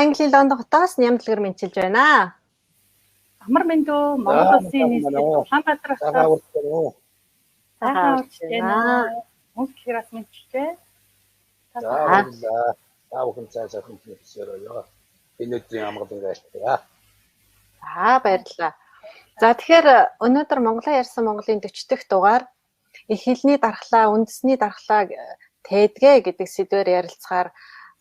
Английн Лондон хотоос Нямдлгэр мэдчилж байна. Амар мэндөө Монгол Улсын нийслэл Улаанбаатар хотоос сайхан урьж байна. Мөнх хэрэг мэдчилжээ. Таавхан сайхан мэдчилжээ. Энэ өдрийн амгалан байлтгаа. Баярлалаа. За тэгэхээр өнөөдөр Монголоо ярьсан Монголын 40 дахь дугаар их хэлний дархлаа, үндэсний дархлаа тээдгээ гэдэг сэдвээр ярилцахаар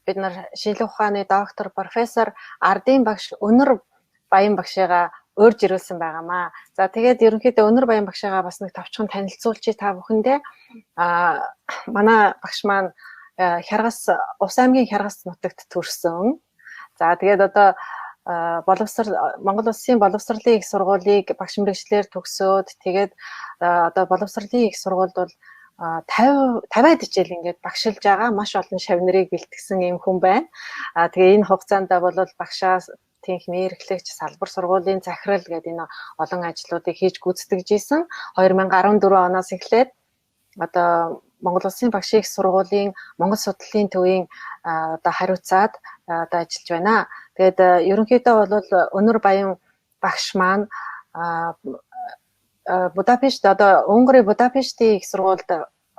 бид нар шинжилгээ ухааны доктор профессор Ардын багш Өнөр Баян багшигаа урьж ирүүлсэн байгаамаа. За тэгээд ерөнхийдөө Өнөр Баян багшигаа бас нэг товчхон танилцуулчих та бүхэндээ. Манай багш маань Ус аймгийн Хяргас нутагт төрсөн. За тэгээд одоо Монгол Улсын боловсролын их сургуулийг багш мэргэжлэр төгсөөд тэгээд одоо боловсролын их сургуульд бол 50-аад хичээл ингээд багшилж байгаа маш олон шав нарыг бэлтгэсэн юм хүн байна. Тэгээ энэ хугацаанд бол багшаас тэнх мэрэгчлэгч салбар сургуулийн захирал гэдэг энэ олон ажлуудыг хийж гүйцэтгэж исэн. 2014 оноос эхлээд одоо Монгол Улсын багшийн их сургуулийн Монгол судлалын төвийн одоо хариуцаад одоо ажиллаж байна. Тэгээд ерөнхийдөө бол Өнөр Баян багш маань Будапешт одоо Унгарийн Будапештийн их сургуульд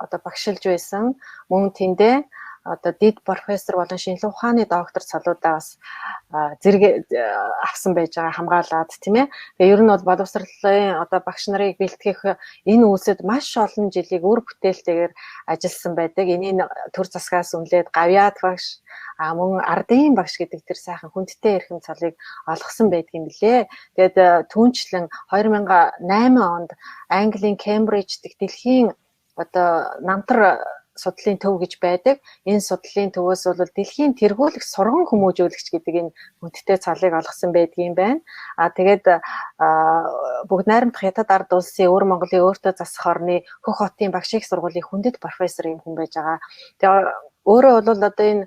одоо багшилж байсан. Мөн тэндээ одоо дид профессор болон шинжилгээ ухааны доктор цолуудаа бас зэрэг авсан байж байгаа хамгаалаад тийм ээ. Тэгээ ер нь бол боловсролын одоо багш нарыг бэлтгэх энэ үйлсэд маш олон жилиг үр бүтээлтэйгээр ажилласан байдаг. Энийг төр засгаас үнэлээд Гавьяат багш мөн Ардын багш гэдэг тэр сайхан хүндтэй эрхэм цолыг олгосон байдгийн билээ. Тэгээд түүнчлэн 2008 онд Английн Кембриж дэх дэлхийн одоо намтар судлалын төв гэж байдаг. Энэ судлалын төвөөс бол дэлхийн тэргүүлэх сурган хүмүүжүүлэгч гэдэг энэ хүндтэй цолыг олгосон байдгийн байна. Тэгээд бүгд найрамдах Хятад ард улсын өвөр Монголын өөртөө засах орны Хөх хотын багш их сургуулийн хүндэт профессор юм хүн байж байгаа. Тэгээ өөрөө бол одоо энэ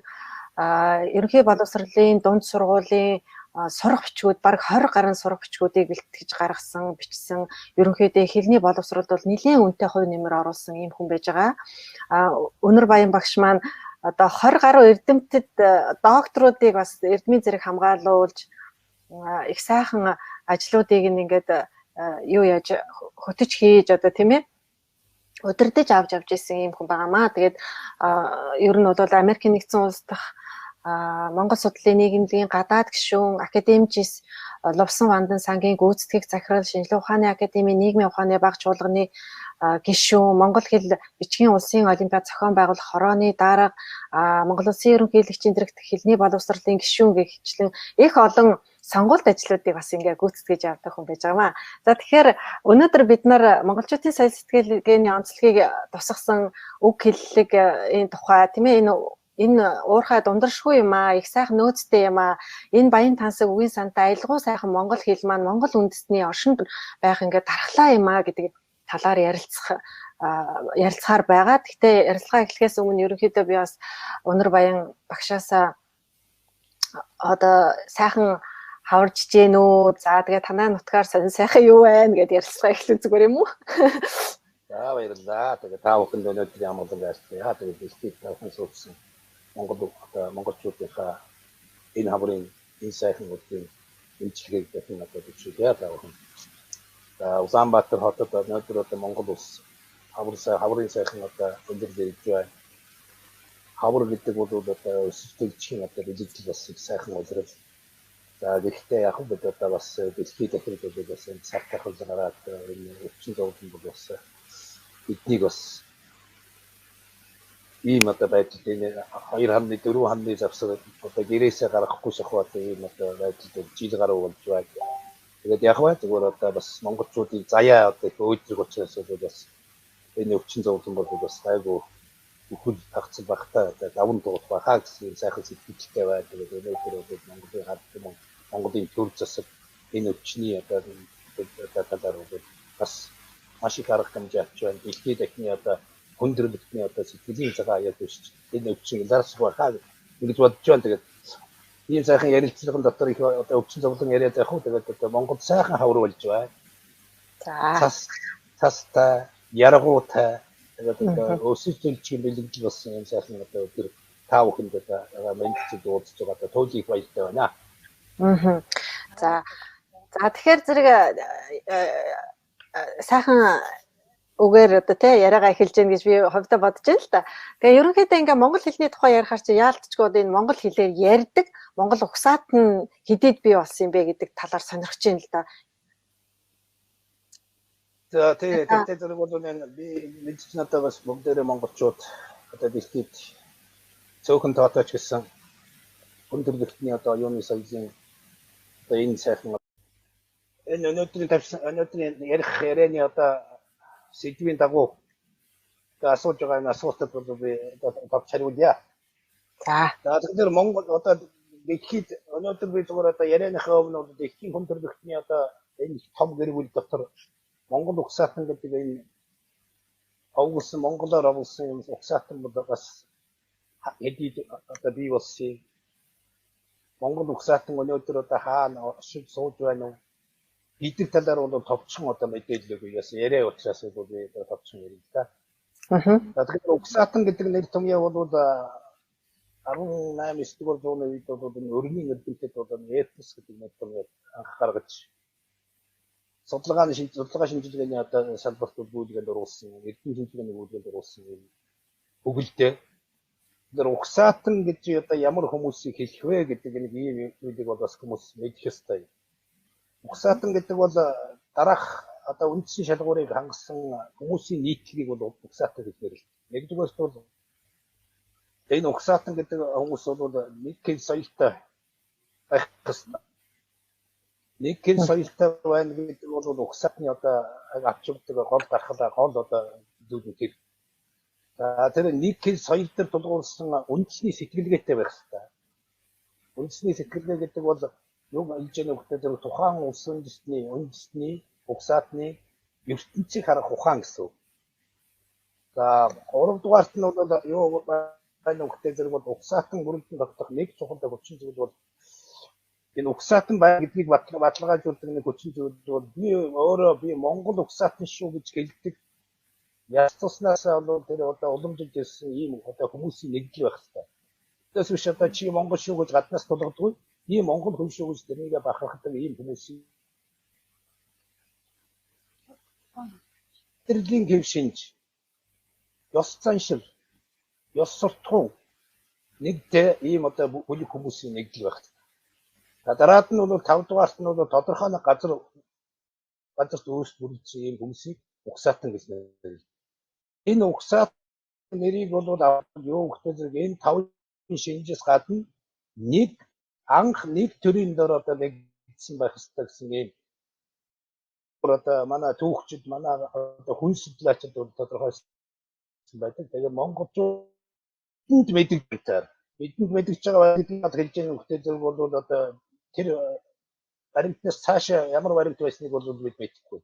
ерөнхий боловсролын дунд сургуулийн сурах бичгүүд баг 20 гаруй сурах бичгүүдийг бэлтгэж гаргасан, бичсэн. Ерөнхийдөө хэлний боловсролд бол нэлээд үнэтэй хувь нэмэр оруулсан юм хүн байж байгаа. Өнөр Баян багш маань одоо 20 гаруй эрдэмтэд докторуудыг бас эрдмийн зэрэг хамгаалуулж их сайхан ажлуудыг ингээд юу яаж хөтөж хийж одоо тийм ээ удирдах авч исэн юм хүн байгаамаа. Тэгээд ер нь бол Америкийн нэгдсэн улс дахь Монгол судлалын нийгэмлэгийн гадаад гишүүн академичс Лувсан Вандан сангийн гүйцэтгэх захирал шинжилгээ ухааны академийн нийгмийн ухааны баг чуулганы гишүүн Монгол хэл бичгийн улсын олимпиад зохион байгуулах хорооны дарга Монгол Улсын ерөнхийлөгчийн дэргэдэх хэлний боловсролын гишүүн гэгчлэн их олон сонгуульд ажлуудыг бас ингээ гүйцэтгэж явдаг хүн байж байгаамаа. За тэгэхээр өнөөдөр бид нар монголчуудын соёл сэтгэлгээний онцлогийг тусгасан үг хэллэг энэ тухай тийм ээ энэ уурхай дундаршгүй юм аа, их сайхан нөөцтэй юм аа. Энэ баян тансаг үгийн сантай аялгау сайхан монгол хэл маань монгол үндэстний оршинд байх ингээд дархлаа юм аа гэдэг талаар ярилцахаар байгаа. Гэхдээ ярилцлага эхлэхээс өмнө ерөнхийдөө би бас Өнөр Баян багшаасаа одоо сайхан хаварж гин үү. За тэгээ танай нутгаар сайхан юу байна гэдээ ярилцлага эхлэх зүгээр юм уу? За баярлалаа. Тэгээ та бүхэнд өнөөдрийн амгалан байлтгаа. Тэгээ дэлхийд тавхан суудсан монголчуудынхаа энэ хаврын энэ сайхан үеийн эмчилгээг дахин надад үзүүлээ та бүхэн. За Улаанбаатар хотод өнөөдөр одоо Монгол улс хаврын сайхан одоо өндөрлөж байна. Хавар гэдэг бол одоо өсөлтөйчийн одоо бэлтгэл бас их сайхан улирал. За гэхдээ яг бид одоо бас дэлхийд дахин бас энэ цаг тахалгараад энэ өвчин зовлон бол бас эднийг бас ийм одоо байдал энэ 2 хамны 4 хамны завсар одоо гэрээсээ гарахгүй шахваад ийм одоо байдал жил гаруй болж байна. Тэгээд яг бай зүгээр одоо бас монголчуудын заяа одоо их өөдрөг учраас бас энэ өвчин зовлон бол бас гайгүй бүхэл тагцсан багтаа одоо даван дуут бахаа гэсэн сайхан сэтгэлтэй байна. Тэгээд өнөөдөр Монголын хад Монголын төр засаг энэ өвчний одоо талаар бас маш их арга хэмжээ авч байна. Дэлхийд дахны одоо хүндрэлтний одоо сэтгэлийн цагаа яг биш. Энэ өвчин зарсах байхаа ингэж бодож байна. Тэгээд ийм сайхан ярилцлагын дотор их одоо өвчин зовлон яриад байх уу. Тэгээд одоо Монгол сайхан хавар болж байна. За цастай яргуутай тэгээд одоо өсөлтөлчийн бэлэгдэл болсон юм сайхан одоо өдөр та бүхэнд одоо мэдчихэд уудаж байгаа туйлын их баяртай байна. За тэгэхээр зэрэг сайхан үгээр одоо тий яриагаа эхэлж гэн гэж би хувьдаа бодож байна л да. Тэгээ ерөнхийдөө ингээ монгол хэлний тухай ярихаар чи яалтчгүй одоо энэ монгол хэлээр ярьдаг монгол угсаат нь хэдийд бий болсон юм бэ гэдэг талаар сонирхож байна л да. За тэгээд зэрэг бол би мэдчихэж надад бас бүгдээрээ монголчууд одоо дэлхийд цөөхөн тоотооч гэсэн өндөрлөлтний одоо юуны соёлын одоо энэ сайхан энэ өнөөдрийн ярих ярианы одоо сэдвийн дагуу асууж байгаа энэ асуултад бол би товч хариулъя. За тэгэхээр Монгол одоо дэлхийд өнөөдөр би зүгээр одоо ярианыхаа өмнө дэлхийн хүн төрөлхтний одоо энэ том гэр бүл дотор Монгол угсаатан гэдэг энэ овгсон монголоор овгсон юм угсаатан бол бас хэдий одоо бий болсон Монгол угсаатан өнөөдөр одоо хаана шид сууж байна уу? Идэх талаар бол товчхон одоо мэдээлэлгүй яс яриа учраас би товчхон ярив та. Тэгэхээр угсаатан гэдэг нэр томьёо бол 18-9 дугаар зууны үед бол өргөний эрдэмтэд бол этнос гэдэг нэр томьёо анх гаргаж судалгаа шинжилгээний одоо салбарт бүлгээд оруулсан эрдэм шинжилгээний бүлгээд оруулсан өгүүлдэ. Тэр угсаатан гэж одоо ямар хүмүүсийг хэлэх вэ гэдэг нэг ийм зүйлийг бол бас хүмүүс мэдэх ёстой. Угсаатан гэдэг бол дараах одоо үндсэн шалгуурыг хангасан хүмүүсийн нийтлэгийг бол угсаатан гэж нэрлэдэг. Нэгдүгээрт бол энэ угсаатан гэдэг хүмүүс бол нэг хэл соёлтой байх ёстой. Нэг хэл соёлтой байна гэдэг бол угсаатны одоо авч явдаг гол дархлаа гол одоо зүйл нь тэр. За тэр нэг хэл соёл төр тулгуурсан үндэсний сэтгэлгээтэй байх ёстой. Үндэсний сэтгэлгээ гэдэг бол юу хэлж яах вэ гэхээр тухайн улс үндэсний угсаатны ертөнцийг харах ухаан гэсэн. За 3 дугаарт нь бол юу байна вэ гэхээр бол угсаатан бүрэлдэхүүн тогтоох нэг чухал хүчин зүйл бол энэ угсаатан бай гэдгийг баталгаажуулдаг нэг хүчин зүйл бол би Монгол угсаатан шүү гэж хэлдэг. Яс туснаас бол тэр одоо уламжилж ирсэн ийм одоо хүмүүсийн нэгдэл байх хэрэгтэй. Тэс биш одоо чи Монгол шүү гэж гаднаас тулгадгүй ийм Монгол хүн шүү гэж тэрнийг бахархдаг ийм хүмүүсийн тэрлийн хэв шинж ёс заншил ёс суртахуун нэгдээ ийм одоо бүлэг хүмүүсийн нэгдэл байх хэрэгтэй. Дараад нь бол 5 дугаарт нь бол тодорхой нэг газарт өөрсд бүрдсэн ийм хүмүүсийг угсаатан гэж нэрлэдэг. Энэ угсаат нэрийг бол юу гэхээр энэ 5 шинжээс гадна анх нэг төрлийн дор одоо нэгдсэн байх ёстой гэсэн юм. Одоо манай түүхчид манай одоо хүн судлаачид бол тодорхойлсон байдаг. Тэгээ монголчууд бидэнд мэдгэж байгаа бидний хэлж байгаа нөхцөл бол одоо тэр баримтнаас цаашаа ямар баримт байсныг бол бид мэдэхгүй.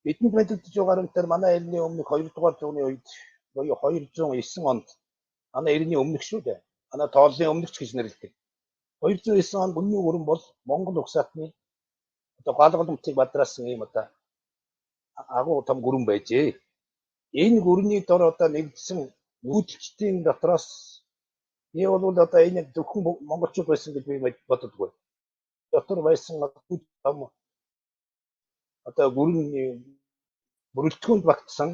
Бидэнд мэдэгдэж байгаа баримтаар манай элний өмнөх 2 дугаар зууны үед буюу 209 онд манай эртний өмнөх шүү дээ. Манай тооллын өмнөгч гэж нэрлэдэг. 209 онд үнний өрн бол Монгол угсаатны одоо галгалмтыг бадраасан юм одоо агуу том гүрэн байжээ. Энэ гүрний дор одоо нэгдсэн нүүдэлчдийн дотроос би бол одоо энэ зөвхөн монголчууд байсан гэж би боддоггүй. Дотор байсан том одоо гүрний бүрэлдэхүүнд багтсан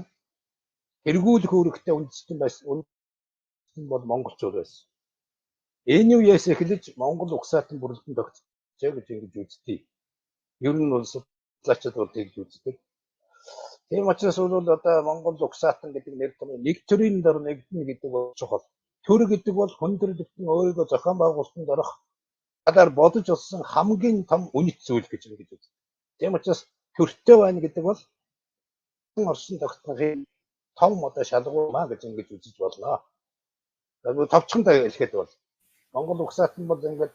эргүүлэх үүрэгтэй үндэстэн байсан. Үндэстэн бол монголчууд байсан. Энэ үеэс эхэлж Монгол угсаатан бүрэлдэхүүн тогтжээ гэж ингэж үздэг. Ер нь бол судлаачид бол тэгж үздэг. Тийм учраас бол одоо Монгол угсаатан гэдэг нэр томьёо нэг төрлийн дор нэгдэнэ гэдэг бол чухал. Төр гэдэг бол хүн төрөлхтөн өөрийгөө зохион байгуулалтанд орох гадаар бодож олсон хамгийн том үнэт зүйл гэж үздэг. Тийм учраас төртөө байна гэдэг бол орсон тогтнохын том одоо шалгуур маа гэж ингэж үзэж болно. Товчхондоо хэлэхэд бол Монгол угсаатан бол ингээд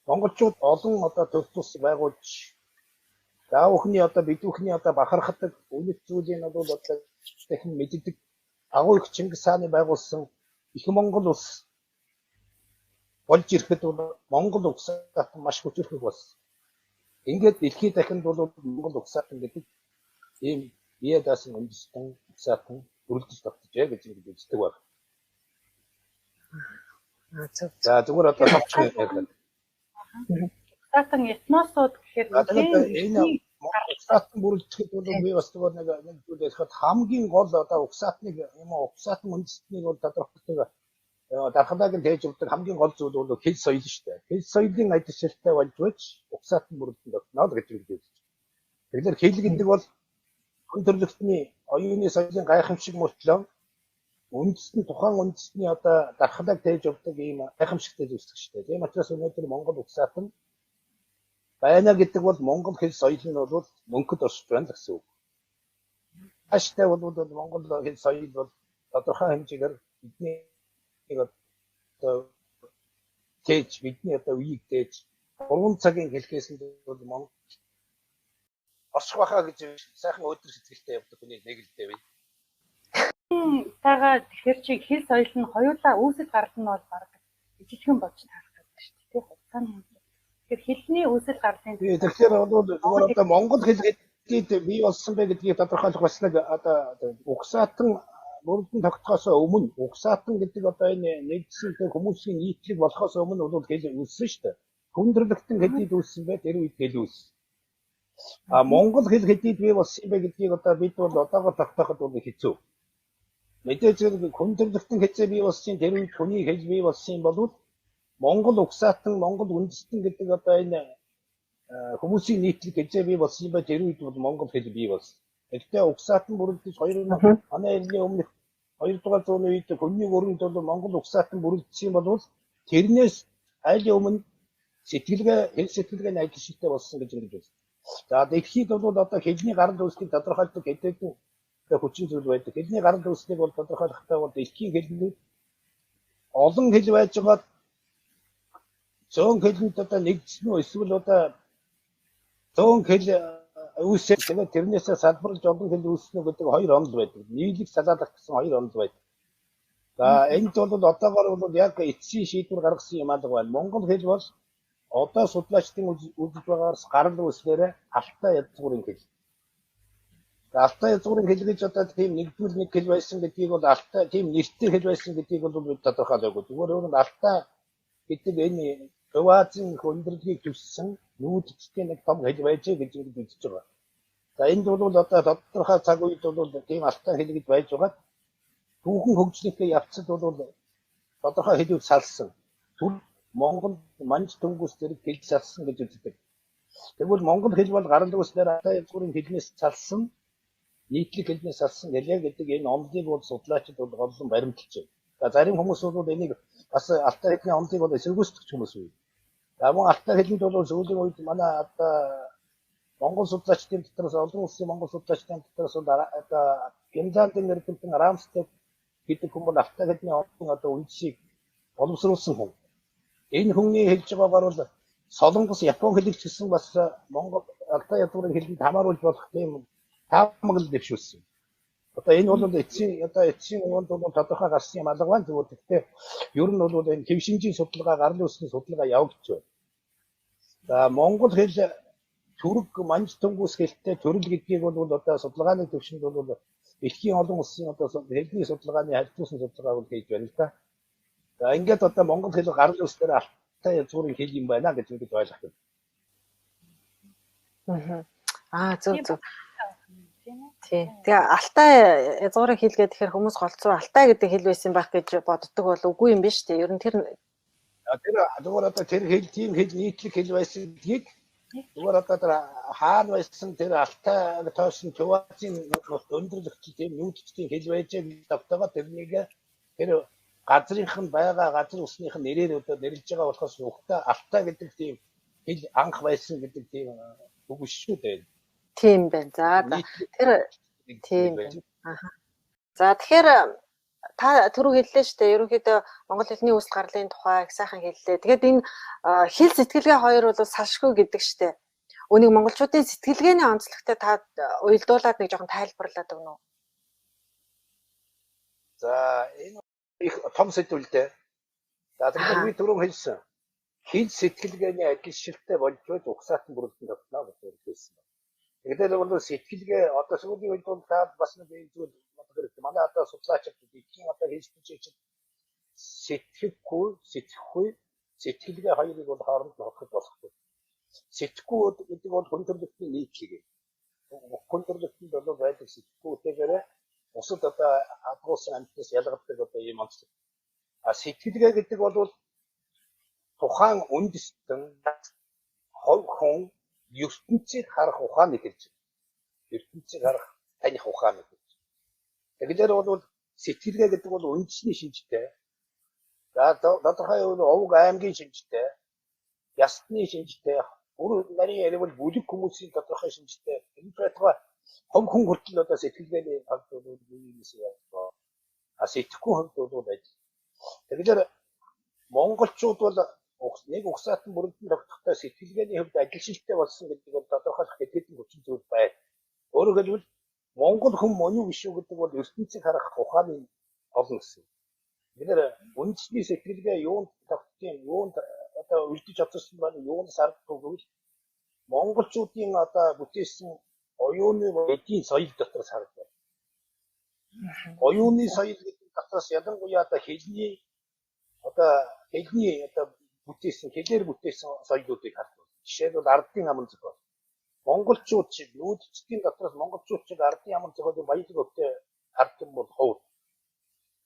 монголчууд олон одоо төр тус байгуулж заавхны одоо бидүүхний одоо бахархдаг үнэт зүйлийг бол одоо техник мэддэг агуу их Чингис хааны байгуулсан их Монгол улс болж ирэхэд бол Монгол угсаатан маш хүчрэх болсон. Ингээд дэлхийд дахинд бол Монгол угсаатан гэдэг ийм бие даасан үндэстэн угсаатан бүрдэж тогтжээ гэж үздэг байна. Зөв. За зүгээр одоо товчхон яриад. Угсаатан этносууд гэхээр энэ угсаатан бүрэлдэхүүн бол би бас зүгээр нэг зүйл ярихад хамгийн гол одоо угсаатныг юм уу угсаатан үндэстнийг бол тодорхойлдог дархлааг нь тээж өгдөг хамгийн гол зүйл бол хэл соёл шүү дээ. Хэл соёлын адилшилтай болж байж угсаатан бүрэлдэхүүн тогтноо гэж хэлж байна. Тэгэхээр хэл гэдэг бол хүн төрөлхтний оюуны соёлын гайхамшиг мөртлөө үндэстэн тухайн үндэстний одоо дархлааг тээж өгдөг ийм гайхамшигтай зүйлс шүү дээ. Тийм учраас өнөөдөр Монгол угсаатан байна гэдэг бол Монгол хэл соёл нь бол мөнхөд оршиж байна гэсэн үг. Хааштай бол Монгол хэл соёл бол тодорхой хэмжээгээр бидний одоо тээж бидний одоо үеийг тээж 3 цагийн хэлхээс нь бол Монгол орших байхаа гэж сайхан өдөр сэтгэлтэй явдаг хүний нэг л дээ. Тагаа тэгэхээр чи хэл соёл нь хоёулаа үүсэл гарал нь бол баг жижигхэн болж таарах гэдэг шүү дээ. Тэг хугацааны тэгэхээр хэлний үүсэл гарлын тэгэхээр бол одоо Монгол хэл гэдгийг бий болсон бэ гэдгийг тодорхойлох бас нэг одоо угсаатан бүрдэн тогтохоос өмнө угсаатан гэдэг одоо энэ нэгдсэн хүмүүсийн нийтлэг болохоос өмнө бол хэл үүссэн шүү дээ. Хүн төрөлхтөн хэдийд үүссэн бэ тэр үед хэл үүссэн. Монгол хэл хэдийд бий болсон бэ гэдгийг одоо бид бол одоогоор тогтооход бол хэцүү. Мэдээж хүн төрөлхтөн хэзээ бий болсон тэр үед хүний хэл бий болсон бол Монгол угсаатан Монгол үндэстэн гэдэг одоо энэ хүмүүсийн нийтлэг хэзээ бий болсон бэ тэр үед бол Монгол хэл бий болсон. Гэхдээ угсаатан бүрэлдэж 2000 оны өмнөх 2 дугаар зууны үед хүний өрөнд бол Монгол угсаатан бүрэлдэсэн бол тэрнээс айлын өмнө сэтгэлгээ хэл сэтгэлгээний адилшилтай болсон гэж хэлж байна. За дэлхийд бол одоо хэлний гарал үүслийг тодорхойлдог хэдэн хүчин зүйл байдаг. Хэлний гарал үүслийг бол тодорхойлохдоо бол дэлхийн хэлнүүд олон хэл байж байгаа зөөн хэлэнд одоо нэгдсэн үү эсвэл одоо зөөн хэл үүсэх тэгээд тэрнээсээ салбарлаж олон хэл үүснэ гэдэг хоёр онол байдаг. Нийлэг салаалах гэсэн хоёр онол байдаг. За энд бол одоогоор бол яг эцсийн шийдвэр гаргасан юм алга байна. Монгол хэл бол одоо судлаачдын үзэж байгаагаас гарал үүслээрээ алтай язгуурын хэл. Алтай язгуурын хэл гэж одоо тийм нэгдвэл нэг хэл байсан гэдгийг бол алтай тийм нэртэй хэл байсан гэдгийг бол бид тодорхойлоогүй. Зүгээр нь алтай гэдэг энэ Өвазын хөндрөлгийг төссөн нүүдчтэй нэг том хэл байж гэж үзэж байгаа. За энд бол одоо тодорхой цаг үед бол тийм алтай хэл гэж байж байгаа. Түүхэн хөгжлийнхээ явцад бол тодорхой хэлүүд салсан. Түр Монгол манж түнгус зэрэг хэл салсан гэж үздэг. Тэгвэл Монгол хэл бол гарал үүслээр алтай язгуурын хэлнээс салсан, нийтлэг хэлнээс салсан гэлээ гэдэг энэ онолыг бол судлаачид бол голлон баримталж байна. За зарим хүмүүс бол энийг бас алтай хэлний онолыг бол эсэргүүцдэг хүмүүс үү. За мөн алтай хэлэнд бол сүүлийн үед манай одоо Монгол судлаачдын дотроос олон улсын Монгол судлаачдын дотроос одоо Финландын нэрвэлтэн Рамстед гэдэг хүн бол алтай хэлний онолын одоо үндсийг боловсруулсан хүн. Энэ хүний хэлж байгаагаар бол Солонгос Япон хэлийг ч гэсэн бас Монгол алтай язгуурын хэлэнд хамааруулж болох тийм таамаглал дэвшүүлсэн. Одоо энэ бол эцсийн үнд бол тодорхой гарсан юм алга байна. Зүгээр гэхдээ ер нь бол энэ хэв шинжийн судалгаа, гарал үүслийн судалгаа явагдаж байна. За Монгол хэл түрэг манж түнгус хэлтэй төрөл гэдгийг бол одоо судалгааны төвшөнд бол дэлхийн олон улсын одоо хэлний судалгааны харьцуулсан судалгаа бол хийж байна л да. За ингээд одоо Монгол хэл гарал үүслээр алтай язгуурын хэл юм байна гэж бид ойлгох юм. Зөв. Тий. Тэгээ алтай язгуурын хэл гэхээр хүмүүс голцоо алтай гэдэг хэл байсан байх гэж боддог бол үгүй юм биш үү? Ер нь тэр зүгээр одоо тэр хэл тийм хэл нийтлэг хэл байсан гэдгийг зүгээр одоо хаан байсан тэр алтай тоосон Төвазын өндөрлөгчл тийм нүүдчдийн хэл байжээ гэж тогтоогоо тэрнийг тэр газрынх нь байгаа газар усных нь нэрээр одоо нэрлэж байгаа болохоос ухта алтай гэдэг тийм хэл анх байсан гэдэг тийм үг шүү дээ. Тийм байна. За тэр тийм байна. За тэгэхээр та түрүү хэллээ шүү дээ. Ерөнхийдөө монгол хэлний үүсэл гарлын тухай их сайхан хэллээ. Тэгээд энэ хэл сэтгэлгээ хоёр бол салшгүй гэдэг шүү дээ. Үүнийг монголчуудын сэтгэлгээний онцлогтой та уялдуулаад нэг жоохон тайлбарлаад өгнө үү? За энэ их том сэдвэлтэй. За тэгэхээр би түрүү хэлсэн. Хэл сэтгэлгээний адилшилтай болж байж угсаатан бүрэлдэхүүн тогтноо гэж хэлсэн. Тэгвэл бол сэтгэлгээ одоо сүүлийн үед бол та бас нэг зүйл бодох хэрэгтэй. Манай одоо судлаачид дэлхийн одоо хэл шинжээчид сэтгэхгүй, сэтгэхгүй, сэтгэлгээ хоёрыг бол хооронд нь холбох болохгүй. Сэтгэхгүй гэдэг бол хүн төрөлхтний нийтлэг. Хүн төрөлхтөнд бол байдаг сэтгэхүйтэйгээр бусад одоо адгуулсан амьтнаас ялгадаг одоо ийм онцлог. Сэтгэлгээ гэдэг бол тухайн үндэстэн хувь хүн ертөнцийг харах ухааны хэлж байна. ертөнцийг харах таних ухааны хэлж. Тэгэхээр бол сэтгэлгээ гэдэг бол үндэсний шинжтэй. За тодорхой овг аймгийн шинжтэй, ясны шинжтэй, бүр нарийн ярил бүлэг хүмүүсийн тодорхой шинжтэй. Энэ байтугай хувь хүн хүртэл одоо сэтгэлгээний хувьд бол юунээс яа. Сэтгэхгүй хувьд бол байж. Тэгэхээр монголчууд бол нэг угсаатан бүрэлдэхүүн тогтохдоо сэтгэлгээний хувьд ажилшилттай болсон гэдэг бол тодорхойлох хэдэн хүчин зүйл байна. Өөрөөр хэлбэл монгол хүн мониу биш үү гэдэг бол ертөнцийг харах ухааны олон гэсэн. Тэгэхээр үндэсний сэтгэлгээ юунд тогтдгийг, юунд одоо үлдэж очсон байна, юунд сарддаг гэвэл монголчуудын одоо бүтээсэн оюуны эдийн соёл дотор сарддаг. Оюуны соёл гэдэг дотроос ялангуяа одоо хэлний бүтээсэн хэлээр бүтээсэн соёлуудыг хардаг. Жишээлбэл ардын аман зохиол. Монголчууд шиг нүүдцгийн дотроос монголчууд шиг ардын аман зохиолын баялаг өвтэй хардаг бол ховд.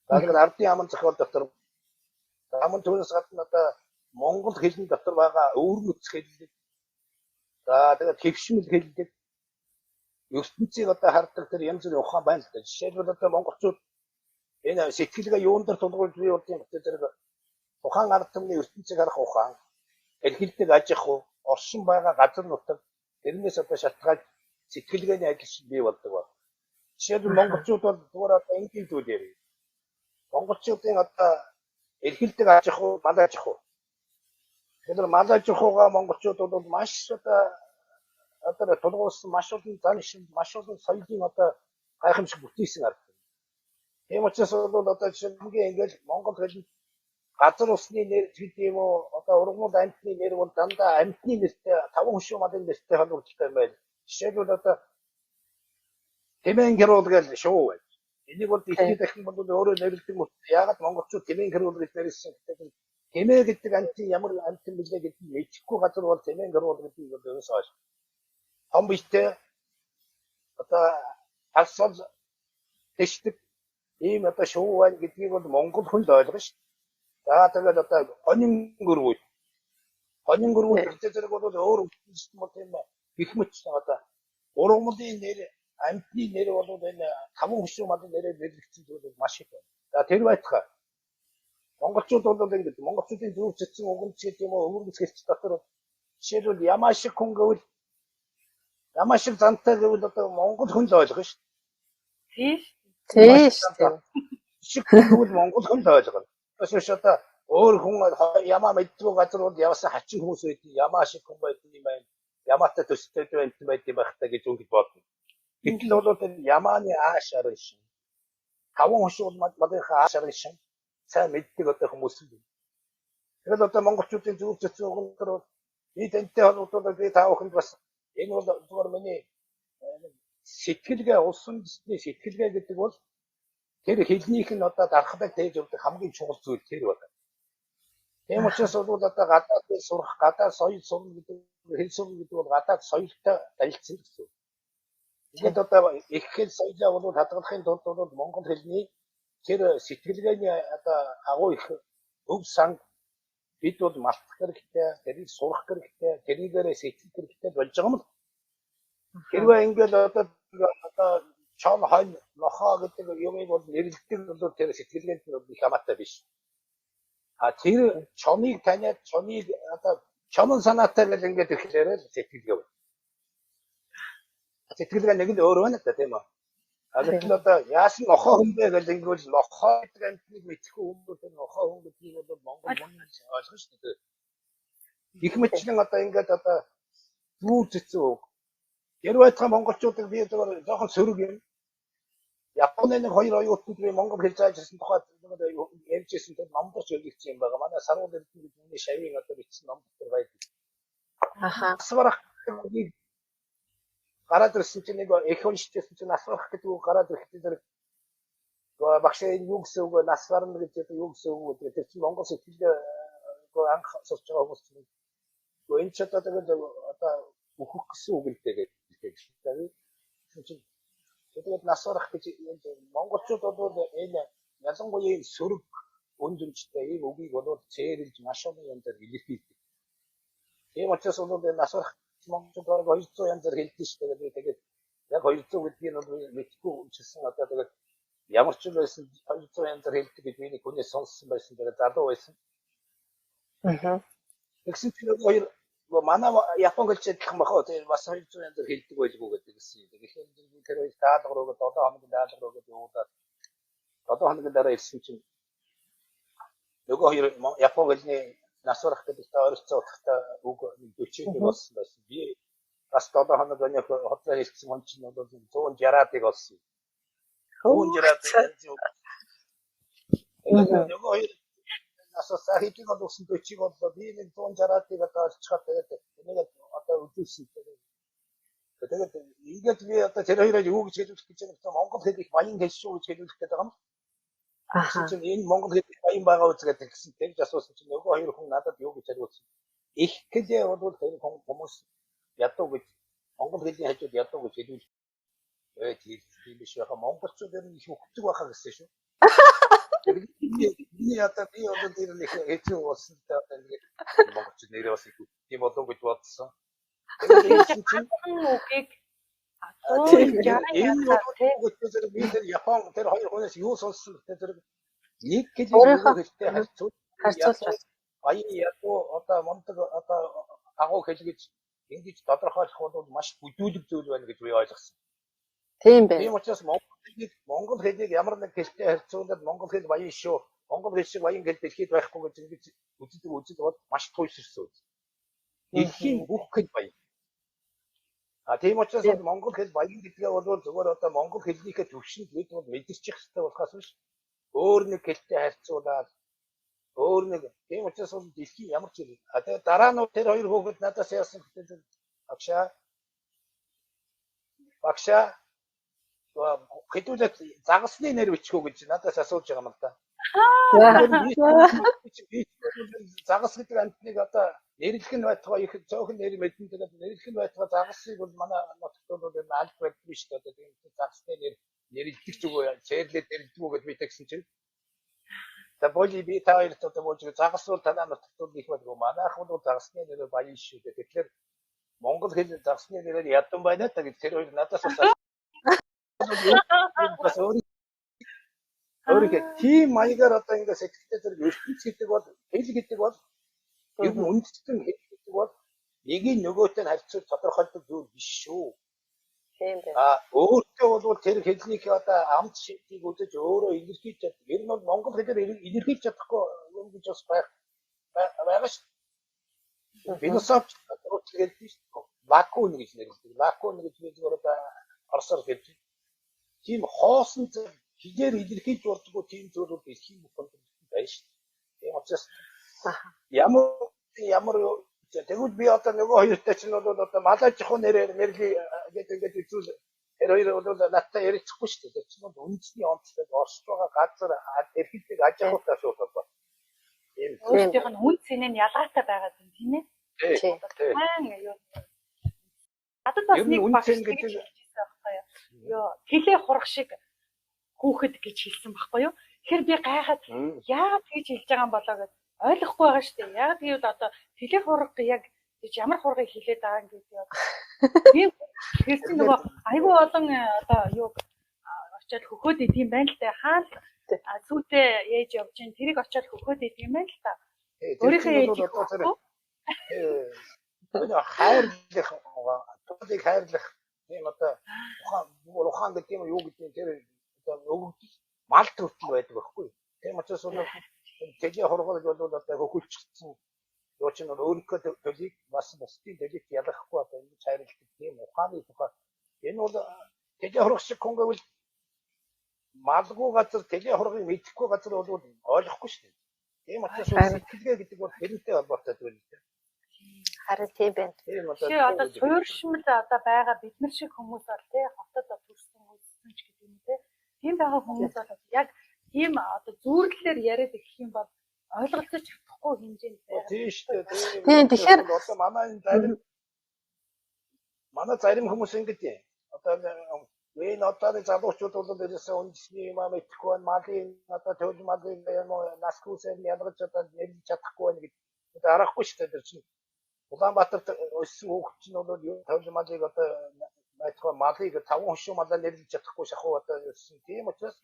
Тэгэхээр ардын аман зохиол дотор аман төрөөс гадна одоо монгол хэлний дотор байгаа өвөрмөц хэллэг. За тэгээд хэвшмэл хэллэг. ертөнцийг одоо хардаг тэр янз бүрийн ухаан байна л да. Жишээлбэл одоо монголчууд энэ сэтгэлгээ юунд дэр тулгуурлаж бий болдгийг тэр тухайн ард түмний ертөнцийг харах ухаан, эрхэлдэг аж ахуй, оршин байгаа газар нутаг тэрнээс одоо шалтгаалж сэтгэлгээний ажил бий болдог ба. Жишээлбэл монголчууд бол зүгээр одоо энгийн зүйл ярив. Монголчуудын одоо эрхэлдэг аж ахуй, мал аж ахуй. Тэгэхээр мал аж ахуйгаа монголчууд бол маш одоо тулгуурсан маш олон зан шин, маш олон соёлын одоо гайхамшиг бүтээсэн ард. Тийм учраас бол одоо жишээлбэл ингээл монгол хэл газар усны нэр гэдэг юм уу одоо ургамал амьтны нэр бол дандаа амьтны нэртэй 5 хөшөө малын нэртэй холбогдолтой байна. Жишээлбэл одоо Тэмэн гэрүүл гэж шоу байна. Энийг бол дэлхийд дахин бол өөрөө нэрлэдэг мөн. Яагаад монголчууд Тэмэн гэрүүл гэж нэрлсэн гэдэг нь Тэмээ гэдэг амьтны ямар амьтан билээ гэдэг нь мэдэхгүй газар бол Тэмэн гэрүүл гэдэг нь ерөөсөө хойш. Том биштэй одоо алсал дэшдэг ийм одоо шоу байна гэдгийг бол монгол хүн л ойлгоно шүү. За тэгээд одоо хонин гөрвөл гэдэг зэрэг бол өөр систем бол тийм гэх мэт одоо ургамлын нэр амьтны нэр бол энэ 5 хөшөө малын нэрээр нэрлэгдсэн зүйл маш их байна. За тэр байтугай монголчууд бол ингэж монголчуудын зөв зэтсэн уган цэц юм уу өвөрмөц хэлч дотор жишээлбэл ямаашиг хүн гэвэл ямаашиг зантай гэвэл одоо монгол хүн л ойлгоно шүү. Тийш. Шиг гэвэл монгол хүн л ойлгоно. Бас одоо өөр хүн ямаа мэддэг газар бол явсан хачин хүмүүс байдаг. Ямаа шиг хүн байдаг юм байна. Ямаатай төстэй байдаг юм байх та гэж үгд бодно. Гэтэл бол ямааны ааш арын шин. 5 хөшөө малынхаа ааш арын шин сайн мэддэг одоо хүмүүс юм. Тэгэл одоо монголчуудын зөв зэцэн уган бол би тэнтэй холбоотой би та бүхэнд бас энэ бол зүгээр миний сэтгэлгээ улсын дэсний сэтгэлгээ гэдэг бол тэр хэлнийх нь одоо дархлаг тээж өгдөг хамгийн чухал зүйл тэр байна. Тийм учраас бол одоо гадаад сурах, гадаад соёл сурна гэдэг хэл сурна гэдэг бол гадаад соёлтой танилцсан гэсэн. Ингээд одоо их хэл соёлоо бол хадгалахын тулд бол монгол хэлний тэр сэтгэлгээний одоо агуу их өв санг бид бол мартах хэрэгтэй, тэрийг сурах хэрэгтэй, тэрийгээрээ сэтгэх хэрэгтэй болж байгаа юм л. Хэрвээ ингээд одоо чон хонь нохоо гэдэг юмыг бол нэрлэдэг бол тэр сэтгэлгээнд нь их хамаатай биш. Тэр чоныг таниад чоныг одоо чонон санаатай гэж ингээд ирэхээр сэтгэлгээ байна. Сэтгэлгээ нэг нь өөр байна тийм үү? Гэтэл одоо яасан нохоо хүн бэ гэж ингээд нохоо гэдэг амтныг мэдхгүй хүмүүс тэр нохоо хүн гэдгийг бол монгол хүн ойлгоно шүү дээ. Их мэтчлэн одоо ингээд одоо зүү зэцүү. Хэрвээ та монголчуудыг би зөвхөн жоохон сөрөг юм. Японы нэг хоёр оюутнууд би монгол хэл зааж ирсэн тухайд ярьж ирсэн тэр номдорч өгөгдсөн юм байгаа. Манай сарвал эрдэнэ гэж миний шавийн одоо бичсэн ном дотор байдаг. Асварах гэдгийг гараад ирсэн чинь нэг их уншижсэн чинь асварах гэдэг үг гараад ирэхдээ тэр багшаа энэ юу гэсэн үг вэ? Нас барна гэж юу гэсэн үг вэ? Тэр чинь Монгол сэтгэл анх сурч байгаа хүмүүс чинь энэ ч одоо тэгээд одоо өөхөх гэсэн үг л дээ гэж хэлдэг. Тэгээд нас барах гэж монголчууд бол энэ ялангуяа энэ сөрөг өндөмжтэй ийм үгийг бол цээрэлж маш олон янзаар илэрхийлдэг. Тийм учраас бол энэ нас барах монголчууд 200 янзаар хэлдэг шүү дээ. Тэгээд яг 200 гэдгийг нь бол мэдгүй үчилсэн одоо тэгээд ямар ч юм байсан 200 янзаар хэлдэг гэж миний хүнээс сонссон байсан. Тэгээд залуу байсан. Тэгсэн чинь хоёр манай Япон хэлж чадах махаа тэгээд бас 200 янзаар хэлдэг байлгүй гэдэг гэсэн. Тэгэхээр тэр хоёр даалга руу 7 хоногийн даалга руу гэдэг уулаад 7 хоногийн дараа ирсэн чинь нөгөө хоёр Япон хэлний нас барах гэдэг та ойролцоо утгатай үг 40-ийг болсон байсан. Би бас 7 хоног өнөөх хотлоо хэлсэн хүн чинь бол 160-ыг олсон. 160-ыг нөгөө хоёр асуусан хэдийг олсон 40-ыг боллоо. Би нэг 160-ыг одоо олцоход тэгээд энийг одоо үдээсэн. Тэгээд ингээд би одоо тэр хоёроо юу гэж хэлүүлэх гэж байгаа юм. Монгол хэлийг баян хэл шүү гэж хэлүүлэх гэдэг юм. Чинь энэ Монгол хэлийг баян байгаа үзгээд гэсэн тэгж асуусан чинь нөгөө хоёр хүн надад юу гэж хариулсан. Их хэлээ бол тэр хүмүүс ядуу гэж Монгол хэлний хажууд ядуу гэж хэлвэл тийм биш яха монголчууд ер нь их өгдөг байхаа гэсэн шүү. Би одоо би одоо тэр нэг хэцүү болсон та ингээд монголчууд нэрээ бас их тийм болов гэж бодсон. Тэгээд үгийг тэр Япон тэр хоёр хүнээс юу сонссон гэдэг зэрэг нэг хэлтэй харьцуулж баян ядуу одоо мондөг одоо агуу хэл гэж ингэж тодорхойлох бол маш бүдүүлэг зүйл байна гэж би ойлгосон. Тийм байна. Тийм учраас монгол хэлийг ямар нэг хэлтэй харьцуулаад монгол хэл баян шүү. Монгол хэл шиг баян хэл дэлхийд байхгүй гэж ингэж үздэг бол маш туйсэрсэн үз. Дэлхийн бүх хэл баян. Тийм учраас монгол хэл баян гэдгээ бол зөвхөн одоо монгол хэлнийхээ төвшөнд бид бол мэдэрчих хэрэгтэй болохоос биш өөр нэг хэлтэй харьцуулаад өөр нэг тийм учраас бол дэлхийн ямар ч хэл тэгээ дараа нь тэр хоёр хүүхэд надаас яасан гэдэг багшаа хэдүүлээ загасны нэр бичгүү гэж надаас асууж байгаа юм л да. Загас гэдэг амтныг одоо нэрлэх нь байтугай их цөөхөн нэр мэдэн тэгээд нэрлэх нь байтугай загасыг бол манай нутагт бол энэ аль байдаг биш дээ. Тэгээд загасны нэр нэрлэх зүгөө цээрлээд нэрлэх үү гэж би тэгсэн чинь. За боли би та хоёрт одоо болж загас бол танаа нутагт бол их байдаг. Манайх бол загасны нэр баян шүү дээ. Тэгэхээр монгол хэл загасны нэрээр ядан байна та гэж тэр хоёр надаас асуусан. Өөрөөр тийм маягаар одоо ингээд сэтгэлтэй зэрэг ертөнц гэдэг бол хэл гэдэг бол ер нь үндэстэн хэл гэдэг бол нэг нь нөгөөтэй харьцуулж тодорхойлдог зүйл биш шүү. Тийм байна. Өөртөө бол тэр хэлнийг одоо амт шийдийг үзэж өөрөө илэрхийлж чаддаг. Ер нь бол монгол хэлээр илэрхийлж чадахгүй юм гэж бас байгаа шүү. Философч гэдэг нь лакун гэж нэрлэдэг. Лакун гэж бид өөрөө орсоор хэлж тийм хоосон зэрэг хилээр илэрхийлж болдгоо тийм зүйл бол дэлхийн бүхэнд байна шүү. Тийм учраас ямар тэгвэл би одоо нөгөө хоёртай чинь бол одоо малаж жохоо нэрээр нэрлэе гэдэг ингээд үзүүл тэр хоёр бол надтай ярихгүй шүү дээ. Тэр чинь үндэсний онцлог оршиж байгаа газар эрхэлдэг аж ахуйтай асуудал байна. өөртөөх нь үн цэнэ нь ялгаатай байгаа юм тийм ээ. Тийм. Адад бас нэг багш гэдэг ёо хилээ хурах шиг хүүхэд гэж хэлсэн байхгүй юу? Тэгэхээр би гайхаад яагаад тэгж хэлж байгаа юм болоо гэж ойлгохгүй байгаа шүү дээ. Яагаад гэвэл одоо хилээ хурах яг ямар хургыг хэлээд байгаа юм гэдэг юм. Тэр чинь нөгөө айгүй олон одоо юу очиод хөхөөд идэм байна л та. Хаал зүйтэй ээж явж чинь тэрийг очиод хөхөөд идэм байна л та. Өөрийнхөө ээжийг хайрлах тулыг хайрлах тийм одоо ухаан гэдэг юм юу гэдэг тэр одоо өгөгдөл мал төртөл байдаг байхгүй. Тийм учраас тэжээ хоргол бол одоо хөхөлчихсэн юу ч нэг өөрийнхөө төлийг бас бусдын төлийг ялгахгүй одоо ингэж хайрладаг тийм ухааны тухай. Энэ бол тэжээ хоргох шиг хүн гэвэл малгүй газар тэжээ хоргыг мэдэхгүй газар бол ойлгохгүй шүү дээ. Тийм учраас сэтгэлгээ гэдэг бол тэрнтэй холбоотой зүйл дээ. Харин тийм байна. Чи одоо суурьшмал одоо байгаа бид нар шиг хүмүүс бол тий хотод төрсэн ч гэдэг юм те. тийм байгаа хүмүүс бол яг тийм одоо зүүрлэлээр яриад ирэх юм бол ойлголцож чадахгүй хэмжээнд байна. Тийм шүү дээ. Тийм тэгэхээр одоо манай зарим хүмүүс ингэж юм. Одоо энэ одоо залуучууд бол ерөөсөө үндэсний юм мэдхгүй байна. Малын одоо төл малын юм наскусээр ядгаж одоо нэрлэж чадахгүй байна гэж. Одоо арахгүй шүү дээ чинь. Улаанбаатарт өссөн хүүхд чинь бол төл малыг одоо мэдхгүй малыг 5 хошуу малаар нэрлэж чадахгүй шахуу одоо өссөн. Тийм учраас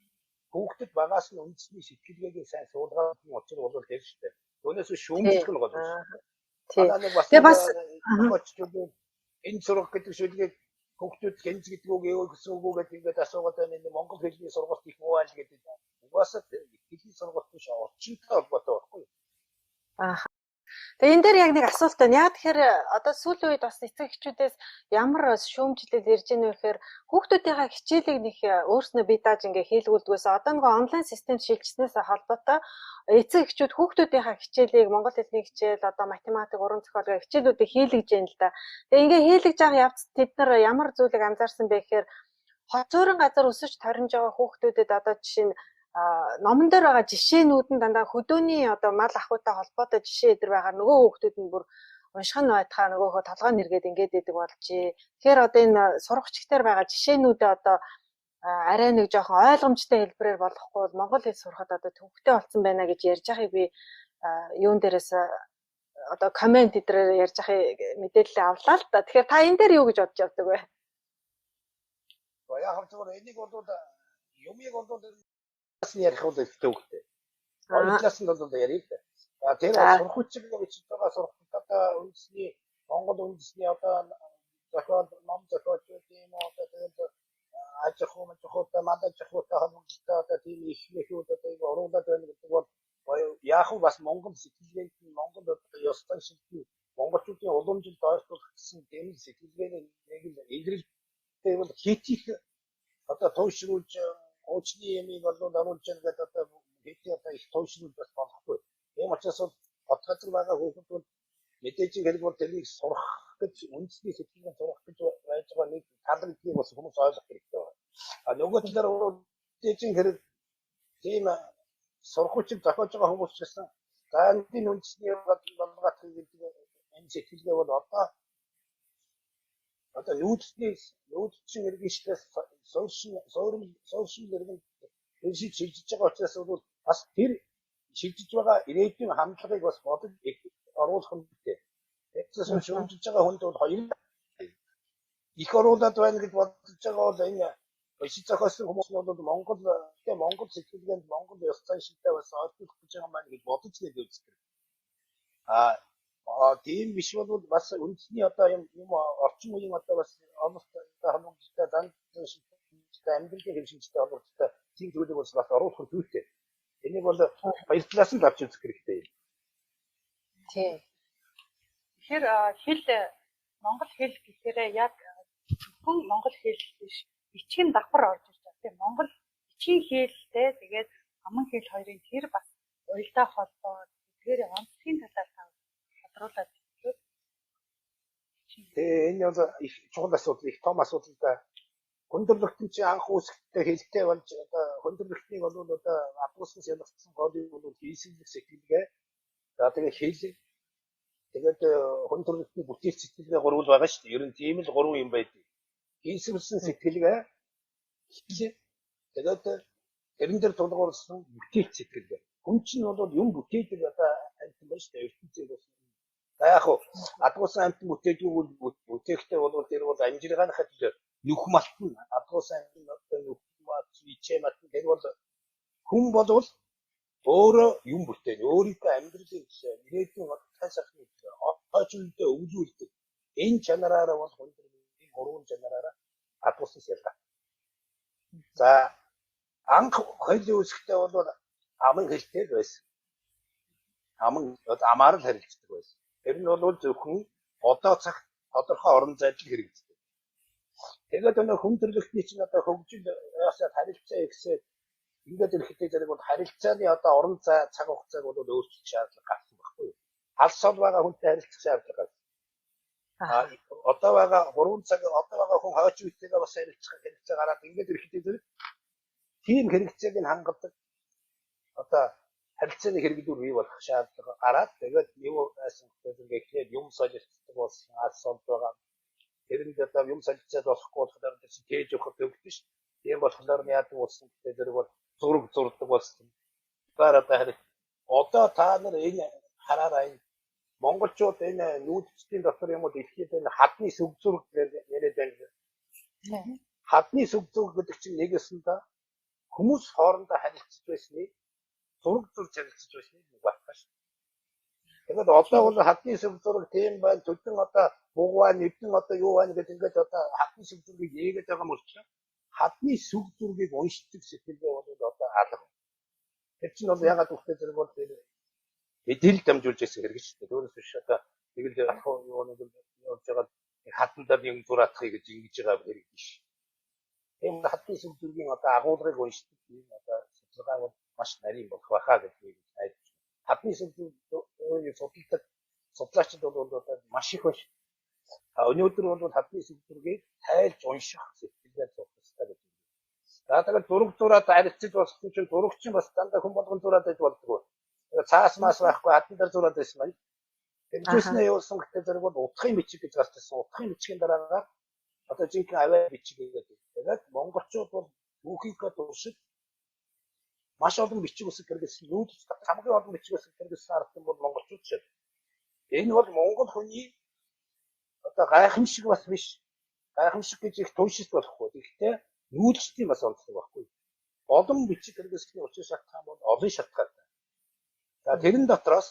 хүүхдэд багаас нь үндэсний сэтгэлгээгийн сайн суулгаад учир бол тэр шүү дээ. Түүнээс шүүмжлэх нь гол шүү. тийм. Тэгээ бас энэ сурах гэдэг шүлгийг хүүхдүүд хэнц гэдэг үг юу гэсэн үг гэдэг ингээд асуугаад байна. Энэ монгол хэлний сургалт их муу айл гэдэг. Угаасаа хэлний сургалт биш орчинтой холбоотой байхгүй. Тэгээ энэ дээр яг нэг асуулт байна. Яг тэгэхээр одоо сүүлийн үед бас эцэг эхчүүдээс ямар шүүмжлэл ирж ийнэ вэ гэхээр хүүхдүүдийнхээ хичээлийг нэг өөрснөө бие дааж ингээ хийлгүүлдгээс одоо нэг онлайн систем шилжснээс холбоотой эцэг эхчүүд хүүхдүүдийнхээ хичээлийг монгол хэлний хичээл одоо математик уран зохиолын хичээлүүдийг хийлгэж байна л да. Тэгээ ингээ хийлгэж байгаа явц тэд нар ямар зүйлийг анзаарсан бэ гэхээр хот зөөрөн газар өсөж торинж байгаа хүүхдүүдэд одоо жишээ нь номон дээр байгаа жишээнүүд нь дандаа хөдөөний одоо мал ахуйтай холбоотой жишээ эдэр байгаа нөгөө хүүхдүүд нь бүр унших нь байтхаа нөгөөхөө толгой нэргээд ингээд идэг болжээ. Тэгэхээр одоо энэ сурагчдаар байгаа жишээнүүдээ одоо арай нэг жоохон ойлгомжтой хэлбэрээр болгохгүй бол монгол хэл сурахад одоо төвөгтэй болсон байна гэж ярьж байгааг би юун дээрээс одоо комент эдрээр ярьж байгааг мэдээлэл авлаа л да. Тэгэхээр та энэ дээр юу гэж бодож явдаг вэ? Яг зөвхөн энийг бол юмыг бол ярих бол төвөгтэй. Онлайнаас нь бол ярих. Тэр сурахчиг гэж байгаа сурахтаа үндэсний монгол үндэсний одоо зохиол ном зохиолч тийм одоо тэгээд ажихуу мэтхүүтэй мандажихуутай холбоотой одоо тийм их мэхүүд одоо ингэ оруулаад байна гэдэг бол яг нь бас монгол сэтгэлгээнд монгол одоо ёс зүйн шилдэг монголчуудын уламжлалд ойртуулах гэсэн тийм сэтгэлгээний нэг л илрэлтэй бол хийх одоо туушруулж очны ямиг бол оруулж байгаа одоо хэдий одоо их туушруулж бас болохгүй. Тийм учраас хот газар байгаа хүмүүс бол мэдээж хэрэг бол тэрийг сурах гэж үндэсний сэтгэлгээ сурах гэж байж байгаа нэг талралтыг бас хүмүүс ойлгох хэрэгтэй байна. Нөгөө талаар мэдээж хэрэг тийм сурахчиг зохиож байгаа хүмүүс ч гэсэн заандын үндэсний болгоох гэдэг энэ сэтгэлгээ бол одоо нүүдчийн иргэншлээс суурин иргэн шилжиж байгаа учраас бол бас тэр шилжиж байгаа ирээдүйн хандлагыг бас бодож оруулах нь хэрэгтэй. Тэгэхээр шүүмжилж байгаа хүнд бол хоёр их оруулаад байна гэж бодож байгаа бол энэ бишиг зохиосон хүмүүс нь бол Монгол сэтгэлгээнд Монгол ёс зүйн шилтэй бас ойлгох гэж байгаа маань гэж бодож нэг үздэг. Тийм биш бол бас үндэсний одоо юм орчин үеийн одоо бас онцтой хамгаалалттай данжтай амьдралын хэмжээтэй холбоотой тийм зүйлийг бас оруулах нь зүйтэй. Энийг бол баяр талаас нь авч үзэх хэрэгтэй юм. Тийм. Тэгэхээр хэл монгол хэл гэхээр яг зөвхөн монгол хэл биш бичгийн давхар орж ирж байгаа. Тийм монгол бичгийн хэлтэй тэгээд аман хэл хоёрын тэр бас уялдаа холбоо тэгэхээр онцгийн талаар тодруулаад хэлээ. Тэгээ энэ бол их чухал асуудал, их том асуудал да. Хүндрэлтэн чи анх үүсгэхдээ хэлтэй болж одоо хүндрэлтнийг бол одоо адууснаас ялгсан голыг бол хийсэлэг сэтгэлгээ. За тэгээ хэл тэгээд хүндрэлтний бүтээл сэтгэлгээ гурвал байгаа шүү дээ. Ер нь тийм л гурван юм байдаг. Хийсэлсэн сэтгэлгээ хэл тэгээд тэрэн дээр тулгуурласан бүтээл сэтгэлгээ. Хүн чинь бол юм бүтээдэг одоо амьтан байна шүү дээ. ертөнцийн бас. За яг хуу адуусан амьтан бүтээдэг бүтээхтэй бол тэр бол амжиргааныхаа төлөө нүх малтан адуусан амьтан одоо нүх мат ичээ мат тэр бол хүн болвол өөрөө юм бүтээн өөрийнхөө амьдралын ирээдүйн тасахны хойч үедээ өвлүүлдэг энэ чанараараа бол хүндрэлний гурван чанараараа адуусан ялгаа. За анх хоёулын үсгтээ бол аман хэлтэй байсан. Амаар л харилцдаг байсан. Тэр нь бол зөвхөн одоо цаг тодорхой орон зайд хэрэгждэг. Тэгээд өнөө хүндрэлтний чинь одоо хөгжил ясаад харилцаа ихсээд ингээд ирэхдээ зэрэг бол харилцааны одоо орон зай цаг хугацааг бол өөрчлөх шаардлага гарсан байхгүй юу? Алс сол байгаа хүнтэй харилцах шаардлага гарсан. Одоо байгаа 3 цаг одоо байгаа хүн хойч үетэйгээ бас харилцаа гараад ингээд ирэхдээ зэрэг тийм хэрэгцээг нь хангадаг одоо харилцааны хэрэглүүр бий болох шаардлага гараад тэгээд юу байсан гэхээр юм солилцдог болсон асуулт байгаа. Тэрэнд одоо юм солилцоод болохгүй болохоор тээж өгөх төгөлдөж ш. Тийм болохоор яадаг болсон гэдэг зэрэг бол зураг зурдаг болсон. Тэгэхээр одоо харин одоо та нар энэ хараарай. Монголчууд энэ нүүдчдийн дотор юм уу дэлхийд энэ хадны сүг зураг яриад байна. Хадны сүг зураг гэдэг чинь нэгэсэндээ хүмүүс хоорондоо харилцаж байсны зураг зурж харилцаж байсны нэг батгаш. Тэгээд одоо бол хадны сүг зураг тийм байна. Төдөн одоо бугуа нэгэн одоо юу байна гэдэг ингээд одоо хадны сүг зургийг нээгээд байгаа мөрчлөө хадны сүг зургийг уншдаг сэтгэлгээ бол одоо алга. Тэр чинь бол ягаад үхтэй зэрэг бол мэдээлэл дамжуулж ирсэн хэрэг шүү дээ. Өөрөөр биш одоо тэгэл юу нэг явж байгаа хатандаа нэг зураатхыг гэж ингэж байгаа хэрэг биш. Тийм хатны сүг зургийн одоо агуулгыг уншдаг тийм одоо судалгаа бол маш нарийн болох байхаа гэж найдаж байна. Хатны сүг зургийг судалдаг судлаачид бол одоо маш их байна. Өнөөдөр бол хатны сүг зургийг тайлж унших сэтгэлээр зурх хэрэгтэй гэж байна. За тэгээд зураг зураад харилцаж болох чинь зурагч нь бас дандаа хүн болгон зураад байж болдгоо. Цаас мас байхгүй хатан дээр зураад байсан байна. Тэгжсэн явуулсан гэдэг зэрэг бол утгын бичиг гэж гарч ирсэн. Утгын бичгийн дараагаар одоо жинхэнэ аваа бичиг гэдэг. Тэгээд монголчууд бол түүхийгээ туршиж маш олон бичиг үсэг хэрэглэсэн. Нүүд хамгийн олон бичиг үсэг хэрэглэсэн ард нь бол монголчууд шүү. Энэ бол монгол хүний одоо гайхамшиг бас биш. Гайхамшиг гэж их туушиж болохгүй. Гэхдээ нүүдчдийн бас онцлог байхгүй. Олон бичиг хэрэглэсний учир шалтгаан бол олон шалтгаантай. За тэрэн дотроос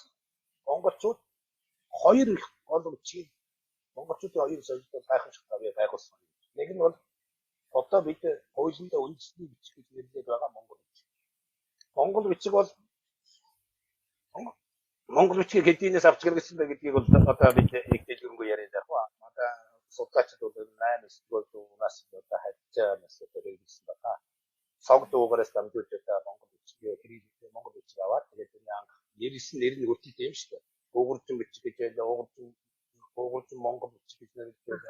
монголчууд хоёр их гол бичгийг монголчуудын хоёр соёлд гайхамшиг байгуулсан. Нэг нь бол одоо бид хуулиндаа үндэсний бичиг гэж нэрлэдэг байгаа монгол бичиг. Монгол бичиг бол монгол бичгийг хэдийнээс авч хэрэглэсэн бэ гэдгийг бол одоо бид их дэлгэрэнгүй яриад байгаа. Одоо судлаачид бол 8-9 дуунаас одоо хайцаанаас одоо хэрэглэсэн байна. Цог дуугараас дамжуулж одоо монгол бичгийг хэрэглэх монгол бичиг аваад тэгээд энэ анх нэрсэн нэр нь хүртэл юм шүү дээ. Угуржин бичиг гэж байлаа, угуржин монгол бичиг гэж нэрлэдэг.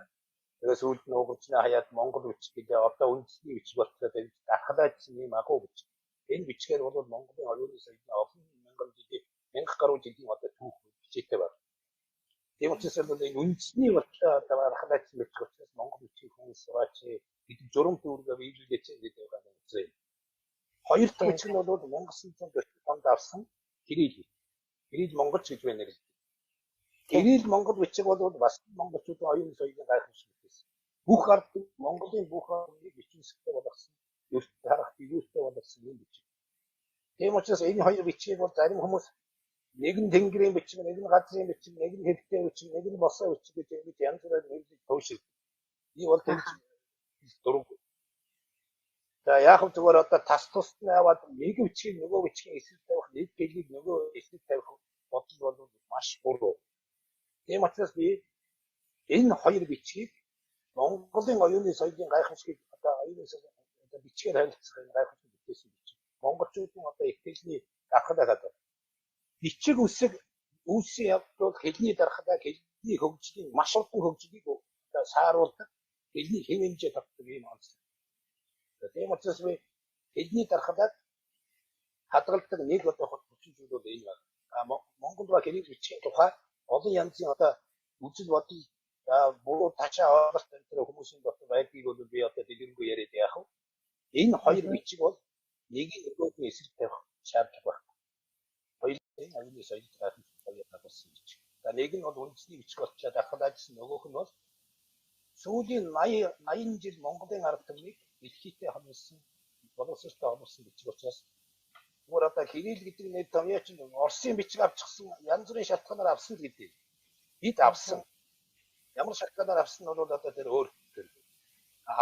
Тэгээд сүүлд нь угуржны хаяад монгол бичиг гэж одоо үндэсний бичиг болчихлоо гэж дархлаажсэн юм агуу бичиг. Энэ бичгээр бол Монголын оюуны соёлын олон мянган жилийн мянга гаруй жилийн одоо түүх бичээтэй байна. Тийм учраас бол энэ үндэсний болтлоо одоо дархлаажсан бичиг учраас монгол бичгийг хүн сураач гэдэг журам дүүргээ биелүүлээч гэдэг байгаа юм үзье. Хоёр дахь бичиг нь бол 1940 онд авсан Кирилл. Кирилл монголч гэж байна гэж. Кирилл монгол бичиг бол бас монголчуудын оюуны соёлын гайхамшиг байсан. Бүх ард Монголын бүх ардыг бичвэсгтэй болгосон. Юуст харах юустай болгосон юм бичиг. Тийм учраас энэ хоёр бичгийг бол зарим хүмүүс нэг нь тэнгэрийн бичиг, нэг нь газрын бичиг, нэг нь хэвтэй бичиг, нэг нь босоо бичиг гэж ингэж янз бүрээр нэрлэж туушиг. Энэ бол тэр дург. За яг нь зүгээр одоо тас тусд нь аваад нэг бичгийг нөгөө бичгийн эсрэг тавих, нэг гэлийг нөгөө эсрэг тавих бодол бол маш буруу. Тийм учраас би энэ хоёр бичгийг Монголын оюуны соёлын гайхамшигыг одоо оюуны соёлын одоо бичгээр харилцах энэ гайхамшиг бичсэн бичиг. Монголчуудын одоо их хэлний дархлаа гэдэг. Бичиг үсэг үүссэн явдал хэлний дархлаа, хэлний хөгжлийн маш олон хөгжлийг одоо сааруулдаг, хэлний хэв хэмжээ тогтдог юм онцлог. Тийм учраас би хэлний дархлааг хадгалдаг нэг одоо хүчин зүйл бол энэ байна. Монгол ба хэлний бичгийн тухай олон янзын одоо үзэл бодол буруу тачаа ойлголт энэ хүмүүсийн дотор байдгийг бол би одоо дэлгэрэнгүй яриад яах вэ? Энэ хоёр бичиг бол нэг нь нөгөөний эсрэг тавих шаардлага байна. Хоёулын аюулын соёлын гайхамшиг болсон бичиг. За нэг нь бол үндэсний бичиг болчиход дархлаажсэн, нөгөөх нь бол сүүлийн 80 жил Монголын ард түмнийг дэлхийдээ хамгаалсан боловсролтой хамгаалсан бичиг учраас зүгээр одоо Кирилл гэдэг нэр томьёоч нь Оросын бичиг авчихсан янз бүрийн шалтгаанаар авсан гэдэг. Бид авсан. Ямар шалтгаанаар авсан нь бол одоо тэр өөр төр.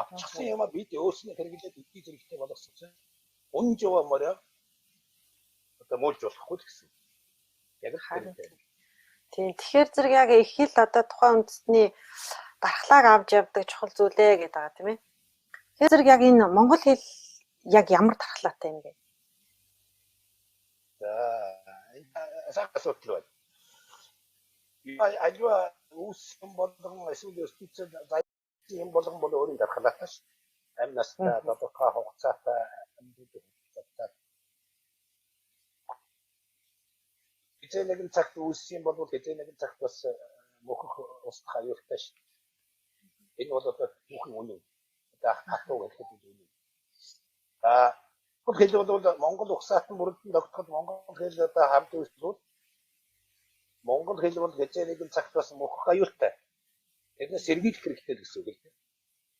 Авчихсан юм а бид өөрснөө хэрэглээд үгүй зэрэгтэй болгосон чинь унж яваа морой одоо муулж болохгүй гэсэн. Яг харин. Тийм. Тэгэхээр зэрэг яг их хэл одоо тухайн үндэстний дархлааг авч явдаг чухал зүйлээ гэдэг байгаа тийм ээ. Тэгэхээр зэрэг яг энэ монгол хэл яг ямар дархлаатай юм бэ? За асуух асуудал байна. Аюу үүсгэн болгон эсвэл ертөнцийн заяа юм болгон бол өөрийн дархлаатай ш. Амнастай тодорхой хугацаатай амьд хязээ нэгэн цагт үүссэн бол хязээ нэгэн цагт бас мөхөх устдах аюултай шүү. Энэ бол одоо бүхэн үнэн. Одоо хатуу гэхэд үнэн. Монгол хэл бол Монгол угсаатан бүрдэн тогтоход Монгол хэл одоо хамт үйлчлүүд Монгол хэл бол хязээ нэгэн цагт бас мөхөх аюултай. Тэрнээс сэргийлэх хэрэгтэй гэсэн үг л дээ.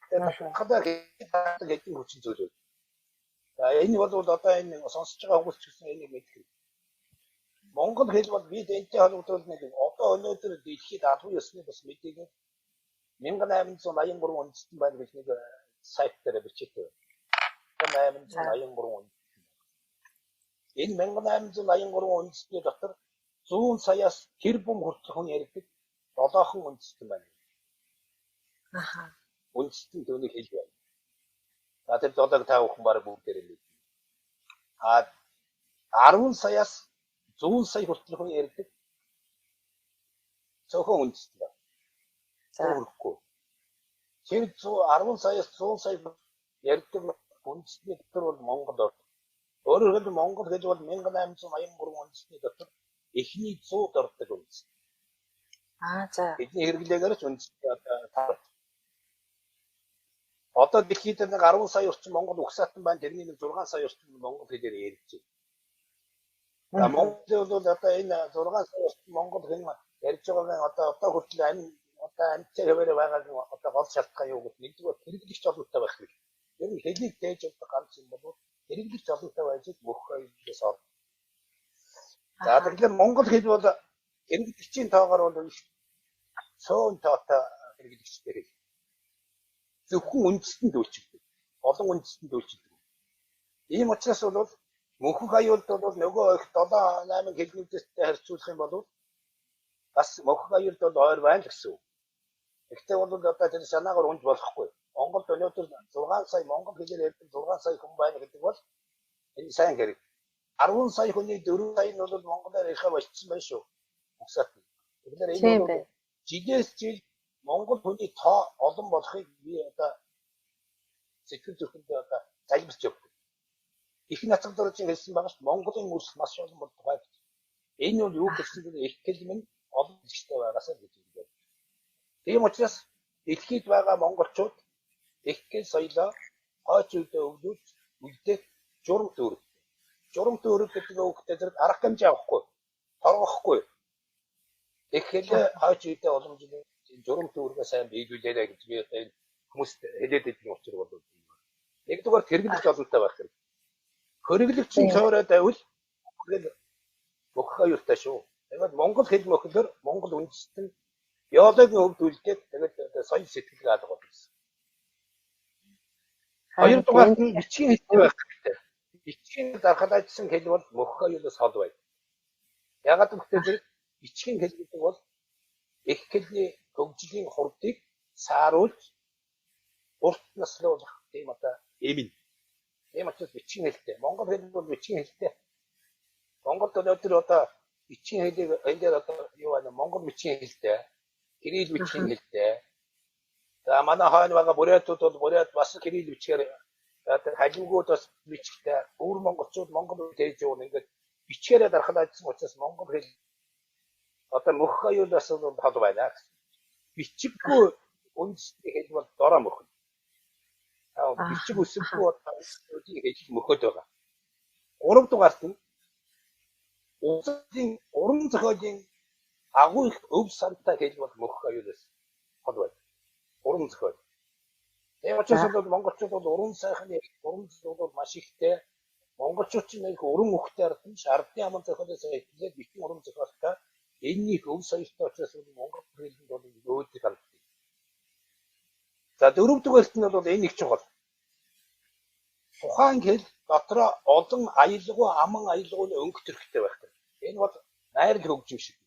Тэгэхээр хадаа хэдийн хүчин зүйл. Энэ бол одоо энэ сонсож байгаа хүмүүс ч гэсэн энийг мэдэх хэрэгтэй. Монгол хэл бол бид энэтэй холбогдуулж нэг одоо өнөөдөр дэлхийд албан ёсны бас мэдээг 1883 үндэстэн байна гэж нэг сайт дээр бичээтэй. 1883 үндэстэн. Энэ 1883 үндэстний дотор 100 саяас тэрбум хүртэл хүн ярьдаг 7хон үндэстэн байна. Үндэстэн төвний хэл байна. Тэр 7-ыг та бүхэн бараг бүгдээрээ мэднэ. 10 саяас 100 сая хүртэл хүн ярьдаг. Цөөхөн үндэстэн байна. Өөрөхгүй. Тэр 10 саяас 100 сая ярьдаг үндэстний дотор бол Монгол орд. Өөрөөр хэлбэл Монгол хэл бол 1883 үндэстний дотор эхний 100-д ордог үндэстэн. За. Бидний хэрэглээгээр ч үндэстэн одоо дэлхийд нэг 10 сая орчим Монгол угсаатан байна. Тэрний нэг 6 сая орчим Монгол хэлээр ярьж байна. Монгол бол одоо энэ 6 сая орчим Монгол хэл ярьж байгаагийн одоо хүртэл амьттай хэвээр байгаа одоо гол шалтгаан юу гэвэл нэгдүгээр хэрэглэгч олонтой байх хэрэгтэй. Тэр нь хэлийг дээж авдаг ганц юм бол хэрэглэгч олонтой байж мөх аюулаас орно. За тэгэхээр Монгол хэл бол хэрэглэгчийн тоогоор бол цөөн тоотой хэрэглэгчтэй хэл. Зөвхөн үндэстэнд үйлчилдэг. Олон үндэстэнд үйлчилдэг. Ийм учраас бол мөнхөх аюулд бол нөгөө их 7-8 хэлнүүдтэй харьцуулах юм бол бас мөнхөх аюулд бол ойр байна л гэсэн үг. Гэхдээ бол одоо тэр санаагаар унж болохгүй. Монголд өнөөдөр 6 сая монгол хэлээр ярьдаг 6 сая хүн байна гэдэг бол энэ сайн хэрэг. 10 сая хүний 4 сая нь бол монголоор ярихаа болчихсон байна шүү. Угсаат. Тэгэхээр энэ бол жилээс жил монгол хүний тоо олон болохыг би одоо сэтгэл зүрхэндээ одоо залбирч явдаг. Их нацаг дөржин хэлсэн байгаа шүү. Монголын мөрс маш олон бол тухай. Энэ бол юу гэсэн бэ? Их хэлмэн олон хэлтэй байгаасаа гэж хэлдэг. Тийм учраас дэлхийд байгаа монголчууд их хэл соёлоо хойч үедээ өвлүүлж үлдэх журам төрөв. Журам төрөв гэдэг нь үгтэй арга хэмжээ авахгүй, торгохгүй. Их хэл хойч үедээ олон жил журам төргөө сайн биелүүлээрэй гэж би одоо энэ хүмүүст хэлээд байгаа учраас бол нэгдүгээр хэрэглэгч олонтой байх хэрэгтэй. Хэрэглэгчийн цоороо давил мөх аюултай шүү. Тэгээд монгол хэл мөхлөөр монгол үндэстэн биологийн өвд үлдээд тэгээд соёл сэтгэл алга болсон. Хоёрдугаар нь бичгийн хэл байх хэрэгтэй. Бичгийн дархлаажсан хэл бол мөх аюулаас хол байна. Ягаад гэвэл бичгийн хэл гэдэг бол их хэлний хөгжлийн хурдыг сааруулж урт наслуулах тийм одоо эмин. Тийм учраас бичгийн хэлтэй. Монгол хэл бол бичгийн хэлтэй. Монголд өнөөдөр одоо бичгийн хэлийг энэ дээр одоо юу байна? Монгол бичгийн хэлтэй. Кирилл бичгийн хэлтэй. За манай хойно байгаа бурятууд бол бурят бас кирилл бичгээр одоо хажуугууд бас бичгтэй. Өвөр монголчууд монгол хэл хийж явна. Ингээд бичгээрээ дархлаажсан учраас монгол хэл одоо мөх аюулаас хол байна. Бичиггүй үндэсний хэл бол дороо мөх. Бичиг үсэхгүй удаа хэл мөхөд байгаа. Гуравдугаарт нь улсын уран зохиолын агуу их өв сантай хэл бол мөх аюулаас хол байна. Уран зохиол. Тийм учраас бол монголчууд бол уран сайхны уран зохиол бол маш ихтэй. Монголчууд ч нэг уран өгөхтэй ардын ардын аман зохиолоос эхлээд бичиг уран зохиолтой энэний өв соёлтой учраас монгол хэлэнд бол өөдөг ханддаг. За дөрөвдүгээрт нь бол энэ их чухал. Тухайн хэл дотроо олон аялалгүй аман аялалгүйн өнгө төрхтэй байх хэрэгтэй. Энэ бол найрал хөгжим шиг.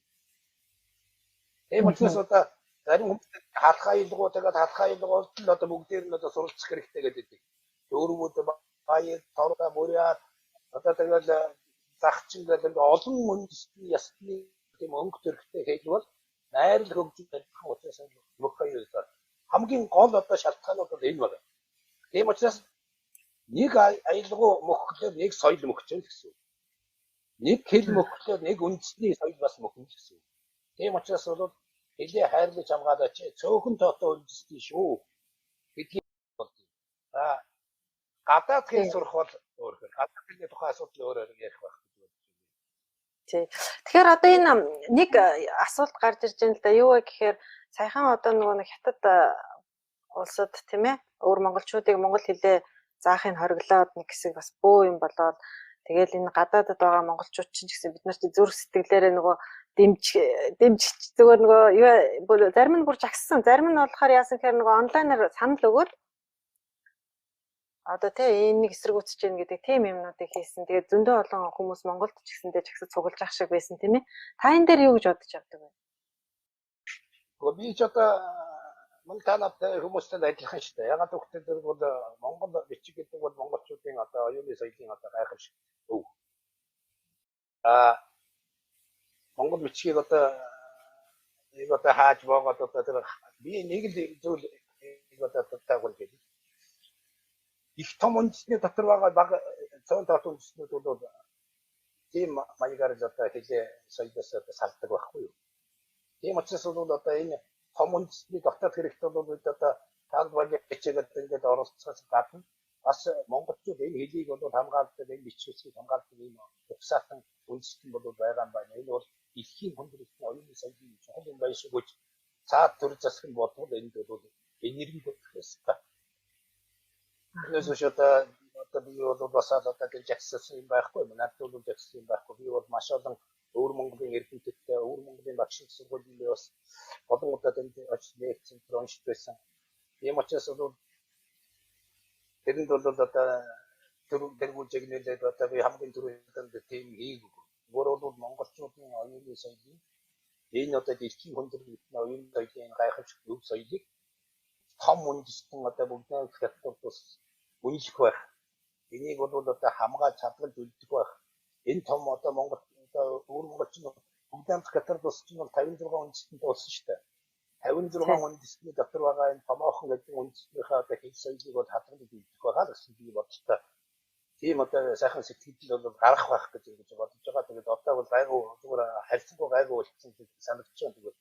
Тийм учраас одоо зарим хүмүүс халах аялалгуудаа халах аялалгууд л одоо бүгдээр нь одоо суралцах хэрэгтэй гэдэг. Дөрвүүд баяр, торга, буряд одоо тэгэл загчин гэдэг олон үндэстний ясны тийм өнгө төрхтэй хэл бол найрал хөгжим гэдэг учраас мөх аюултай. Хамгийн гол одоо шалтгаанууд бол энэ байна. Тийм учраас нэг аялалгүй мөхлөөр нэг соёл мөхч гэсэн. нэг хэл мөхлөө нэг үндэсний соёл бас мөхөн гэсэн. Тийм учраас бол хэлээ хайрлаж хамгаалаач цөөхөн тоотой үндэсний шүү гэдгийг болдог. Гадаад хэл сурах бол өөр хэл. Гадаад хэлний тухай асуудал өөрөөр ярих байх гэж бодож байна. Тий. Тэгэхээр одоо энэ нэг асуулт гарч ирж байна л да. Юу вэ гэхээр саяхан одоо нөгөө нэг хятад улсад тийм ээ өөр монголчуудыг монгол хэлээ заахыг хориглоод нэг хэсэг бас бөө юм болоод тэгэл энэ гадаадд байгаа монголчууд ч гэсэн бид нарт зүрх сэтгэлээрээ нөгөө дэмжиж зүгээр нөгөө юу зарим нь бүр жагссан зарим нь болохоор яасан гэхээр нөгөө онлайнаар санал өгөөд одоо тий энийг эсэргүүцэж гин гэдэг тийм юмнуудыг хийсэн. Тэгээд зөндөө олон хүмүүс Монголд ч гэсэндээ чагсад цуглаж ах шиг байсан тийм ээ. Та энэ дээр юу гэж бодож авдаг вэ? Би ч одоо мөн танад хүмүүстэй адилхан шүү дээ. Ягаад гэвэл бол Монгол бичиг гэдэг бол монголчуудын одоо оюуны соёлын одоо гайхамшиг өв. Монгол бичгийг одоо хааж боогод одоо тэр би нэг л зүйл одоо таагүй гэдэг. Их том үндэсний дотор байгаа бага цөөн тоотой үндэснүүд бол тийм маягаар л одоо хэлээ соёлоос салдаг байхгүй юу. Тийм учраас бол одоо энэ том үндэсний дотоод хэрэгтэй бол одоо таалбар бичээгээд ингээд оролцохоос гадна бас монголчууд энэ хэлийг бол хамгаалдаг энэ бичвэрийг хамгаалдаг юм угсаатан үндэстэн бол байгаа юм байна. Энэ бол дэлхийн хүндрэлтний оюуны соёлын чухал юм байна шүү гэж цаад төр засаг нь бодвол энд бол энерги хөтлөх. Тэрнээс одоо би бол бас одоо гэж жагссан юм байхгүй юу? Надад бол жагссан юм байхгүй. Би бол маш олон өвөр Монголын эрдэмтдтэй, өвөр Монголын багш сургуулийн бас олон удаа тэнд очиж лекцэн уншиж байсан. Тийм учраас бол тэрэнд бол одоо тэргүүлжиг нэлээд одоо би хамгийн түрүүнд тийм хийгээгүй. Өөр бол монголчуудын оюуны соёлын энэ одоо дэлхийн хүндрэлтний оюуны соёлын гайхамшиг өв соёлыг том үндэстэн одоо бүгдээ хятад бас үнэлэх байх. Энийг бол одоо хамгаалж чадгалж үлдэх байх. Энэ том одоо Монгол одоо өвөр монголчин бүгдээ хятад бас чинь 56 үндэстэнтэй болсон шүү дээ. 56 үндэстний дотор байгаа энэ томоохон гэдэг үндэстнийхээ одоо хэл соёлыг бол хадгалж үлдэх байгаа гэсэн би бодлоо. Тийм одоо сайхан сэтгэл бол гарах байх гэж бодож байгаа. Тэгээд одоо бол гайгүй зүгээр харьцангуй гайгүй болчихсон гэж санагдаж байна. Тэгээд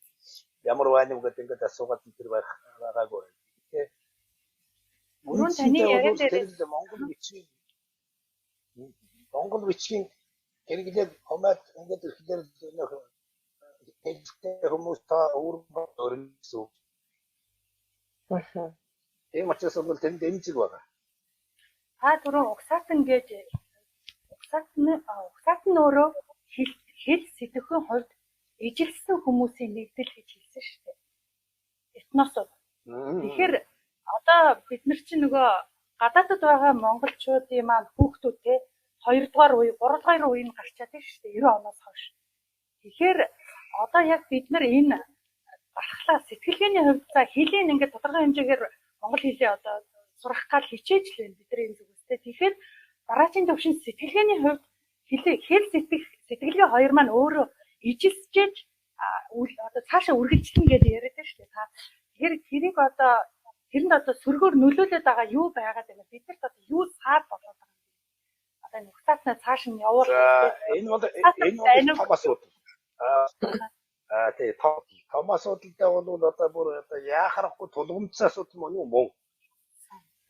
ямар байна вэ гэдэг ингээд асуугаад тэр байгаагүй. Мөн таны яриа дээр Монгол бичгийн хэрэглээд хомаад ингээд ирэхээр хэлтэй хүмүүс та өөрөөр гэсэн. Тийм учраас бол тэнд дэмжиг байгаа. та түрүүн угсаатан гэж угсаатан өөрөө хэл сэтгэхийн хувьд ижилсэн хүмүүсийн нэгдэл гэж хэлсэн шүү дээ. Этносод. Тэгэхээр одоо бид нар чинь нөгөө гадаадд байгаа монголчуудын маань хүүхдүүд те 2 дугаар үе, 3 дугаар үеийн гарчаад байна шүү дээ 90 оноос хойш. Тэгэхээр одоо яг бид нар энэ гарахлаа сэтгэлгээний хувьд за хэлийн ингээд тодорхой хэмжээгээр монгол хэлээ одоо сурах гал хичээж л байна бидний энэ зүгээс. Тэгэхээр дараагийн төвшин сэтгэлгээний хувьд хэл сэтгэлгээ хоёр маань өөрөө ижилсчээж одоо цаашаа үргэлжлэн гэж яриад байна шүү дээ. Тэгэхээр тэрийг одоо тэрэнд одоо сөргөөр нөлөөлөд байгаа юу байгаад байна? Бид нарт одоо юу саад болоод байгаа юм? Одоо энэ угтаатнаа цааш нь явуулах. Энэ бол том асуудал. Тэгээ том асуудалтай бол одоо бүр одоо яахарахгүй тулгымцсан асуудал мөн.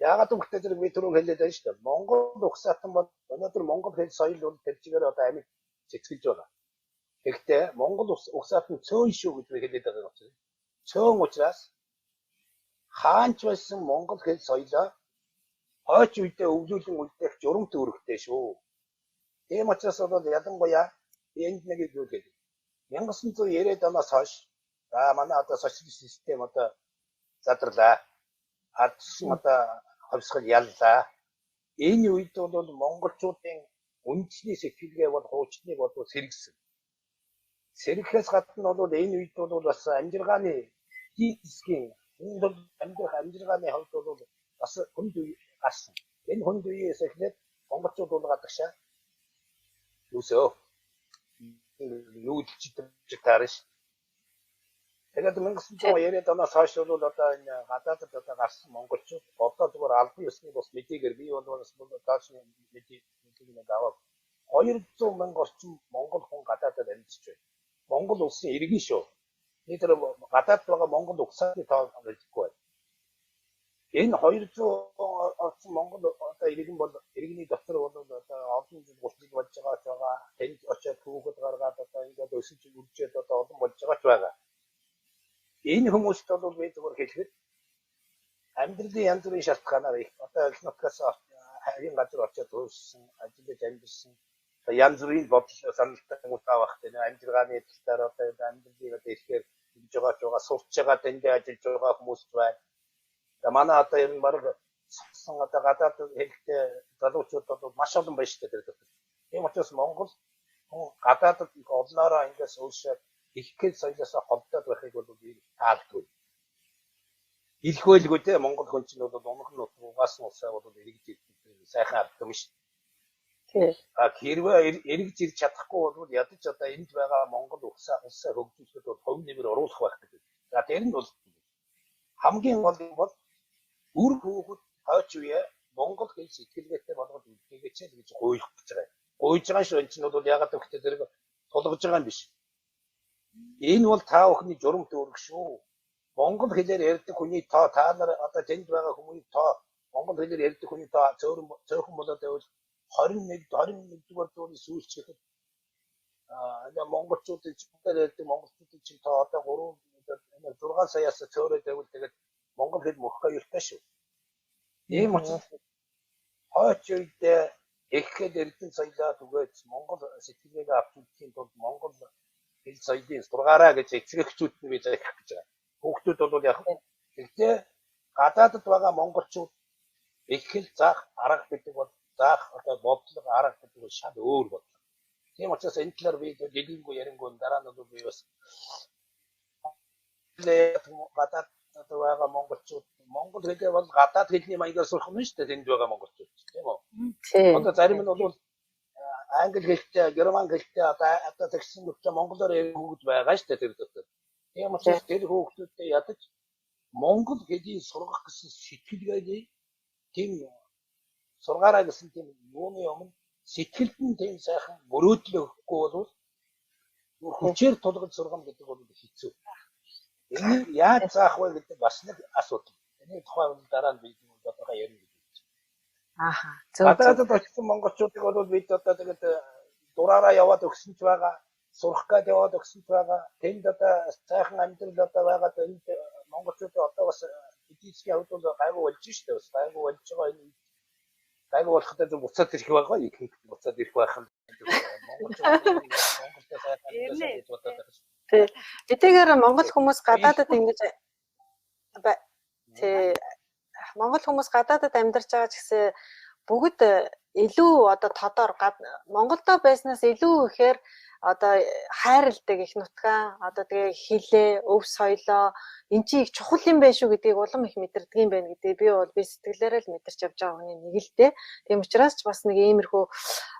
Яагаад гэвэл тэр би түрүүн хэлээд байна шүү дээ. Монгол угсаатан бол өнөөдөр монгол хэл соёл бол тэр чигээр одоо амьд цэцгэлж байгаа. Гэхдээ монгол угсаатан цөөн шүү гэж би хэлээд байгаа юм чинь. Цөөн учраас хаанч байсан монгол хэл соёлоо хойч үедээ өвлүүлэн үлдээх журамт үүрэгтэй шүү. Тийм учраас бол ялангуяа энд нэг юу гэдэг. 1990-ад оноос хойш манай одоо социалист систем одоо задарлаа. Адсан одоо ховсгол яллаа. Энэ үед бол монголчуудын үндэсний сэтгэлгээ бол хуучныг бол сэргсэн. Сэргэхээс гадна бол энэ үед бол бас амжиргааны дисхийн амжиргааны хувьд бол бас хүнд үе гарсан. Энэ хүнд үеэс эхлээд монголчууд бол гадагшаа юусоо нүүдэлж таарш. Тэгээд 1990-ад оноос хойш бол одоо энэ гадаадд одоо гарсан монголчууд одоо зүгээр албан ёсны бас мэдээгээр би бол бас таачны мэдээг аваад 200 мянга орчим Монгол хүн гадаадад амьдарч байна. Монгол улсын иргэн шүү. Бид нар гадаад байгаа Монгол угсааны тоо хэлэхгүй байна. Энэ 200 орчим Монгол одоо иргэн бол иргэний дотор бол одоо олон жил болж байгаа. Тэнд очиад хүүхэд гаргаад одоо ингээд өсөж үржээд одоо олон болж байгаа. Энэ хүмүүст бол би зөвхөн хэлэхэд амьдралын янз бүрийн шалтгаанаар их одоо их нутгаас харин газар очиод хөрсөн, ажиллаж амьдсан янз бүрийн бодол саналтай хүмүүс авах гэдэг амжилгааны талаар одоо амьдралыг одоо ихээр хийж байгаа сурч байгаа тэнд ажиллаж байгаа хүмүүс байна. Манай одоо ер нь баг сан одоо гадаад хэлтэй залуучууд бол маш олон байна шүү дээ. Тийм учраас Монгол гадаадд их олноороо ингээс өөрсдөө их хэл соёлоос холдоод байхыг бол би таалдгүй. Ирэх байлгүй те Монгол хүн чинь бол өмнөх нь угаас нь усаа бол эргэж ирэх сайхан арддаг юм шүү. Тийм. Хэрвээ эргэж ирж чадахгүй бол ядаж одоо энд байгаа Монгол усаа хөгжүүлэхэд бол хувь нэмэр оруулах байх гэдэг. За тэр нь бол хамгийн гол нь бол үр хүүхэд хойч үе Монгол хэл сэтгэлгээтэй болгож үлдээгээч л гэж гуйх гэж байгаа. Гуйж байгаа шүү энэ чинь бол ягаад гэвэл зэрэг тулгаж байгаа юм биш. Энэ бол та бүхний журам төрөх шүү. Монгол хэлээр ярьдаг хүний тоо та нар одоо тэнд байгаа хүмүүний тоо Монгол хэлээр ярьдаг хүний тоо цөөхөн болоод байвал 21-р зууны сүүлч гэхэд монголчуудын чигээр ярьдаг монголчуудын чинь тоо одоо 6 саяас цөөрөөд байвал тэгээд Монгол хэл мөхөө юртай шүү. Ийм учраас хойч үедээ их хэл эрдэнэ соёлоо түгээж Монгол сэтгэлгээг авч үзхийн тулд Монгол хэл соёлын сургаараа гэж эцэгчүүд нь би заах гэж байгаа. Хүүхдүүд бол яг гэхдээ гадаадд байгаа монголчууд их хэл заах арга гэдэг бол заах одоо бодлого арга гэдэг бол шал өөр бодлого. Тийм учраас энэ талаар би дэглэнгүй яринггүй дараа нь би бас гадаад байгаа монголчууд монгол хэлээ бол гадаад хэлний маягаар сурах нь шүү дээ тэнд байгаа монголчууд тийм үү? Тийм. Одоо зарим нь бол англи хэлтэй, герман хэлтэй одоо тэгсэн үгтэй монголоор ярих хүүхэд байгаа шүү дээ тэр дотор. Тийм учраас тэр хүүхдүүдэд ядаж монгол хэлийг сургах гэсэн сэтгэлгээний тийм сургаараа гэсэн тийм юуны өмнө сэтгэлд нь тийм сайхан мөрөөдөл өгөхгүй бол хүчээр тулгаж сургана гэдэг бол хэцүү. Энэ яаж заах вэ гэдэг бас нэг асуудал. Энэ тухай дараа нь би одоо ярина гэж. Ааха. Гадаадд очсон монголчуудыг бол бид одоо тэгээд дураараа яваад өгсөн ч байгаа, сурах гэж яваад өгсөн ч байгаа. Тэнд одоо сайхан амьдрал одоо байгаад энэ монголчууд одоо бас эдийн засгийн хувьд бол гайгүй болж шүү дээ. Бас гайгүй болж байгаа энэ гайгүй болоход зөв буцаад ирэх байгаа. Их буцаад ирэх байх юм. Тэг. Эдгээр Монгол хүмүүс гадаадд ингэж тий Монгол хүмүүс гадаадд амьдарч байгаа ч гэсэн бүгд илүү одоо тодор Монголдо байснаас илүү ихээр одоо хайрладаг их нутгаа одоо тэгээ хилээ, өв соёлоо эн чинь их чухал юм байна шүү гэдгийг улам их мэдэрдэг юм байна гэдэг би бол би сэтгэлээрээ л мэдэрч явж байгаа хүний нэг л дээ. Тийм учраас ч бас нэг иймэрхүү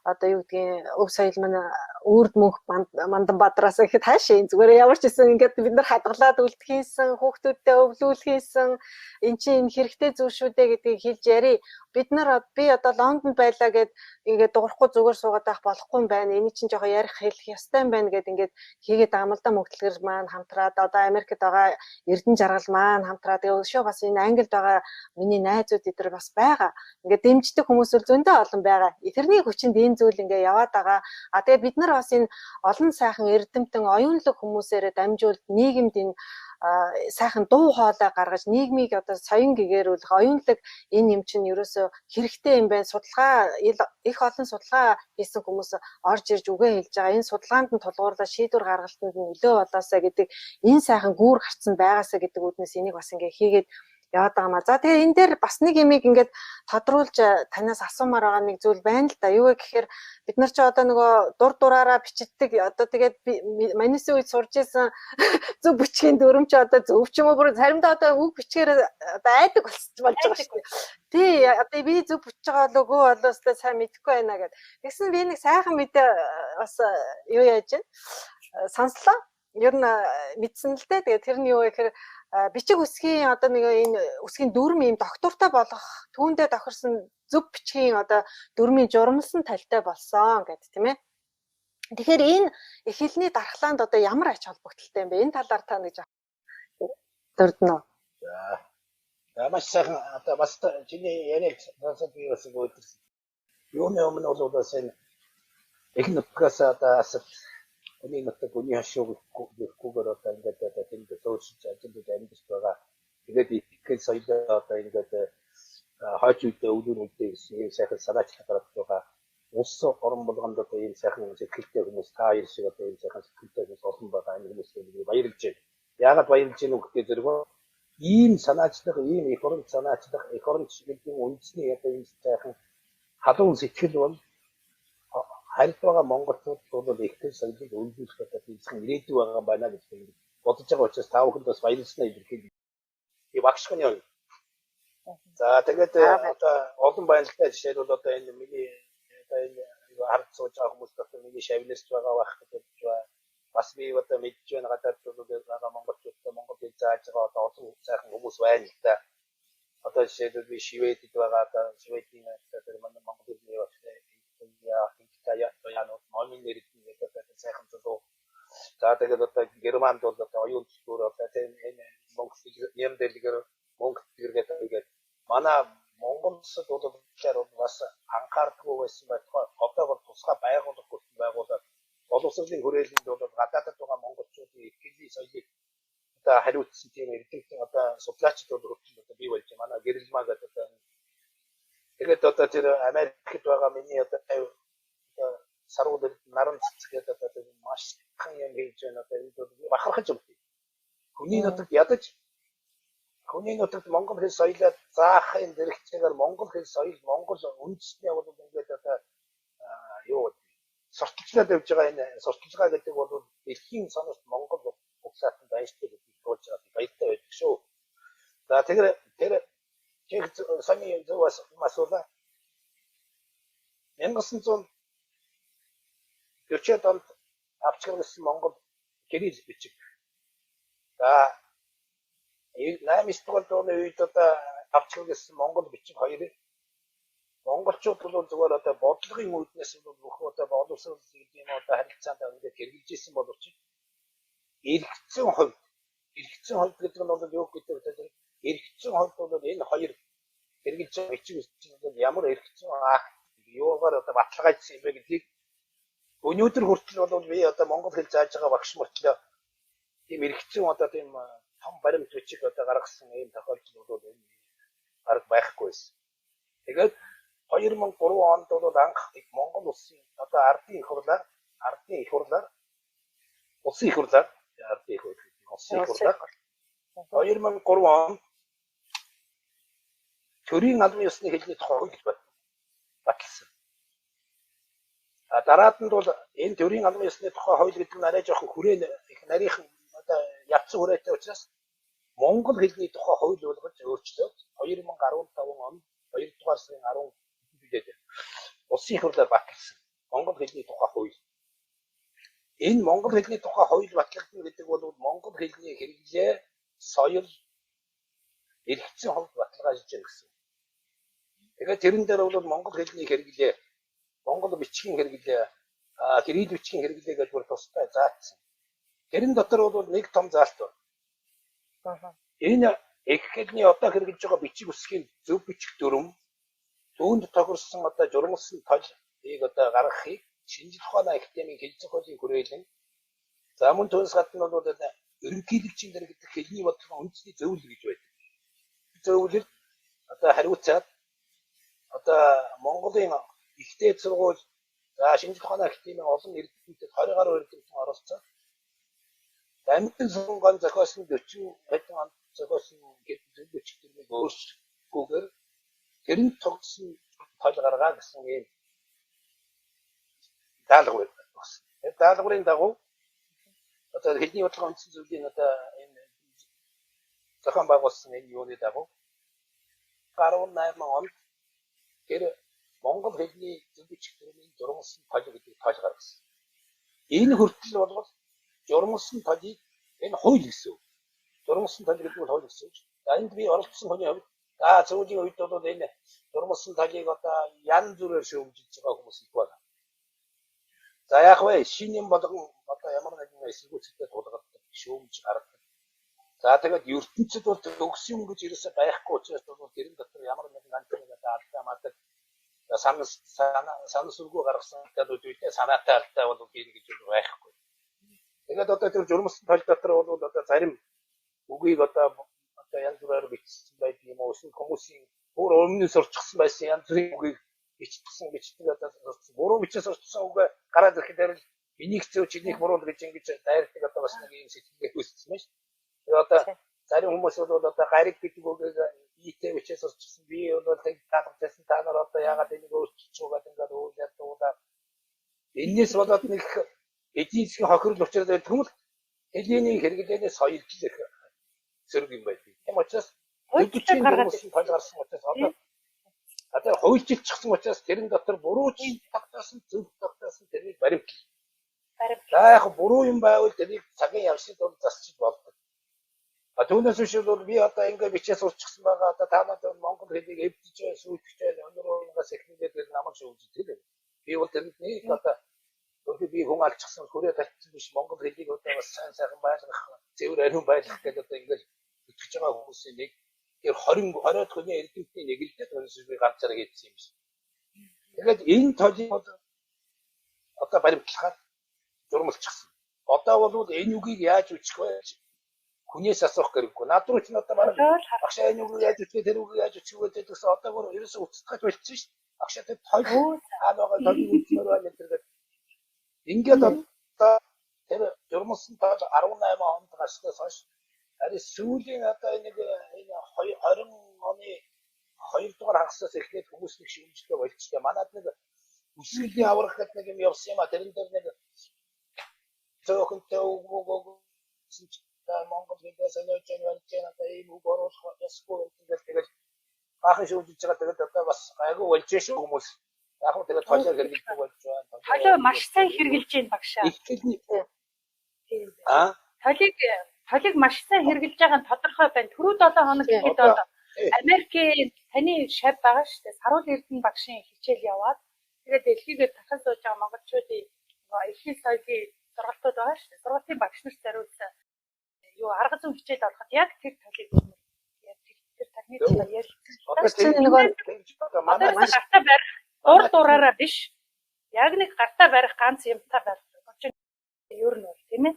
одоо юу гэдгийг өв соёл маань үрд мөнх мандан бадраас ихэд хаашаа зүгээр ямар ч гэсэн ингээд бид нар хадгалаад үлдэх хийсэн хүүхдүүдтэй өвлүүлэх хийсэн эн чинь хэрэгтэй зүйл шүү дээ гэдгийг хэлж яри. Би одоо Лондонд байлаа гэд ингээд дуурахгүй зүгээр суугаад байх болохгүй юм байна. Эний чинь жоохон ярих хэлэх ёстой юм байна гэд ингээд хийгээд амлалтаа мөгдлгэр маань хамтраад одоо Америкт байгаа Эрдэнэ жаргал маань хамтраад тэгээ өшөө бас энэ Англид байгаа миний найзууд эдэр бас байгаа. Ингээд дэмждэг хүмүүс л зөндөө олон байгаа. Тэрний хүчинд энэ зүйл ингээд яваад байгаа. Тэгээ бид нар бас энэ олон сайхан эрдэмтэн оюунлаг хүмүүсээрээ дамжуулт нийгэмд энэ сайхан дуу хоолой гаргаж нийгмийг одоо соён гэгэрүүлэх оюунлаг энэ юм чинь ерөөсө хэрэгтэй юм байна. Судалгаа их олон судалгаа хийсэн хүмүүс орж ирж үгээ хэлж байгаа. Энэ судалгаанд нь тулгуурлаа шийдвэр гаргалтанд нь нөлөө болоосаа гэдэг энэ сайхан гүүр гарцсан байгаасаа гэдэг үднэс энийг бас ингээ хийгээд яваад байгаа маа. За тэгээ энэ дээр бас нэг юмыг ингээд тодруулж танаас асуумаар байгаа нэг зүйл байна л да. Юу вэ гэхээр бид нар ч одоо нөгөө дураараа бичдэг одоо тэгээд манисийн үед сурж исэн зөв бичгийн дүрм ч одоо зөв ч юм уу бүр заримдаа одоо үг бичгээр одоо айдаг болж байгаа шүү дээ. Тий одоо би зөв бичиж байгаа л өгөө болоостой сайн мэдэхгүй байна гэд. Тэгсэн би нэг сайхан мэдээ бас юу яаж вэ? Сонслоо. Ер нь мэдсэн л дээ. Тэгээ тэр нь юу вэ гэхээр бичиг үсгийн одоо нэг энэ үсгийн дүрм юм доктортой болох түүндээ тохирсон зөв бичгийн одоо дүрмийн журмалсан талтай болсон гэдэг тийм ээ. Тэгэхээр энэ эхлэлний дархлаанд одоо ямар ач холбогдолтой юм бэ? Энэ талаар та нэг дурдна уу? За маш сайхан одоо бас чиний яриаг сонсоод би бас өөдрсөн. Юуны өмнө бол бас энэ их нутгаас одоо асар Oni natta guni hashog kugar одоо ингээд одоо тэнд зөөлсөж ажиллаж амьдч байгаа. Тэгээд итгэл соёлоо одоо ингээд хойч үедээ өвлөр үедээ гэсэн сайхан санаачлах гараад байгаа. Улс орон болгонд одоо ийм сайхан сэтгэлтэй хүмүүс та хоёр шиг одоо ийм сайхан сэтгэлтэй хүмүүс олон байгаа энэ хүмүүсийг баярлж байна. Яагаад баярлж байна вэ гэхээр зэрэг ийм санаачлах, ийм их орон санаачлах, их орон чиглэлийн үндэсний одоо ийм сайхан халуун сэтгэл бол харилт байгаа монголчууд бол ихтэй соёлыг өргөжлөх одоо бэлхэн ирээдүй байгаа байна гэж бодож байгаа учраас та бүхэнд бас баярлалаа илэрхийлье. И багшхны юм. За тэгээд одоо олон баярлалтай жишээ нь бол одоо энэ миний одоо энэ хард сууж байгаа хүмүүс одоо миний шавнерч байгаа байх гэж байна. Бас би одоо мэдж байна гадаад бол байгаа монголчуудтай монгол хэл зааж байгаа одоо олон сайхан хүмүүс байна л да. Одоо жишээлбэл би Шведэд байгаа одоо Шведийн одоо манай монгол хэлний бас яа номын нэрийг одоо сайхан зөв. За тэгээд одоо Германд бол одоо оюун зүгээр одоо энэ монгол юм дэлгэр монгол гэдэг ингээд манай монголсод бол бас анхаардаггүй байсан байтугай одоо бол тусгай байгууллага хүртэл байгуулаад боловсролын хүрээлэнд бол гадаадд байгаа монголчуудын ихтгэлийн соёлыг одоо хариуцсан тийм эрдэмтэн одоо судлаачид бол хүртэл одоо бий болж манай гэрэлмаа гэдэг одоо тэгээд одоо тэр Америкт байгаа миний одоо сарууд наран цэцгээд одоо маш хан юм хийж байна одоо энэ бол бахархаж өгдөө. Хүний нутагт ядаж хүний нутагт монгол хэл соёлоо заахын зэрэгцээгээр монгол хэл соёл монгол үндэсний бол ингээд одоо юу сурталчлаад явж байгаа энэ сурталчилгаа гэдэг бол дэлхийн санаанд монгол угсаатан байштай гэж болж байгаа баяртай байдаг шүү. За тэр чих сами зөвс масуула 1940-ад онд авчирсан монгол кирилл бичиг. За 8-9 дугаар оны үед одоо авчирсан монгол бичиг хоёрыг монголчууд бол зүгээр одоо бодлогын үүднээс бол бүх одоо боловсрол гэдэг юм одоо харилцаанд ингээд хэрэгжилж исэн боловч эргэцэн хувьд гэдэг нь бол юу гэдэг вэ? Эргэцэн хувьд бол энэ хоёр хэрэгжилж байгаа бичиг бол ямар эргэцэн юугаар одоо баталгаажсан юм бэ гэдгийг өнөөдөр хүртэл бол би одоо монгол хэл зааж байгаа багш мөртлөө тийм эргэцэн одоо тийм том баримт бичиг одоо гаргасан ийм тохиолдол бол энэ арга байхгүй байсан. Тэгээд 2003 онд бол анх Монгол улсын одоо ардын их хурлаар улсын их хурлаар 2003 он төрийн албан ёсны хэлний тухай хууль баталсан. Дараад нь бол энэ төрийн албан ёсны тухай хууль гэдэг нь арай жоохон хүрээн их нарийнхан одоо ядсан хүрээтэй учраас монгол хэлний тухай хууль болгож өөрчлөөд 2015 он 2 дугаар сарын 10-нд улсын их хурлаар баталсан монгол хэлний тухай хууль. Энэ монгол хэлний тухай хууль батлагдана гэдэг бол монгол хэлний хэрэглээ, соёл, эрхцэн хувьд баталгаажиж байна гэсэн. Тэгээд тэрэн дээр бол монгол хэлний хэрэглээ, монгол бичгийн хэрэглээ, кирилл бичгийн хэрэглээ гэж бүр тустай заасан. Тэрэн дотор бол нэг том заалт байна. Энэ их хэлний одоо хэрэгжилж байгаа бичиг үсгийн зөв бичих дүрм түүнд тохирсон одоо журмалсан толыг одоо гаргахыг шинжлэх ухааны академийн хэлцэх хуулийн хүрээлэн за мөн түүнээс гадна бол ерөнхийлөгчийн дэр гэдэг хэлний бодлогын үндэсний зөвлөл гэж байдаг. Зөвлөл одоо хариуцаад одоо Монголын ихтэй сургууль за шинжлэх ухааны академийн олон эрдэмтэд 20 гаруй эрдэмтэн оролцоод амьтан сонгон зохиосон 40 хэдэн онд зохиосон зөвлөч төрмийг өөрчлөхгүйгээр тэрэнд тогтсон тол гаргаа гэсэн ийм даалгавар болсон. Энэ даалгаврын дагуу одоо хэлний бодлогын үндсэн зөвлөлийн одоо энэ зохион байгуулсан энэ юуны дагуу 18 онд тэр монгол хэлний зөвлөч төрмийн журмалсан тол гэдэг тол гаргасан. Энэ хүртэл бол журмалсан толыг энэ хууль гэсэн. журмалсан тал гэдэг бол хойлогдсон шүү. За энд би оролцсон хүний хувьд зөүлийн үед бол энэ журмалсан талыг одоо янз бүрээр шүүмжилж байгаа хүмүүс их байна. За яг вэ шинэ юм болгон одоо ямар нэгэн эсэргүүцэлтэй тулгардаг шүүмж гаргадаг. За тэгээд ертөнцид бол төгс юм гэж ерөөсөй байхгүй учраас бол тэрэн дотор ямар нэгэн ганцхан алдаа мадаг санасургүй гаргасан талууд үүтэй санаатай алдаа бол тийм гэж байхгүй. Тэгээд одоо тэр журмалсан тал дотор бол одоо зарим үгийг одоо янз бүрээр бичсэн байдаг юм уу? Эсвэл хүмүүсийн бүр өмнөөс орчихсан байсан янз бүрийн үгийг бичдэг одоо буруу бичээс орчихсан үг гараад ирэхээр энийг зөв чинийх буруу гэж ингэж дайрдаг одоо бас нэг юм сэтгэлгээ үүссэн байна шүү. Тэгээд одоо зарим хүмүүс бол одоо гариг гэдэг үгийг ийтэй бичээс орчихсан би бол тэг таалагдсан та нар одоо яагаад энийг өөрчилж байгаа гэдэг ингээд уулаад энэс болоод нэг эдийн засгийн хохирол учраас тэгвэл хэлний хэрэглэнээс соёлжлох зэрэг юм байдаг. Тийм учраас өвчтөд гаргасан тал гарсан учраас одоо хуульчилчихсан учраас тэрэн дотор буруу зүйл тогтоосон зөв тогтоосон тэрийг баримт. За яг буруу юм байвал тэрийг цагийн явшид бол засчих болдог. Түүнээс биш бол би одоо ингээд бичээс урчихсан байгаа одоо та надад монгол хэлийг эвдэж сүйтгэж өнөрөөс эхлээд тэр намайг шүүмжтэй. Би бол тэнд нэг одоо би хүн алчсан хүрээ талцсан биш монгол хэлийг одоо бас сайн сайхан байлгах зэвэр ариун байлгах гэдэг одоо ингээд итгэж байгаа хүмүүсийн нэг тэр 20 хүний эрдэмтний нэг л дээ өнөөдөр би ганцаараа хийсэн юм шиг. Тэгээд энэ толийг одоо баримтлахаар журмалчихсан. Одоо бол энэ үгийг яаж үчих вэ? Хүнээс асуух хэрэггүй. Наад руу ч одоо бараг багшаа энэ үгийг яаж үчих вэ? Тэр үгийг яаж үчих вэ гэдэгс одоо бүр ерөөсөө уцтгаж болчихсон шүү. Багшаа тэр тол хаалгаа толийг үзнээр байна гэдэг. Ингээд одоо тэр журмалсан тол 18 онд гарснаас хойш ари сүүлийн одоо нэг 20 оны 2 дугаар хагасаас эхлээд хүмүүс нэг шүүмжлээ болчихлоо. Манайд нэг үсрэлийн аврах гэдэг нэг юм явсан юм а. Тэрэн дээр нэг зөвхөнтэй өгөө Монгол хэлээс өнөөж байна одоо ийм үг оруулах ясгүй гэдэг тэгэл баахан шүүмжилж байгаа. Тэгээд одоо бас айгүй болж шүү хүмүүс. Яг нь тэгээд толиор хэрэглэдэг болж байна. Толио маш сайн хэрэгжилж байна багшаа. Толиг маш сайн хэрэгжилж байгаа нь тодорхой байна. Түрүү 7 хоног гэхэд бол Америкийн таны шав байгаа шүү дээ. Саруул Эрдэнэ багшийн хичээл яваад тэгээд дэлхийгээр дахин сууж байгаа монголчуудын эхний соёлын сургалтууд байгаа шүү дээ. Сургалтын багш нарт зориулсан арга зүйн хичээл олоход яг тэр толиг тэр тахны талаар ярьсан. Манай гартаа барих дураараа биш. Яг нэг гартаа барих ганц юмтай барих. Ер нь бол тийм ээ.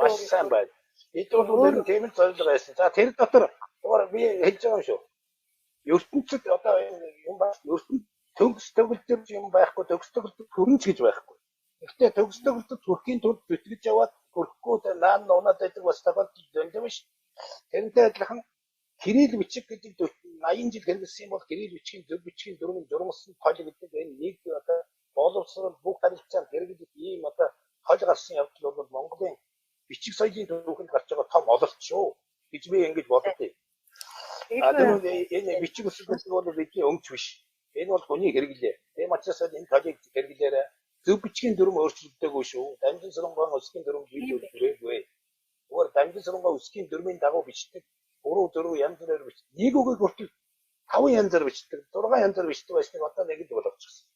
Маш сайн байна. Бид бол тийм л зорилго байсан. За тэр дотор би хэлж байгаа юм шүү. ертөнцид одоо юм байна. ертөнд төгс төгөлдөр юм байхгүй, төгс төгөлдөр хөрөнч гэж байхгүй. Гэхдээ төгс төгөлдөр төрхийн тулд бүтгэж яваад хөрөхгүй наан нунаад байдаг бас тохиолдол зөндөө биш. Тэрнтэй адилхан кирилл бичиг гэдэг 80 жил хэрэгжсэн юм бол кирилл бичгийн зөв бичгийн дүрмэн журмалсан тол гэдэг энэ нэг одоо боловсрол бүх харилцаанд хэрэгжих ийм одоо тол гарсан явдал бол Монголын бичиг соёлын түүхэнд гарч байгаа том ололт шүү гэж би ингэж боддоо. Энэ бичиг үсэг бол бидний өмч биш. Энэ бол хүний хэрэглээ. Тийм учраас энэ толыг хэрэглээрээ зөв бичгийн дүрм өөрчлөгдөөгүй шүү. Дамжин сурангаан үсгийн дүрм бид хүрээгүй. Өөр дамжин сурангаан үсгийн дүрмийн дагуу бичдэг. 3 янз бүрээр бичдэг. Нэг үгийг хүртэл 5 янзаар бичдэг. 6 янзаар бичдэг байсныг одоо нэг л болгочихсон.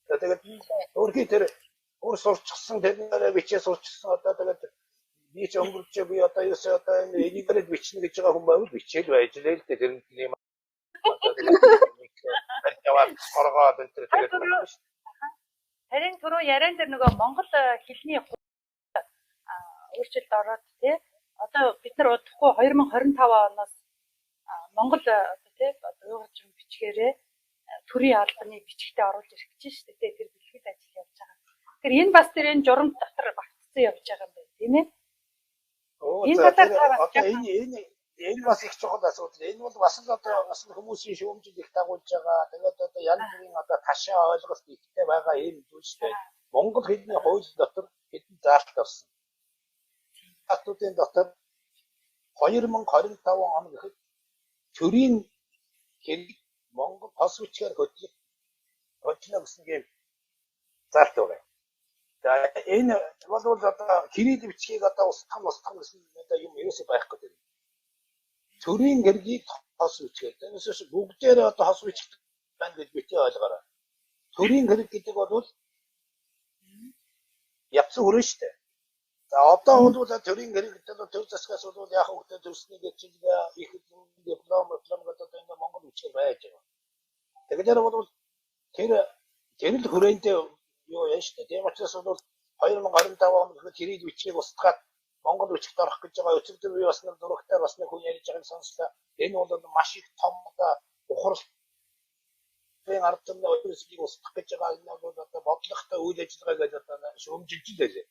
Тэгээд өөрхий тэр өөр сурчсан тэрнээрээ бичээ сурчсан одоо тэгээд би ч өнгөрч би одоо юусаа одоо энийгээр бичнэ гэж байгаа хүн байвал бичээл байж лээ л дээ тэр юм. Одоо тэгээд яваад хоргоод энэ тэгээд харин түрүү яриан дээр нөгөө монгол хэлний өөрчлөлт ороод тий одоо бид нар удахгүй 2025 оноос монгол тий одоо юу гэж бичгээрээ төрийн албаны бичгтээ оруулж ирэх гэж шүү дээ тэр бэлтгэл ажил явж байгаа. Тэгэхээр энэ бас тэр энэ журамт дотор багтцсан явж байгаа юм байна тийм ээ. Энэ бас их чухал асуудал. Энэ бол бас л одоо бас хүмүүсийн шүүмжил их дагуулж байгаа. Тэгээд одоо янз бүрийн одоо ташаа ойлголт ихтэй байгаа ийм зүйлстэй. Монгол хэлний хууль дотор хэдэн заалт орсон. Заалтуудын дотор 2025 он гэхэд төрийн хэрэг Монгол хос бичгээр хөдлөх болчихно гэсэн юм заалт байгаа. За энэ бол одоо кирилл бичгийг одоо устгах гэсэн одоо юм ерөөсөй байхгүй дээ. төрийн хэргийг хос үчгээд. Тэрнээс бүгдээрээ одоо хос үчих байна гэж бити ойлгоорой. Төрийн хэрэг гэдэг бол явцсан хүрэн шүү дээ. За одоо бол төрийн хэрэг гэдэг нь төр засгаас бол яг хөтө төрснийг чинь их диплом гэдэг энэ Монгол үчээр байж байгаа. Тэгэхээр бол тэр л хүрээндээ юу яа шүү дээ. Тийм учраас бол 2025 онд тэрийг бичгийг устгаад Монгол үчигт орох гэж байгаа өчигдөр би бас нэг дурагтай бас нэг хүн ярьж байгааг сонслоо. Энэ бол маш их том ухрал ард түмний өөрсдийг устгах гэж байгаа энэ бол одоо бодлоготой үйл ажиллагаа гэж одоо шүүмжилж байлээ.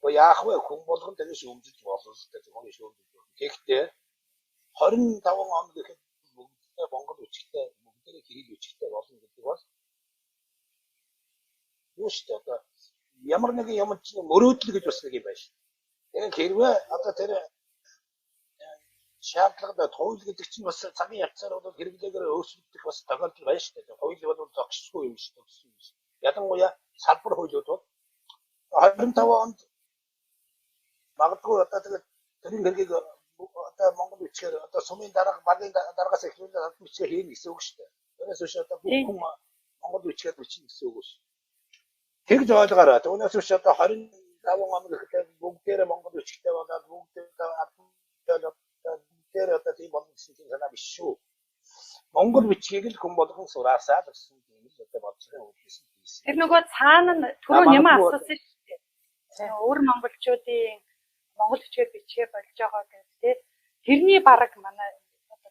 Гэхдээ яах вэ? Хүн болгон тэрийг шүүмжилж болно л дээ. Зөвхөн шүүмжилж. Гэхдээ 25 он гэхэд бүгдээ Монгол үчигтэй бүгдээ кирилл үчигтэй болно гэдэг бол юу шүү дээ одоо ямар нэгэн юм чинь мөрөөдөл гэж бас нэг юм байна шүү. Тэгэхээр хэрвээ одоо тэр шаардлагатай хууль гэдэг чинь бас цагийн явцаар бол хэрэглээгээр өөрчлөгдөх бас тохиолдол байна шүү дээ. Хууль бол зогсчихгүй юм шүү дээ. Ялангуяа салбар хуулиуд бол 25 онд магадгүй одоо тэгээд тэрийн хэргийг одоо Монгол үчээр одоо сумын дарга багийн даргаас эхлүүлээд үчээр хийн гэсэн үг шүү дээ. Тэрээс биш одоо бүх хүн Монгол үчээр бичин гэсэн үг шүү. Тэгж ойлгоорой. Түүнээс биш одоо 25 он гэхэд бүгдээрээ Монгол үчтэй болоод бүгдээр одоо тийм болно гэсэн чинь санаа биш шүү. Монгол бичгийг л хүн болгон сураасаа л гэсэн юм л одоо бодсон юм гэсэн. Тэр нөгөө цаана нь түрүү юм асуусан шүү дээ. Өөр монголчуудын монгол бичгээр бичгээ болж байгаа гэдэг тэрний бараг манай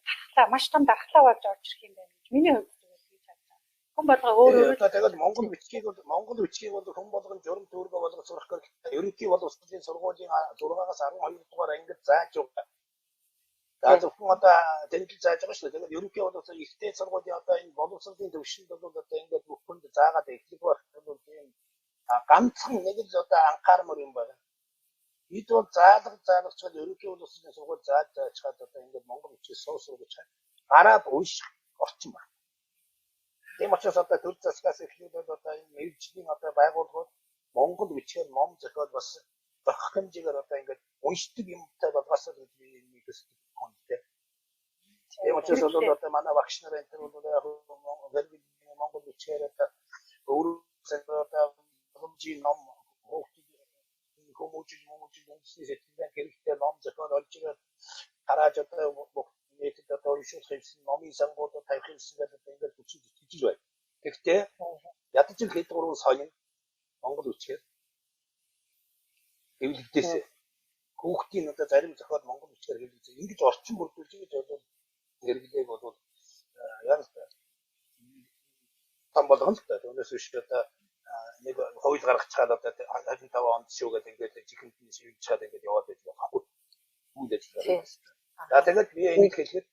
дархлаа маш том дархлаа болж орж ирэх юм байна гэж миний хувьд тэгж бодсон. Хүн болгоо өөр тэгээд монгол бичгийг бол хүн болгон журам дүүргээ болгож сурах гэх ерөнхий боловсролын сургуулийн 6-аас 12 дугаар ангид зааж байгаа. За зөвхөн одоо тэмдэглэж зааж байгаа шүү дээ. Тэгээд ерөнхий боловсрол ихтэй сургуулийн одоо энэ боловсролын төвшөнд бол одоо ингээд бүх хүнд заагаад эхлэх бол тийм ганцхан нэг л одоо анхаармар юм байна. Бид бол заалагчид ерөнхий боловсролын сургууль заачаад одоо ингээд монгол бичиг суусуу гэж гараад унших орчин байна. Тийм учраас одоо төр засгаас эхлээд одоо энэ мэргэжлийн одоо байгууллагууд монгол бичгээр ном зохиол бас зохих хэмжээгээр одоо ингээд уншдаг юмтай болгосоо гэж би нэг төсөв хүнтэй. Тийм учраас бол одоо манай багш нар энэ бол яг монгол бичгээр одоо өөрөөсөө одоо хэмжээ ном хүмүүжил үндэсний сэтгэлдээ хэрэгтэй ном зохиол олж ирээд хараад одоо нийтэд одоо уншуулах юмсан номын сангуудад тавих юмсан гэдэг ингээд хүчтэй итгэж байна. Гэхдээ ядаж л хэд гурван соён монгол үчгээр хэвлэгдээсээ хүүхдийн одоо зарим зохиол монгол үчгээр хэвлэгдээ. Ингэж орчин бүрдүүлж гэж бол хэрэглээг бол яг л том болгоно л та. Түүнээс биш одоо нэг хууль гаргацгаад одоо 25 онд шүү гэдэг ингээд жихэнд нь шивж чад ингээд яваад байж болохгүй. Үйл ажиллагаа. За тэгээд би энийг хэлэхэд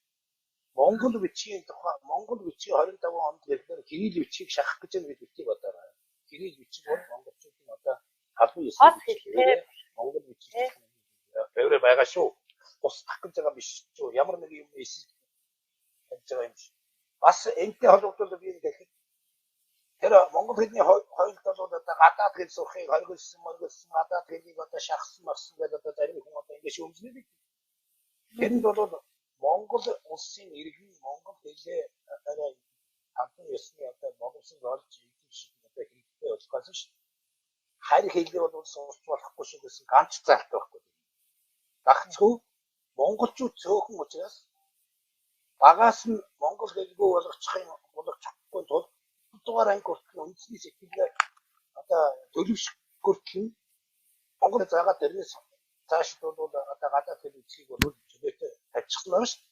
монгол бичгийн тухай монгол бичгийн 25 онд гэхээр кирилл бичгийг шахах гэж нэг битгий бодоорой. Кирилл бичиг бол монголчуудын одоо халуун ёсны хэлтэй монгол бичиг ბევрэ байгаа шүү. Устгах гэж байгаа биш шүү. Ямар нэг юм хийж байгаа юм шиг. Бас энэтэй холбогдуулаад би хэлэхэд тэр монгол хэлний хоёулд бол одоо гадаад хэл сурахыг хоригдсан гадаад хэлийг одоо шахсан гэдэг одоо зарим хүн одоо ингэ шүүмжлээд. Тэнд бол монгол улсын иргэн монгол хэлээ арай хамтан ёсны одоо боловсрол олж ирэх шиг одоо хэлтэй болгосон шүү. Харь хэлээ бол сурч болохгүй шүү гэсэн ганц зaalтай байхгүй. Гагцгүй монголчууд цөөхөн учраас багаас нь монгол хэлгүй болгочихгүй тул дугаар анги хүртэл үндэсний сэтгэлээ одоо төлөвшөх хүртэл монгол заагаад тэрнээс цааш бол одоо гадаад хэл үсгийг бол чөлөөтэй тавьчихсан байна шүү.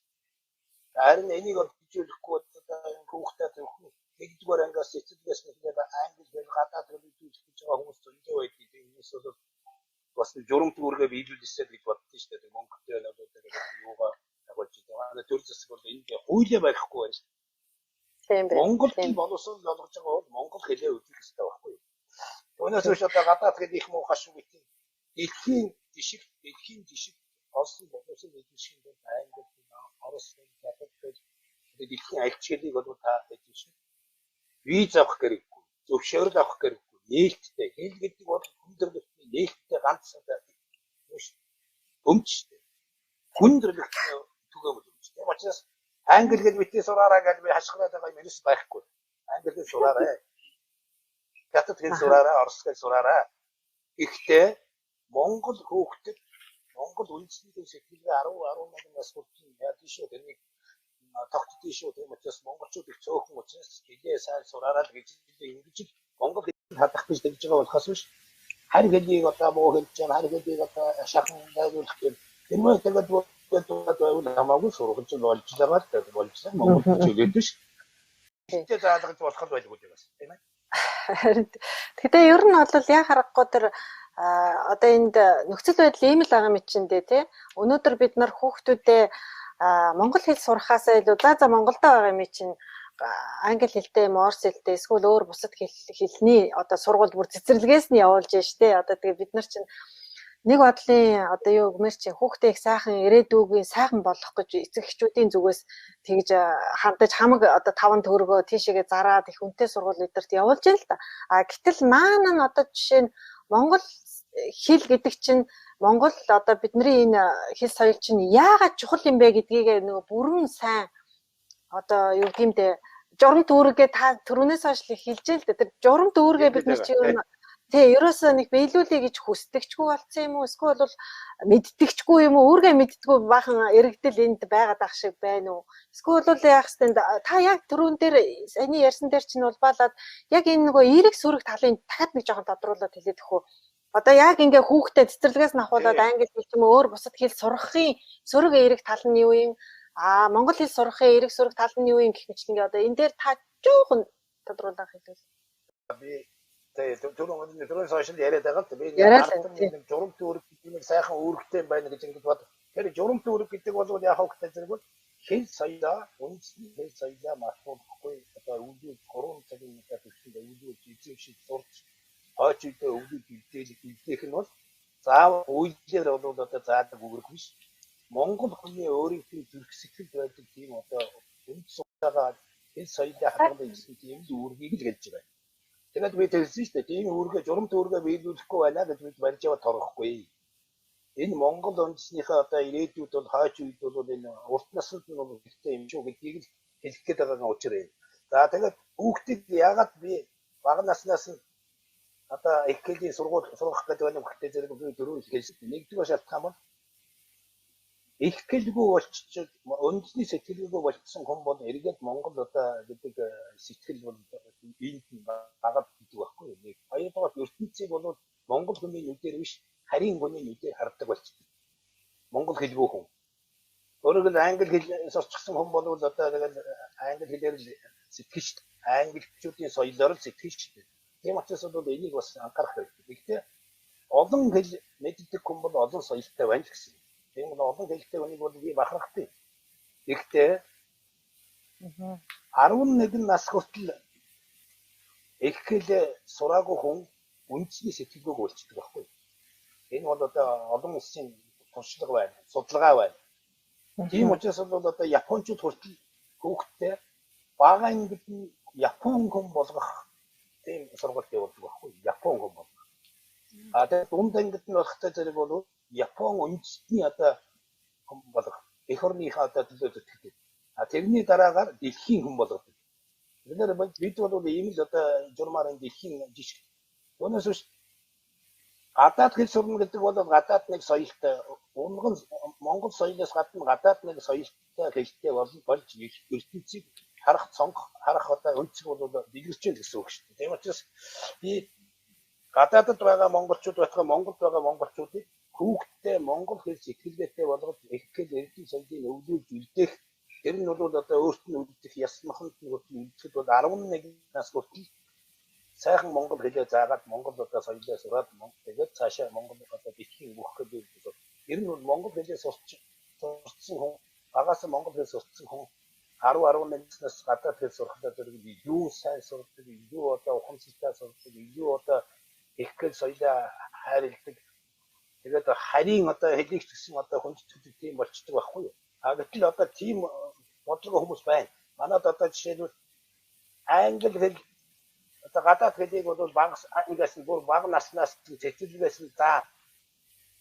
Харин энийг бол хичүүлэхгүй одоо хүүхдэд зөвхөн нэгдүгээр ангиас эцэдгээс нэхлээд англи хэл гадаад хэл үзүүлэх гэж байгаа хүмүүс зөндөө байдаг. Энэс бол бас журам дүүргээ биелүүлээсэй гэж боддоо шүү дээ. Монголд одоо юугаа агуулж байгаа. Төр засаг бол энд хуулиа барихгүй байна шүү. Тийм байх. Монгол хэл боловсрол болгож байгаа бол монгол хэлээ үзүүлэх хэрэгтэй байхгүй юу? Өнөөс биш одоо гадаад хэл их муу хашиг бит. Дэлхийн жишг олсон боловсрол эзэмших бол англи орос хэлтэй дэлхийн альч хэлийг бол та хэлж шүү. Виз авах хэрэггүй, зөвшөөрөл авах хэрэггүй, нээлттэй хэл гэдэг бол хүндрэлтний нээлттэй ганц одоо өмч шүү. Хүндрэлтний түг Тийм учраас англи хэл битгий сураарай гэж би хашгираад байгаа юм ерөөс байхгүй. Англи хэл сураарай. Хятад хэл сураарай, орос хэл сураарай. Гэхдээ Монгол хүүхдэд Монгол үндэстний сэтгэлгээ 10 нас хүртэл яа тийш үү тэрнийг тогтдгий шүү. Тийм учраас монголчууд их цөөхөн учраас хэлээ сайн сураарай гэж ингэж Монгол хэл хадах гэж тэгж байгаа болохоос биш. Харь хэлийг одоо муу хэлж байгаа, харь хэлийг одоо шахан дайруулах юм. Энэ тэгээд бол хамаагүй сургууль болж байгаа л болж Монгол хэл ш. Тэгтээ заалгаж болох байлгүй юм байна. Тийм ээ. Гэтэ ер нь бол яа харахгүй тэр одоо энд нөхцөл байдал ийм л байгаа юм чинь дээ тий. Өнөөдөр бид нар хүүхдүүдээ монгол хэл сурахаасаа илүү за Монголдо байгаа юм чинь англи хэлтэй, морс хэлтэй эсвэл өөр бусад хэлний одоо сургууль бүр цэцэрлэгээс нь явуулж штэ. Одоо тэгээ бид нар чинь нэг бодлын одоо юу гэмээр чи хүүхдээ их сайхан ирээдүйгийн сайхан болох гэж эцэг эхчүүдийн зүгээс тэгж хандаж хамаг одоо 5 төгрөгөө тийшээгээ зараад их үнэтэй сургууль өдөрт явуулж байна л да. Гэтэл наана нь одоо жишээ нь монгол хэл гэдэг чинь Монгол одоо бидний энэ хэл соёл чинь яагаад чухал юм бэ гэдгийг нөгөө бүрэн сайн одоо юу гэмдэ журам дүүргээ та түрүүнээс хойш хэлж л дээ. Тэр журам дүүргээ бид нар чи ерөөсөө нэг биелүүлэе гэж хүсдэгчгүй болцсон юм уу? Эсвэл бол мэддэгчгүй юм уу? Үүргээ мэддэггүй бахан эрэгдэл энд байгаад ах шиг байна уу? Эсвэл бол яах вэ? Та яг түрүүн дээр саяны ярьсан дээр чинь улбаалаад яг энэ нөгөө эерэг сүрэг талын дахиад нэг жоохон тодруулаад хэлээд өгөх үү? Одоо яг ингээ хүүхдэд цэцэрлэгээс нь авахулаад англи хэл ч юм уу өөр бусад хэл сурахын сөрөг эерэг тал нь юу юм? Монгол хэл сурахын эерэг сөрөг тал нь юу юм гэх мэт ингээ одоо энэ дээр та жоохон тодруулах хэлвэл. Би түрүүн сошиал яриад байгаа л би нэг журам төрөг гэдэг нэг сайхан үүрэгтэй байна гэж ингэж бод. Тэр журам төрөг гэдэг бол яг хавхтай зэрэг бол хэл соёлоо үндэсний хэл соёлоо мартахгүй одоо үүдээ 3 цагийн мэдээ төвшөнд үүдээ эзэн шиг сурч хойч үедээ өвдөд бэлдээх нь бол заавал үйлдэлээр бол одоо заадаг үгрэх биш. Монгол хүний өөрийн зүрх сэтгэл байдаг тийм одоо үнд суугаа хэл соёлын хадгалах гэсэн тийм үүргийг л хэлж байгаа. Тэгээд би хэлсэн шүү дээ. Тийм үүргээ журам төргөө биелүүлэхгүй байна гэж бид барьж яваад торгохгүй. Энэ Монгол үндэснийхээ одоо ирээдүйд бол хойч үед бол энэ урт наснд нь бол ихтэй юм шүү гэдгийг л хэлэх гээд байгаа учраас. За тэгээд хүүхдийг яагаад би бага наснаас нь одоо их хэлийн сургууль сурах гэдэг байна гэхдээ зэрэг би дөрөв хэлсэн. Нэгдүгээр шалтгаан бол их хэлгүй болчиход үндэсний сэтгэлгээгүй болчихсон хүн бол эргээд Монгол одоо гэдэг сэтгэл бол энд багад гэдэг байхгүй юу. Нэг хоёрдугаар ертөнцийг бол Монгол хүний нүдээр биш харийн хүний нүдээр хардаг болчихсон. Монгол хэлгүй хүн. Өөрөөр англи хэл сурчсан хүн бол одоо тэгээд англи хэлээр сэтгэж англичуудын соёлоор л сэтгэж. Тийм учраас бол энийг бас анхаарах хэрэгтэй. Гэхдээ олон хэл мэддэг хүн бол олон соёлтой байна гэсэн. Тийм бол олон хэлтэй хүнийг бол би бахархдаг. Гэхдээ 11 нас хүртэл их хэл сураагүй хүн үндэсний сэтгэлгүйг болчихдог байхгүй. Энэ бол одоо олон улсын туршлага байна, судалгаа байна. Тийм учраас бол одоо Япончууд хүртэл хүүхдтэй бага ангид нь Япон хүн болгох тийм сургалт явуулдаг байхгүй. Япон хүн болгох. Тэгээд дунд ангид нь болохтой зэрэг бол Япон үндэстний одоо хүн болгох. Эх орныхаа одоо төлөө зүтгэдэг. Тэрний дараагаар дэлхийн хүн болгодог. Бид бол ийм л одоо журмаар энэ дэлхийн жишг. Өнөөс биш гадаад хэл сурна гэдэг бол гадаад нэг соёлтой унган Монгол соёлоос гадна гадаад нэг соёлтой хэлтэй болж ертөнцийг харах цонх харах одоо өнцөг бол дэлгэрч л гэсэн үг шүү дээ. Тийм учраас би гадаадд байгаа монголчууд байтугай Монголд байгаа монголчуудыг хүүхдтэй монгол хэл сэтгэлгээтэй болгож их хэл эрдэнэ соёлыг өвлүүлж үлдээх тэр нь бол одоо өөрт нь үлдэх яс маханд нь үлдэхэд бол 11 нас хүртэл сайхан монгол хэлээ заагаад монгол одоо соёлоо сураад тэгээд цаашаа монгол одоо дэлхийн бүх хэлээр ер нь монгол хэлээ сурсан хүн багаас монгол хэл сурсан хүн 10-11 наснаас гадаад хэл сурахад зэрэг илүү сайн сурдаг, илүү одоо ухамсартай сурдаг, илүү одоо их хэл соёлоо хайрладаг. Тэгээд харийн одоо хэлийг ч гэсэн одоо хүндэтгэдэг тийм болчдөг байхгүй юу? Гэтэл одоо тийм бодлого хүмүүс байна. Манайд одоо жишээлбэл англи хэл одоо гадаад хэлийг бол багаас ангиас бүр бага наснаас цэцэрлэгээс нь заа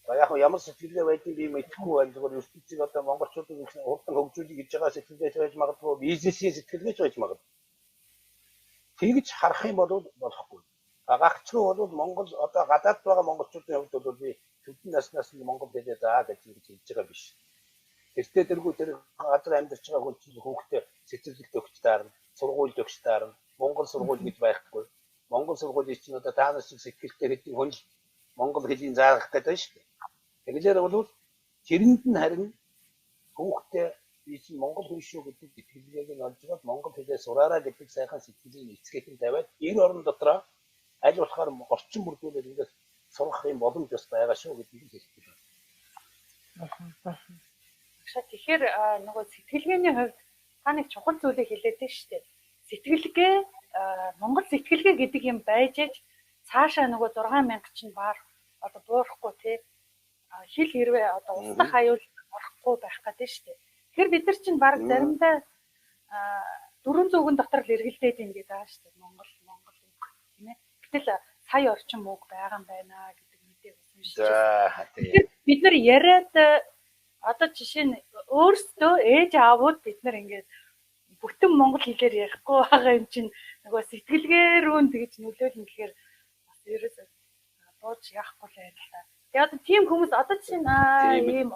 Яг ямар сэтгэлгээ байдгийг би мэдэхгүй байна. Зүгээр ертөнцийг одоо монголчуудыг хурдан хөгжүүлэх гэж байгаа сэтгэлгээч байж магадгүй, бизнесийн сэтгэлгээч байж магадгүй. Тэгж харах юм бол болохгүй. Гагцгүй бол Монгол одоо гадаад байгаа монголчуудын хувьд бол би төдөн наснаас нь монгол хэлээ заа гэж хэлж байгаа биш. Тэртээ дэргүү тэр газар амьдарч байгаа хүн чинь хүүхдээ цэцэрлэгт өгч таарна, сургуульд өгч таарна. Монгол сургууль гэж байхгүй. Монгол сургуулийн чинь одоо та нар шиг сэтгэлтэй хэдийн хүн монгол хэлийг заах гэдэг нь шүү дээ. Тэгэлэр бол тэрэнд нь харин хүүхдээ би чинь монгол хүн шүү гэдэг итгэлийг нь олж аваад монгол хэлээ сураараа гэдэг сайхан сэтгэлийн эцгээс нь тавиад энэ орн дотроо аль болохоор орчин бүрдүүлээд ингээд сурах юм боломж бас байгаа шүү гэдгийг хэлдэг байна. Тэгэхээр нөгөө сэтгэлгээний хувьд та нэг чухал зүйлийг хэлээд байна шүү дээ. Сэтгэлгээ Монгол сэтгэлгээ гэдэг юм байж аж цаашаа нөгөө 6000 чинь баар одоо буурахгүй тий хэл хэрвээ одоо устдах аюул орохгүй байх гэдэг шүү дээ. Тэгэхээр бид нар чинь баг заримдаа 400 хүн дотор л эргэлдээд юм гэдэг байгаа шүү дээ. Монгол үг тийм ээ. Гэтэл сая орчим үг байгаа юм байна гэдэг мэдээ өгсөн шүү дээ. Бид нар яриад одоо жишээ нь өөрсдөө ээж аавууд бид нар ингээд бүтэн монгол хэлээр ярихгүй байгаа юм чинь нөгөө сэтгэлгээ рүү тэгж нөлөөлнө гэхээр бас ерөөсөө бууж яахгүй л байл та. Тэгээ одоо тийм хүмүүс одоо жишээ нь ийм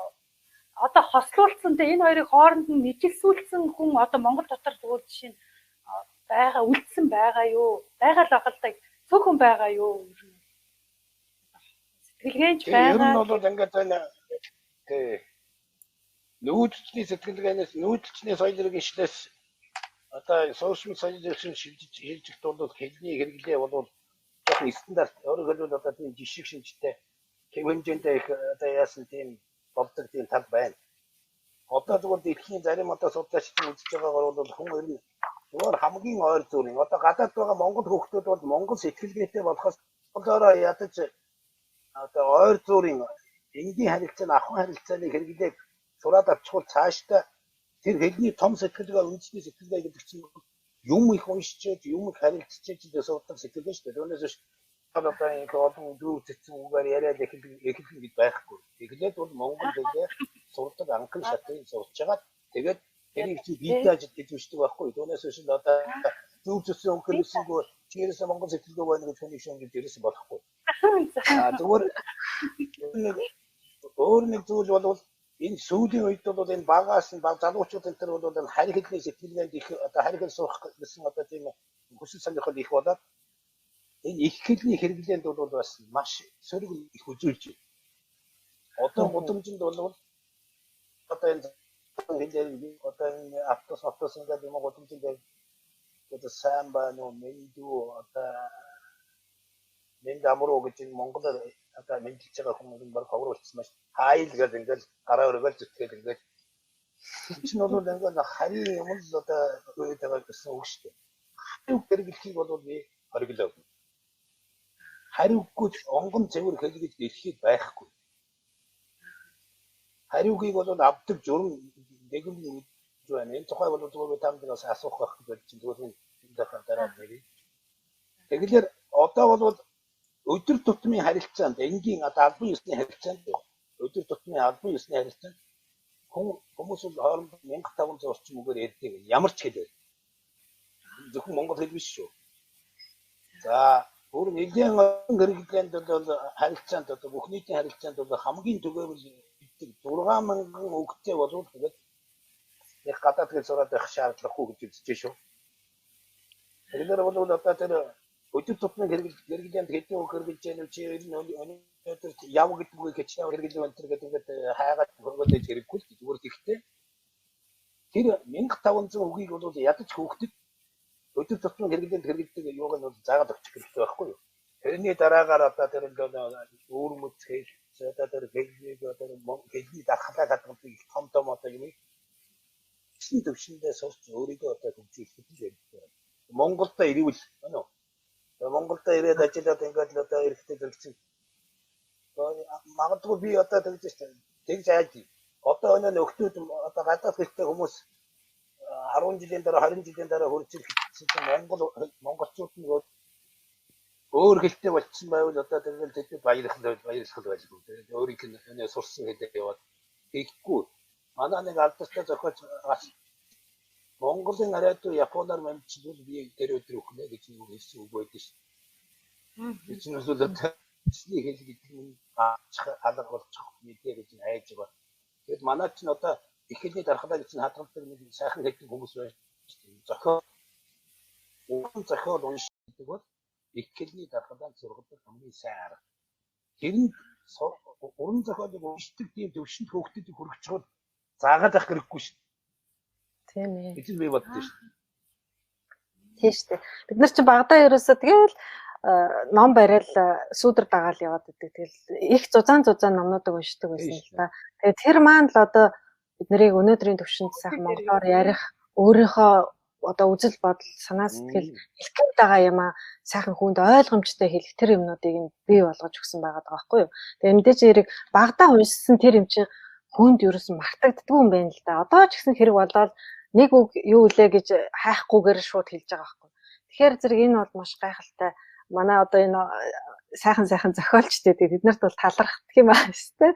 одоо хослуулсан тэ энэ хоёрыг хооронд нь нэжилсүүлсэн хүн одоо монгол дотор зүгээр жишээ нь байгаа үлдсэн байгаа юу? Байгаа л ахалтай цөөхөн байгаа юу? Сэтгэлгээч байгаа. Ер нь бол ингээд байна. Тэ нүүдэлчний сэтгэлгээнээс нүүдэлчний соёлын гишлээс одоо сошиал соёлын шилжих тулд хэлний хэрэглээ бол жоохон стандарт өөрөөр хэлбэл одоо тийм жишг шинжтэй хэв хэмжээндээ их одоо яасан тийм болдог тийм тал байна. Одоо зүгээр дэлхийн зарим одоо судлаачдын үзэж байгаагаар бол хүн ер нь зүгээр хамгийн ойр зүрийн одоо гадаад байгаа монгол хүүхдүүд бол монгол сэтгэлгээтэй болохоос болоороо ядаж одоо ойр зүрийн энгийн харилцаа ахуйн харилцааны хэрэглээг сураад авчихвал цаашдаа тэр хэлний том сэтгэлгээ үндэсний сэтгэлгээ гэдэг чинь юм их уншчихэд юм их харилцчихэд сурдаг сэтгэлгээ шүү дээ. Түүнээс биш одоо энэ олон дүү цэцэн үгээр яриад эхлэх гэж байхгүй. Эхлээд бол монгол хэлээр сурдаг анхан шатыг сурч байгаа. Тэгээд тэрийг чи бийдэж дэвшдэг байхгүй. Түүнээс биш одоо дүү цэцэн үгээрсэнгөө чигээрээс монгол сэтгэлгээ байна гэж хүний шүүн гэж ирсэн болохгүй. Зүгээр өөр нэг зүйл бол энэ сүүлийн үед бол энэ багаас нь баг залуучууд энэ төр бол энэ харь хэлний сэтгэлгээнд их одоо харь хэл сурах гэсэн одоо тийм хүсэл сонирхол их болоод энэ их хэлний хэрэглээнд бол бас маш сөрөг их үзүүлж байна. Одоо гудамжинд бол одоо энэ хэлээр одоо энэ автос ингээд юм гудамжинд одоо сайн байна уу мэндүү одоо мэнд амруу гэж монголоор одоо мэдлж байгаа хүмүүс баг ховруулсан маш хайл гэж ингээд гараа өргөөл зүтгэл ингээд чинь бол ингээд харийн юм л одоо өгөөд байгаа гэсэн үг шүү дээ. Хариу хэрэглэхийг бол би хориглоо. Хариугүй онгон цэвэр хэлгэж дэлхийд байхгүй. Хариугийг бол авдаг журам нэгэн гэж байна. Энэ тухай бол зүгээр таамдгаас асуух байх гэж чинь зүгээр энэ дараа нэрээ. Тэгэлэр одоо бол өдөр тутмын харилцаанд энгийн одоо албан ёсны харилцаанд өдөр тутмын албан ёсны харилцаанд хүмүүс хооронд 1500 орчим үгээр ярьдаг ямар ч хэлээр зөвхөн монгол хэл биш шүү. За өөр нэгэн хэрэглээнд бол харилцаанд одоо бүх нийтийн харилцаанд бол хамгийн түгээмэл гэдэг 6000 үгтэй болов тэгээд яг гадаад хэл сураад байх шаардлагагүй гэж үзэж шүү. Тэгэхээр бол одоо тэр өдөр тутмын хэрэглээнд хэдийн үг хэрэглэж яах вэ? Чи өнөөдөр яв гэдэг үг хэчнээ хэрэглэв энэ гэдэг ингээд хайгаад хөргөлж хэрэггүй л зүгээр гэхдээ тэр 1500 үгийг бол ядаж хөөхдөд өдөр тутмын хэрэглээнд хэрэглэдэг юуг нь бол заагаад өгчих хэрэгтэй байхгүй юу? Тэрний дараагаар одоо тэр өөрмөц хэл одоо тэр хэлний хэлний дархлаа гадагт их том одоо юм чинь төвшөндөө сурч өөрийгөө одоо хөгжүүлэх хэрэгтэй байна. Монголда ирвэл ano Монголд ирээд ажиллаад ингээд л одоо эрэхтэй зэрэгцэн. Магадгүй би одоо тэгж байна. Тэгж айдий. Одоо өнөө нөхдүүд одоо гадаад хэлтэй хүмүүс 10 жилийн дараа 20 жилийн дараа хурж ирэх чинь монголчууд нь өөр гэлтэй болчихсон байвал одоо тэгэл тэд баярлах байлгүй. Тэгээд өөрийнх нь энэ сурсан гэдэг яваад хийхгүй. Манай нэг алдартай зохиолч Монголын арайдуу Японоор мэмчил би тэр өдөр өгнө гэж юу хэлсэн үг байдаг шүү. Эцэг нь бол одоо эцний хэл гэдэг нь алга болчих мэдээ гэж айж байгаа. Тэгэд манай ч н одоо их хэлний дархлаа гэж хадгалдаг нэг сайхан хэлдэг хүмүүс байна. Зохиол уншдаг бол их хэлний дархлаанд сургадаг хамгийн сайн арга. Тэр нь уран зохиолыг уншдаг тийм төвшөнд хөөгдөд хүрчихвэл заагаад авах хэрэггүй шүү. Тийм ээ. Эцэг би боддоо шүү. Тийм шүү. Бид нар чи багадаа ерөөсөө тэгэл ном бариад сүүдэр дагаал яваад идэг. Тэгэл их зузаан номнуудыг уншдаг байсан л да. Тэгээ тэр маань л одоо бид нарыг өнөөдрийн төвшөнд сайхан монголоор ярих, өөрийнхөө одоо үзэл бодол, санаа сэтгэл хэлэх гээд байгаа юм а сайхан хүнд ойлгомжтой хэлэх тэр юмнуудыг нь бий болгож өгсөн байгаа байхгүй юу. Тэгээ мэдээж хэрэг багадаа уншсан тэр юм чинь хүнд ерөөсөн мартагддгүй юм байна л да. Одоо ч гэсэн хэрэг болоод нэг үг юу илээ гэж хайхгүйгээр шууд хэлж байгаа байхгүй. Тэгэхээр зэрэг энэ бол маш гайхалтай. Манай одоо энэ сайхан зохиолчтэй бид нарт бол талархдаг юм аа шүү дээ.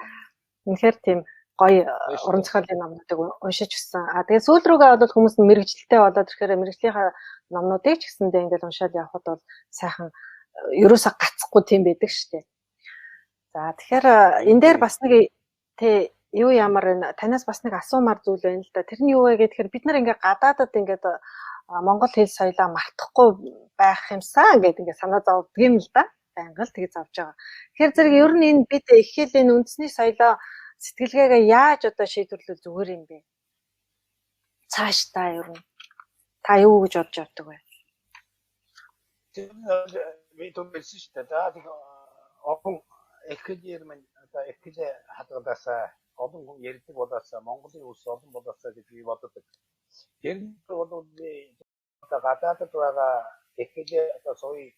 Үнэхээр тийм гоё уран зохиолын номнуудыг уншиж өссөн. Тэгээд сүүл рүүгээ бол хүмүүс мэрэгчлэлтэй болоод ирэхээр мэрэгжлийнхаа номнуудыг ч гэсэндээ ингээд уншаад явхад бол сайхан ерөөсө гацхгүй тийм байдаг шүү дээ. За тэгэхээр энэ дээр бас нэг тий юу ямар энэ танаас бас нэг асуумар зүйл байна л да. Тэр нь юу вэ гэхээр бид нар ингээд гадаадад ингээд монгол хэл соёлоо мартахгүй байх юмсан гэдэг ингээд санаа зовдөг юм л да. Байнга л тэгж завж байгаа. Тэгэхээр зэрэг ер нь энэ бид их хэлний үндэсний соёлоо сэтгэлгээгээ яаж одоо шийдвэрлэл зүгээр юм бэ? Цааш та ер нь та юу гэж бодож явдаг вэ? Би төгөлсөн шүү дээ. За тийм опон эхлээр мань одоо эхлээ хадгадаасаа олон хүн ярьдаг болоосаа Монголын улс олон болоосаа гэж би боддог. Тэр нь бол би одоо гадаадд байгаа эхлээ одоо сая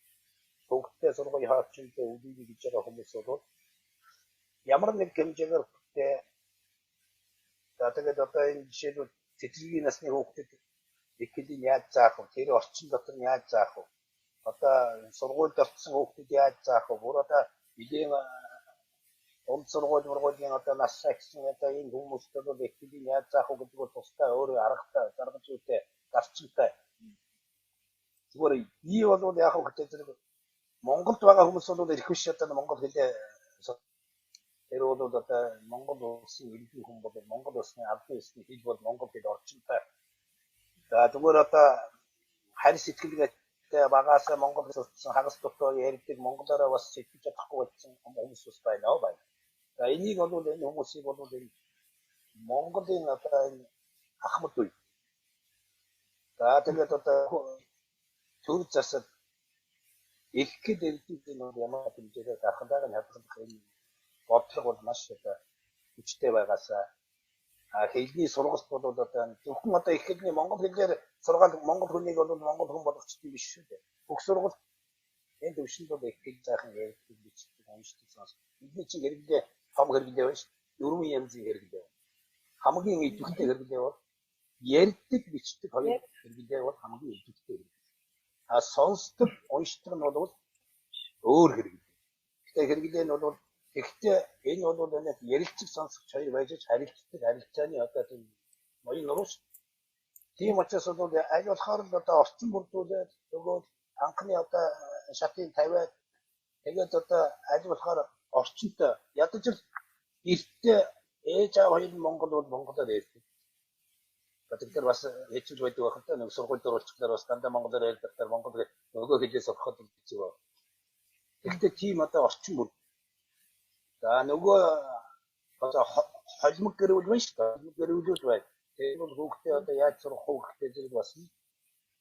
бүгдээ сургуулийн хаагчтай үлдээ гэж байгаа хүмүүс бол ямар нэг хэмжээгээр тэгээд одоо энэ жишээлбэл цэцгийн насны хүүхдэд их хэлийн яаж заах вэ? Тэр орчин дотор нь яаж заах вэ? Одоо сургуульд орсон хүүхдэд яаж заах вэ? Бүр одоо эдийн он сургуулийн одоо нас агсан одоо энэ хүмүүстд бол их хэлийн яаж заах вэ гэдэг бол тусдаа өөрөө аргатай, заргаж үүтэй, зарчимтай. Зүгээр ий бол яг хөтэй зэрэг Монголд байгаа хүмүүс бол ирэх биш одоо монгол хэлээ тэр бол одоо монгол улсын иргэн хүн бол монгол улсны албан ёсны хэл бол монгол хэл орчинтай. За зүгээр одоо харь сэтгэлгээтэй багаасаа монгол улсын хагас дотор ярьдаг монголоор бас сэтгэж чадахгүй болсон хүмүүс бас байна. За энийг бол энэ хүмүүсийг бол энэ монголын одоо энэ ахмад үе. За тэгээд одоо төр засад их гээд ирдэг нь ямар хэмжээгээр гарахдаг нь хадгалах энэ бодлого бол маш одоо хүчтэй байгаасаа хэлний сургалт бол одоо зөвхөн одоо их хэлний монгол хэлээр сургаал монгол хүнийг бол монгол хүн болгочтой биш шүү дээ. Бүх сургалт энэ төвшөнд бол их хэл заахан ярьдаг бичдэг уншдаг сонс. Бидний чинь хэрэглээ том хэрэглээ байна шүү. Дөрвөн янзын хэрэглээ. Хамгийн идэвхтэй хэрэглээ бол ярьдаг бичдэг хоёр хэрэглээ бол хамгийн идэвхтэй. Сонсдог уншдаг нь бол өөр хэрэглээ. Тэгэхээр хэрэглээ нь бол гэхдээ энэ бол нэг ярилцэг сонсогч хоёр байж харилцдаг харилцааны одоо тийм ноён нурууш. Тийм учраас бол аль болохоор л одоо орчин бүрдүүлээд нөгөө анхны одоо шатыг тавиад тэгээд одоо аль болохоор орчинтой ядаж л эртээ ээж аав хоёр Монгол бол монголоор ярьдаг. Тэгэхээр бас хэцүү байдаг байх та нэг сургууль дөрвөлчлөөр бас дандаа монголоор ярьдаг таар монгол нөгөө хэлээс ороход хэцүү байна. Гэхдээ тийм одоо орчин бүр за нөгөө одоо холимог гэрүүл байна шүү дээ. Холимог гэрүүлүүд байна. Тэр бол хүүхдээ одоо яаж сурах вэ гэхдээ зэрэг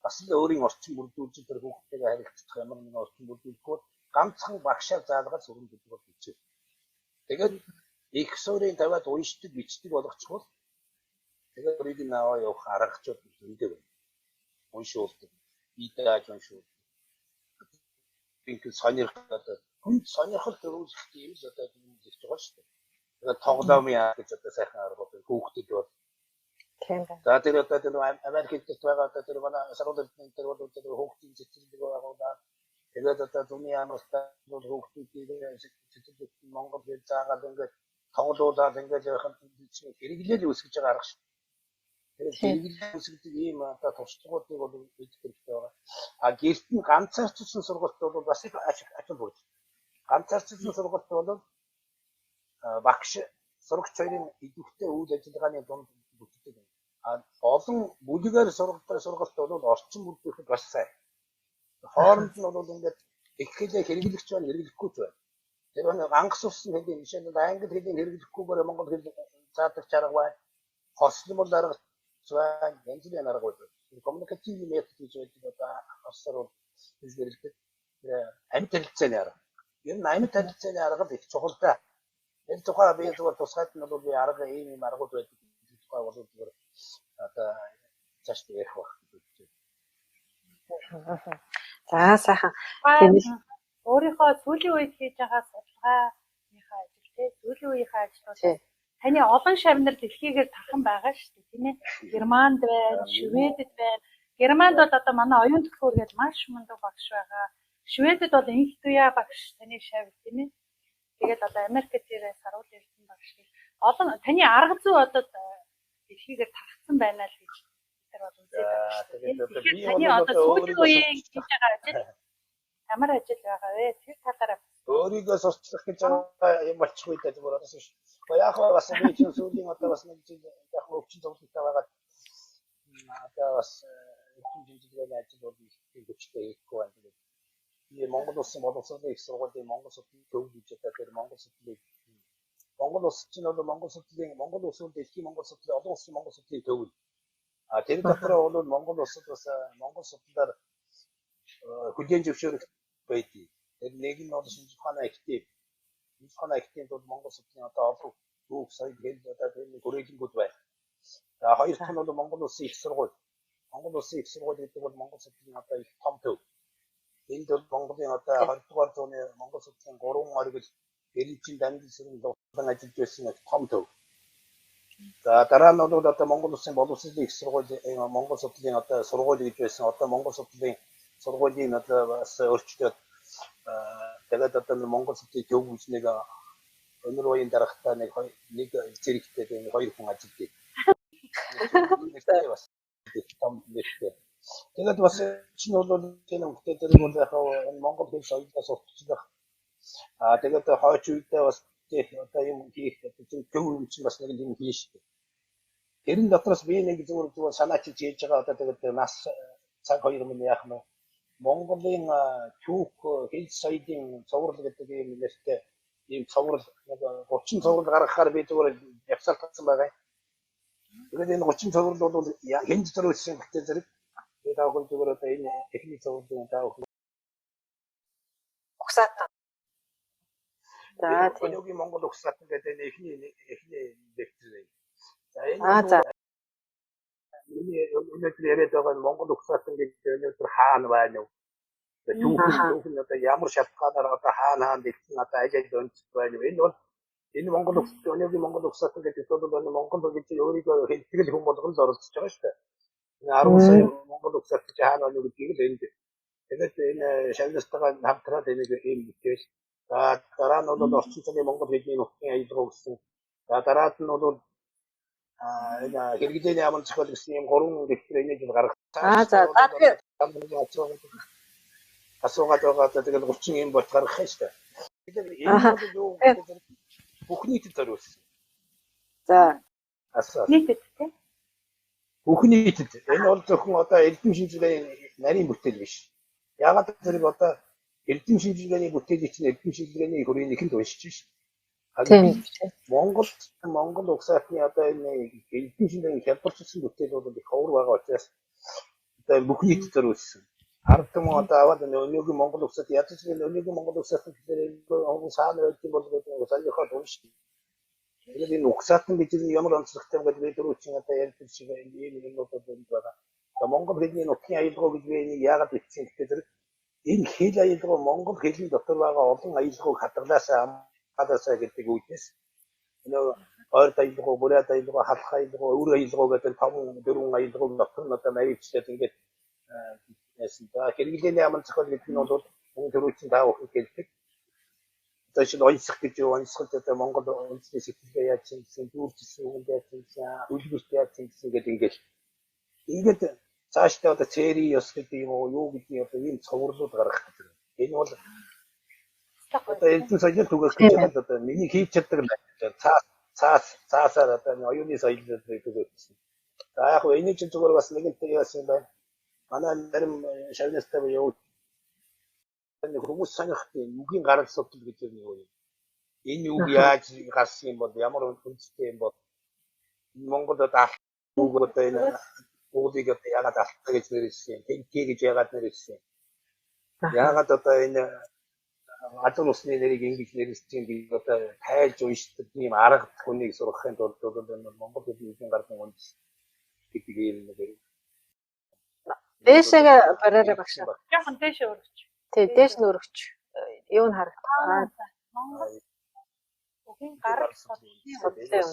бас л өөрийн орчин бүрдүүлж тэр хүүхдтэйгээ харилцах ямар нэгэн орчин бүрдүүлэхгүй ганцхан багшаар заалгаад сурна гэдэг бол хэцүү. Тэгээд их суурийн тавиад уншдаг бичдэг болгочихвол тэгээд өөрийг нь аваа явах аргачууд зөндөө байна. Уншуулдаг. Идэж уншуулдаг. Ингээд сонирхолтой хүн сонирхол төрүүлэх юм л одоо юм хэлж байгаа шүү дээ. Тэгээд тоглоом яа гэж одоо сайхан арга бол хүүхдэд бол тийм байна. за тэр одоо Америкт байгаа одоо тэр манай саруудын тэр бол тэр хүүхдийн цэцэрлэг байгаа. тэгээд одоо зуны амралтаа хүүхдүүдийг сэтгэл Монгол гэж заагаад ингээд тоглуулаад ингээд явахад хэрэглэл үүсгэж байгаа арга шүү. Тэгээд хэрэглэл үүсгэж ийм одоо туршлагуудыг бол мэдэх хэрэгтэй байгаа. А гэрт нь ганцаарчсан сургалт бол бас их ачаал болж. Ганцаарчсан сургалт бол багш сурагч хоёрын идэвхтэй үйл ажиллагааны дунд бүтдэг. А олон бүлэгээр сургалт бол орчин бүрдүүлэхэд бас сайн. Хооронд нь бол ингээд их хэлээ хэрэглэгч байна, хэрэглэхгүй ч байна. Тэр нэг ангас усны хэдийн жишээ нь англи хэлийг хэрэглэхгүйгээр монгол хэл заадаг чарга байна. Хослол арга байна, янз бүрийн арга байна. Коммуникатив метод гэж байдаг одоо орсоор бол хэлдэг. Амьд харилцааны арга. Энэ амьд харилцааны арга их чухал та. Энэ тухай би зүгээр тусгайд нь бол би арга ийм аргууд байдаг. Тухай бол зүгээр одоо цааш ярих байх гэж байна. За сайхан. Өөрийнхөө сүүлийн үед хийж байгаа судалгааныхаа ажил те сүүлийн үеийнхээ ажлууд таны олон шавнар дэлхийгээр тархан байгаа шүү дээ тийм ээ. Германд байна, Шведэд байна. Германд бол одоо манай оюун төлхөөр гэж маш мундаг багш байгаа. Шведэд бол инх туяа багш таны шав тийм ээ. Тэгээд одоо Америкт ирээ саруул ирсэн багш гэх олон таны арга зүй одоо дэлхийгээр тархсан байна л гэж тэр бол үзээд байна. Таны одоо сүүлийн үеийн хийж байгаа ажил ямар ажил байгаа вэ? Тэр талаараа өөрийгөө сурчлах гэж байгаа юм болчихгүй дээ зүгээр бас шүү. Яг бас би чинь сүүлийн одоо бас нэг жил яг өвчин зөвлөлтөй байгаа. Одоо бас өвчин зөвлөлтөй ажил бол их хүчтэй хийхгүй байна. Тэгээд би Монгол улсын боловсролын их сургуулийн Монгол судлалын төв гэж одоо тэр Монгол судлалын Монгол улс чинь бол Монгол судлалын Монгол улсын дэлхийн Монгол судлалын олон улсын Монгол судлалын төв. А тэр дотроо бол Монгол улсад бас Монгол судлалаар хүлээн зөвшөөрөх байдгийг. Тэр нэг нь бол шинж ухааны актив. Шинж ухааны активд бол Монгол судлалын одоо олон бүх сая хэл одоо тэр хүрээлэнгүүд байна. За хоёр дахь нь бол Монгол улсын их сургууль. Монгол улсын их сургууль гэдэг бол Монгол судлалын одоо их том төв. Энд бол Монголын одоо 20 дугаар зууны Монгол судлалын 3 оргил эрэлжин дамжин сэрэн лугдан ажиллаж байсан их том төв. За дараа нь бол одоо Монгол улсын боловсролын их сургууль Монгол судлалын одоо сургууль гэж байсан. Одоо Монгол судлалын сургуулийн одоо бас өөрчлөлт тэгээд одоо Монгол судлалын төв гэж нэг өнөр үеийн дарагтаа нэг зэрэгтэй нэг хоёр хүн ажилладаг. Бас том нэгтэй. Тэгээд бас чинь бол тийм үнэтэй дээр бол яг Монгол хэл соёлоос уртчлах. Тэгээд хойч үедээ бас одоо юм хийх төв юм чинь бас нэг юм хийн шүү дээ. Тэрэн дотроос би нэг зүгээр санаачилж хийж байгаа одоо тэгээд нас цаг 2000 яах нь Монголын түүх хэл соёлын цовруул гэдэг юм нэртэй ийм цовруул 30 цовруул гаргахаар би зүгээр явсаар татсан байгаа. Тэгээд энэ 30 цовруул бол хинж төрүүлсэн гэдэг зэрэг тэгээд авах зүгээр одоо энэ техник цовруулын таах Угсаатан. За тийм. Өнөөгийн Монгол угсаатан гэдэг энэ эхний лекцэр. За энэ өнөөдөр яриад байгаа Монгол угсаатан гэдэг өнөөдөр хаана байна вэ? Түүх нь одоо ямар шалтгаанаар одоо хаана гэсэн одоо ажил өнцөг байна вэ? Энэ бол энэ Монгол угсаатан өнөөгийн Монгол угсаатан гэдэг бол Монгол гэж өөрийгөө хэлтгэл хүн болгонд оролцож байгаа шүү дээ. Энэ 10 сая Монгол угсаатан хаана байна гэдгийг л энд. Тэгээд энэ шавнастайгаа хамтраад энийг ийм битэл. За дараа нь бол орчин цагийн Монгол хэлний нөхцөлийн аялал гэсэн. За дараад нь бол энэ хэрэглээний аман зохиол гэсэн юм 3 дэвтэр энийг гаргасан. За асуугаад байгаа тэгээд 30 юм болж гаргах юм шүү дээ. Тэгээд энэ юу гэдэг бүх нийтэд зориулсан. За нийтэд тийм. Бүх нийтэд энэ бол зөвхөн одоо эрдэм шинжилгээний нарийн бүтээл биш. Яагаад гэвэл одоо эрдэм шинжилгээний бүтээлийг чинь эрдэм шинжилгээний хүрээний ихэнд уншиж шүү. тийм. Монгол угсаатны одоо энэ эрдэм шинжилгээний хялбарчилсан бүтээл бол их ховор байгаа учраас одоо бүх нийтэд зориулсан. Ардтам одоо аваад өнөөгийн Монгол угсаат ядаж өнөөгийн Монгол угсаат гэхээр он саана байдаг бол санийхад уншиж. Тэгээд энэ угсаатан гэж ямар онцлогтой юм гэдэг дөрөвчин одоо ярьдаг шиг ийм юмнууд байна. Монгол хэлний нутгийн аялал гэж би энийг яагаад бичсэн гэхээр энэ хэл аялал Монгол хэлний дотор байгаа олон аялалгыг хадгалаасаа хамгаалаасаа гэдэг үгнээс энэ ойрт аялал, бурайд аялал, халах аялал, өвөр аялал гэдэг том дөрвөн аялал дотор нь одоо нарийчлаад ингээд яасан. За хэрэглээний аман зохиол гэдэг нь бол төрүүлсэн даа өгөх гэлдэг. Одоо шинэ онцлог гэж онцлогт одоо Монгол онцлог сэтгэлгээ яаж гэсэн дүүрчсэн үгэнд яаж гэсэн үлгэрт яаж гэсэн гэдэг ингээд цаашдаа одоо цэри ёс гэдэг юм уу юу гэдэг одоо ийм цовруулууд гаргах гэдэг. Энэ бол одоо элдв соёл түгэх гэж байгаа одоо миний хийж чаддаг цаасаар одоо оюуны соёл түгэсэн. За яг хөө энэ чинь зүгээр бас нэгэнтэй яасан юм байна. Манай нарийн шавнастай юу хүмүүс сонирхдаг үгийн гарал судлал гэж юм юу. Энэ үг яаж гарсан юм бол ямар үнэтэй юм бол Монголд үг одоо энэ уулыг одоо яагаад алдаа гэж нэрэлсэн, тэнхээ гэж яагаад нэрэлсэн. Яагаад одоо энэ адил усны нэрийг ингэж нэрэлсэн гэж одоо тайлж уншдаг ийм арга хүнийг сургахын тулд Монгол хэлний гарсан үндэс гэдэг юм нэг. Дээшээ бараараа багш. Яхан дээшээ өргөч. Тий, дээш нь өргөч. Юу нь харагдана. Монгол үгийн гарал судлалын үндэс.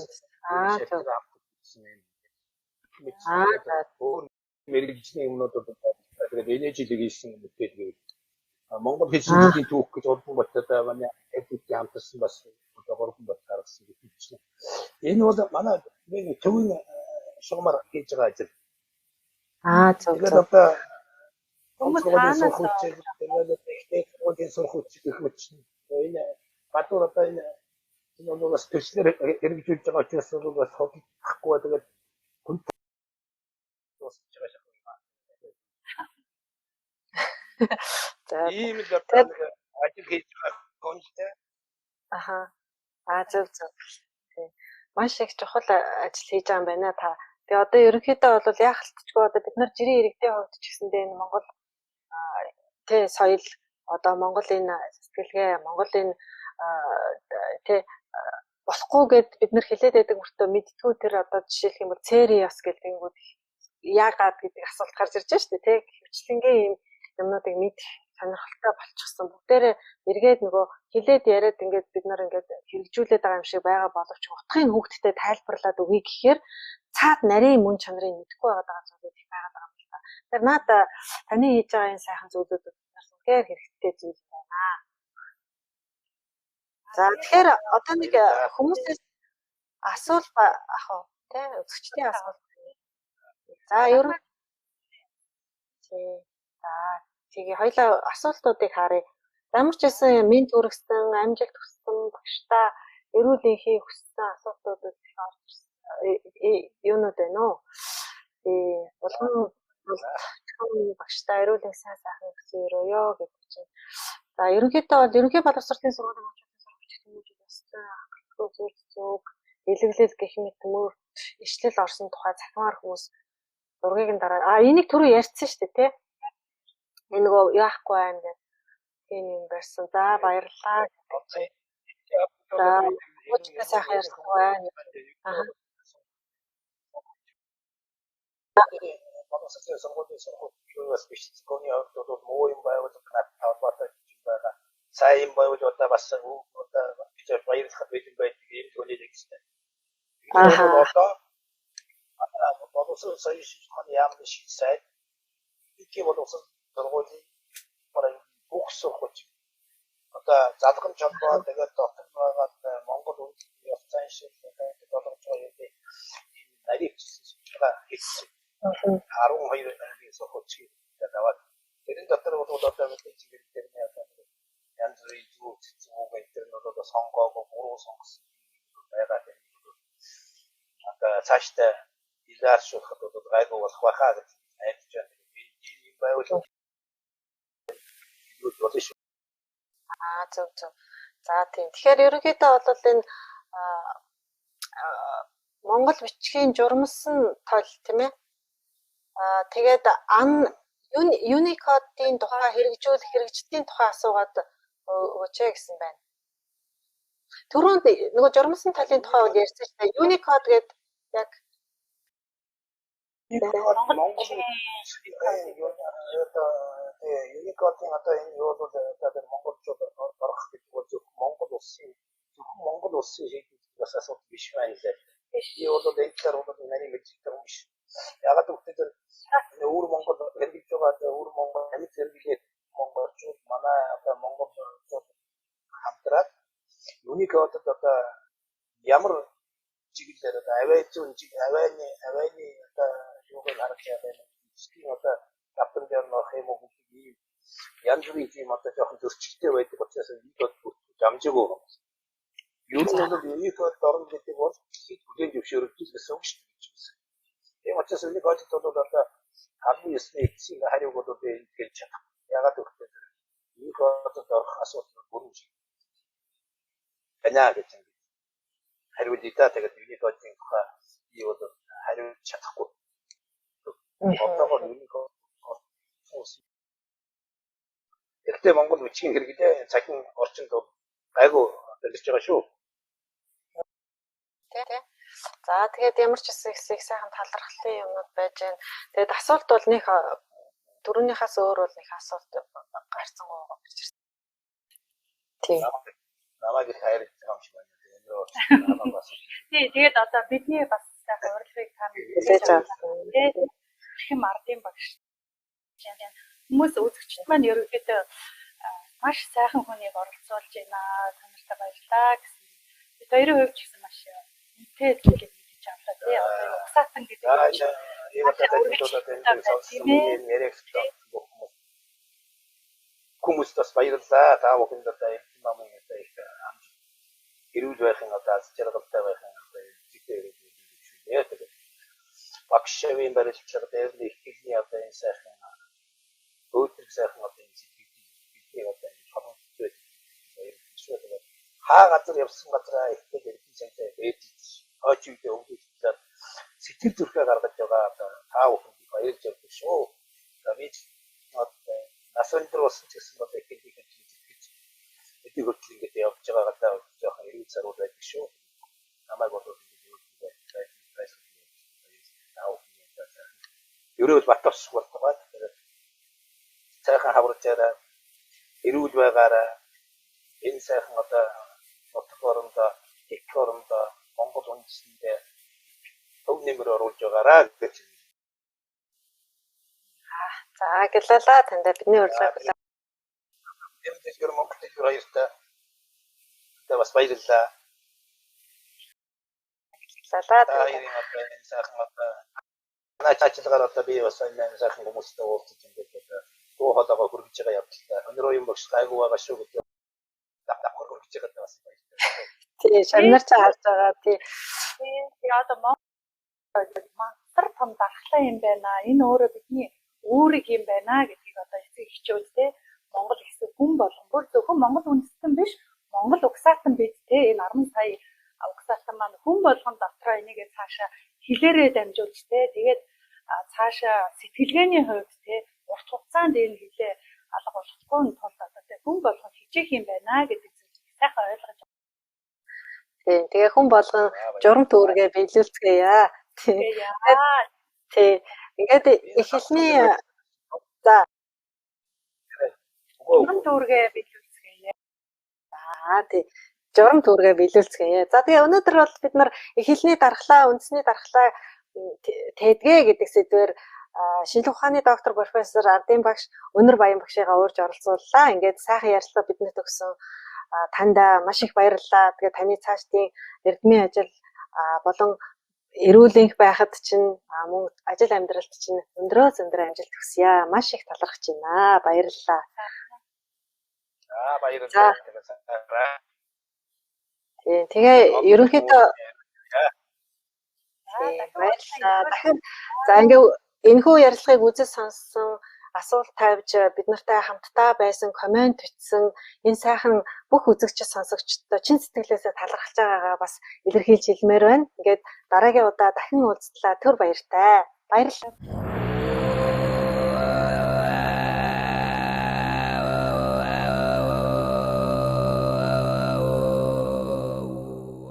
зөв. Мэргэжлийн юмнууд одоо тэгээд энежиг хийсэн гэдэг. Монгол хэлний түүх гэж уран баттай манай эдгээр хамтарсан бас одоо уран бат гаргасан гэдэг чинь. Энэ бол манай төвийн шугамар хийж байгаа ажил. Зөв. Тэгээд одоо Хүмүүс таанаас тэгээд сурах үеч гэх мэт чинь. Энэ бадуур одоо энэ бол бас төслөр хэрэгжүүлж байгаа учраас бас хотлохгүй тэгээд За ийм л одоо ажил хийж байгаа констэй. Зөв. Тий. Маш их чухал ажил хийж байгаа юм байна та. Тэгээ одоо ерөнхийдөө бол яхалтчгүй одоо бид нар жирийн иргэдийн хувьд ч гэсэндээ энэ Монгол тий соёл одоо Монголын сэтгэлгээ, Монголын тий болохгүй гэд бид нар хэлээд байдаг мөртөө мэдтгүү тэр одоо жишээлх юм бол цэри яс гэдэг юмуд яагаад гэдэг асуулт гарч ирж байна шүү дээ тий. Хвчлэнгийн юм юмнуудыг мэдэх сонирхолтой болчихсон. Бүгдээрээ эргээд нөгөө хилээд яриад ингээд бид нар ингээд хэрэгжүүлээд байгаа юм шиг байгаа боловч утгын хүүхдтэй тайлбарлаад өгье гэхээр цаад нарийн мөн чанарыг мэдэхгүй байгаа зүйлүүд их байгаа юм л та. Тэр наад таны хийж байгаа энэ сайхан зүйлүүд нас үнээр хэрэгтэй зүйл байна. За тэгэхээр одоо нэг хүмүүсээс асуулт ах уу тий үзэгчдийн асуулт. За ер нь тэгээ хоёлаа асуултуудыг харъя. Ямар ч байсан мент хүргэсэн, амжилт хүссэн, багштай эрүүл энхийг хүссэн асуултуудад юунууд байна уу? Улам багштай эрүүл энх сайн хүссэн өрөөё гэдэг чинь. За ерөнхийдөө бол ерөнхий боловсролын сургуулийн очсон сурагч хүмүүжил өссөн хангалтгүй зүг илэглэл гэх мэт мөр ишлэл орсон тухай цахимаар хүмүүс зургийг нь дараа энийг түрүү ярьсан шүү дээ тий. Энэ нөгөө яахгүй байна гэдэг тийм юм байсан. За баярлалаа. За бүгдээ сайхан ярьсан байна. Боловсролын сургуулийн бас биш зохионы хувьд бол муу юм байвал тавбатай юм байгаа. Сайн юм байвал одоо бас одоо гэж баярлах байдаг байдаг юм төлөөлөж гэсэн. Одоо боловсролын соёлын яамны шин сайд их боловсрол сургуулийн бараг бүх сургууль одоо залгамж холбоо тэгээд дотор байгаа Монгол үндэсний ёс зүйн шилжүүлэлт болгож байгаа юм. Нарийн системээ хийсэн. 12 нарийн сургууль аваад тэрэн дотор бол одоо мэдээж хэрэгтэй одоо янз бүрийн зүг гэдэг нь одоо сонгоог буруу сонгосон байгаа юм. Одоо цаашдаа илэршүүлэхэд одоо гайгүй болох байхаа гэж найдаж байна. Энэ байвал зөв. За тийм. Тэгэхээр ерөнхийдөө бол энэ Монгол бичгийн журмсан тол тийм ээ. Тэгээд Unicode-ийн тухай хэрэгждийн тухай асуугаад өгөөч гэсэн байна. Түрүүнд нөгөө журмсан талын тухай бол ярьсан шүү дээ. Unicode гэдэг яг Монгол Unicode-ийн одоо энэ юу бол одоо монголчууд орох гэдэг бол Монгол улсын хийх бас асуудал биш байна лээ. Би бол энэ талаар бол нарийн мэддэг юм биш. Ягаад гэвэл өөр Монгол хэрэгжиж байгаа өөр Монгол амьд хэрэглээд монголчууд манай одоо Монгол хамтраад Unicode-д одоо ямар чиглэлээр одоо авианы одоо юуг харах юм одоо капитан дээр нөх юм уу ийм янз бүрийн тийм одоо жоохон зөрчилтэй байдаг учраас Unicode дамжаагүй юм. Ер нь бол Unicode орно гэдэг бол хэд бүлээн зөвшөөрөгдөж гэсэн үг шүү дээ. Тийм учраас Unicode бол одоо хамгийн эсрэг эцсийн хариуг бол энэ хэлж чадах. Ягаад гэвэл Unicode-д орох асуудал бүрэн шиг. Танаа гэж юм. Хариултаа тэгээд Unicode-ийн тухай юу бол хариулж чадахгүй. Одоогоор Unicode Гэхдээ Монгол бичгийн хэрэглээ цагийн орчинд гайгүй хэрэгж байгаа шүү. Тий. За тэгээд ямар ч их сайхан талархлын юмнууд байж байна. Тэгээд асуулт бол нэг дөрөвнийхээс өөр бол нэг асуулт гарсан гоо гэж ирсэн. Тий. Намайг их хайрлаж байгаа юм шиг байна. Тий, тэгээд одоо бидний бас сайхан урилгыг тань хэлж байгаа. Хэрхэн ардын багш. Хүмүүс үзэгчд маань ерөнхийдөө маш сайхан хүнийг оролцуулж байна. Танартай баярлалаа гэсэн. Бид хоёрын хувьд ч гэсэн маш үнэтэй зүйлийг мэдэж авлаа тий. Одоо угсаатан гэдэг хүмүүс бас баярлалаа. Та бүхэнд одоо энэ намын их эрүүл байхын одоо аз жаргалтай байхын одоо зүйтэй гэдэг. Багшийн барилчаар дээр нь их хэлний одоо энэ сайхан өөдрөг сайхан одоо энэ сэтгэлийг одоо хаа газар явсан газараа ихтэй ирсэн сантай ээж хойч үедээ өнгөцлөөр сэтгэл зүрхээ гаргаж байгаа одоо та бүхэнд баярлж байна шүү. Бид насанд болсон ч гэсэн одоо их хэлийг хэлж эдгээр хөтөл ингэж явж байгаагаа жоохон эрүүл сарууд байдаг шүү. Намайг бол ерөөл батарч болтугай. Сайхан хаврчаараа эрүүл байгаараа энэ сайхан одоо нутаг орондоо их орондоо Монгол үндэстэндээ төв нэмэр оруулж байгаараа гэж. За гэлээ тандаа бидний урилгыг хүлээн. Эмчээр Монголд хоёртай одоо бас баярлалаа. Сайхан одоо наачилгаар одоо би бас энэ сайхан хүмүүстэй уулзаж ингээд туу хоолойгоо хүргэж байгаа явдалтай. Өнөр юм багш гайгүй байгаа шүү гэдэг. Давхар хүргэж байгаа бас баярлалаа. Тий, шамнар ч харж байгаа. Тий. Одоо мастер том дархлаа юм байна. Энэ өөрөө бидний үүрэг юм байна гэдгийг одоо эцэг эхчүүд те Монгол хэсэг хүн болгон бүр зөвхөн Монгол үндэстэн биш Монгол угсаатан бид те энэ 10 сая угсаатан маань хүн болгон дотроо энийгээ цаашаа хилээрээ дамжуулж те тэгээд цаашаа сэтгэлгээний хувьд те урт хугацаанд энэ хилээ алга болохгүй тулд одоо те хүн болгон хичээх юм байна гэдэг зүйлийг сайхан ойлгож байна. Тэгээ хүн болгон журам төвөргээ биелүүлцгээе. Тий. Ингээд их хэлний за журам төвөргээ биелүүлцгээе. Тий. Журам төвөргээ биелүүлцгээе. За тэгээ өнөөдөр бол бид нар их хэлний дархлаа, үндэсний дархлаа тэдгээ гэдэг сэдвээр шинжлэх ухааны доктор профессор Ардын багш Өнөр Баян багшигаа урьж оролцууллаа. Ингээд сайхан ярилцлага биднэрт өгсөн танда маш их баярлалаа. Тэгээ таны цаашдын эрдмийн ажил болон эрүүлэнх байхад чинь мөн ажил амьдралд чинь өндрөө зөндөр амжилт хүсье. Маш их талархаж байна. Баярлалаа. Баярлалаа. Тэгээ ерөнхийдөө баярлалаа. Дахин за ингээд энэхүү ярилцлагыг үзэж сонссон асуулт тавьж бид нартай хамтдаа байсан комент бичсэн энэ сайхан бүх үзэгчид сонсогчдод чин сэтгэлээсээ талархаж байгаагаа бас илэрхийлж хэлмээр байна. Ингээд дараагийн удаа дахин уулзлаа. Түр баяртай. Баярлалаа.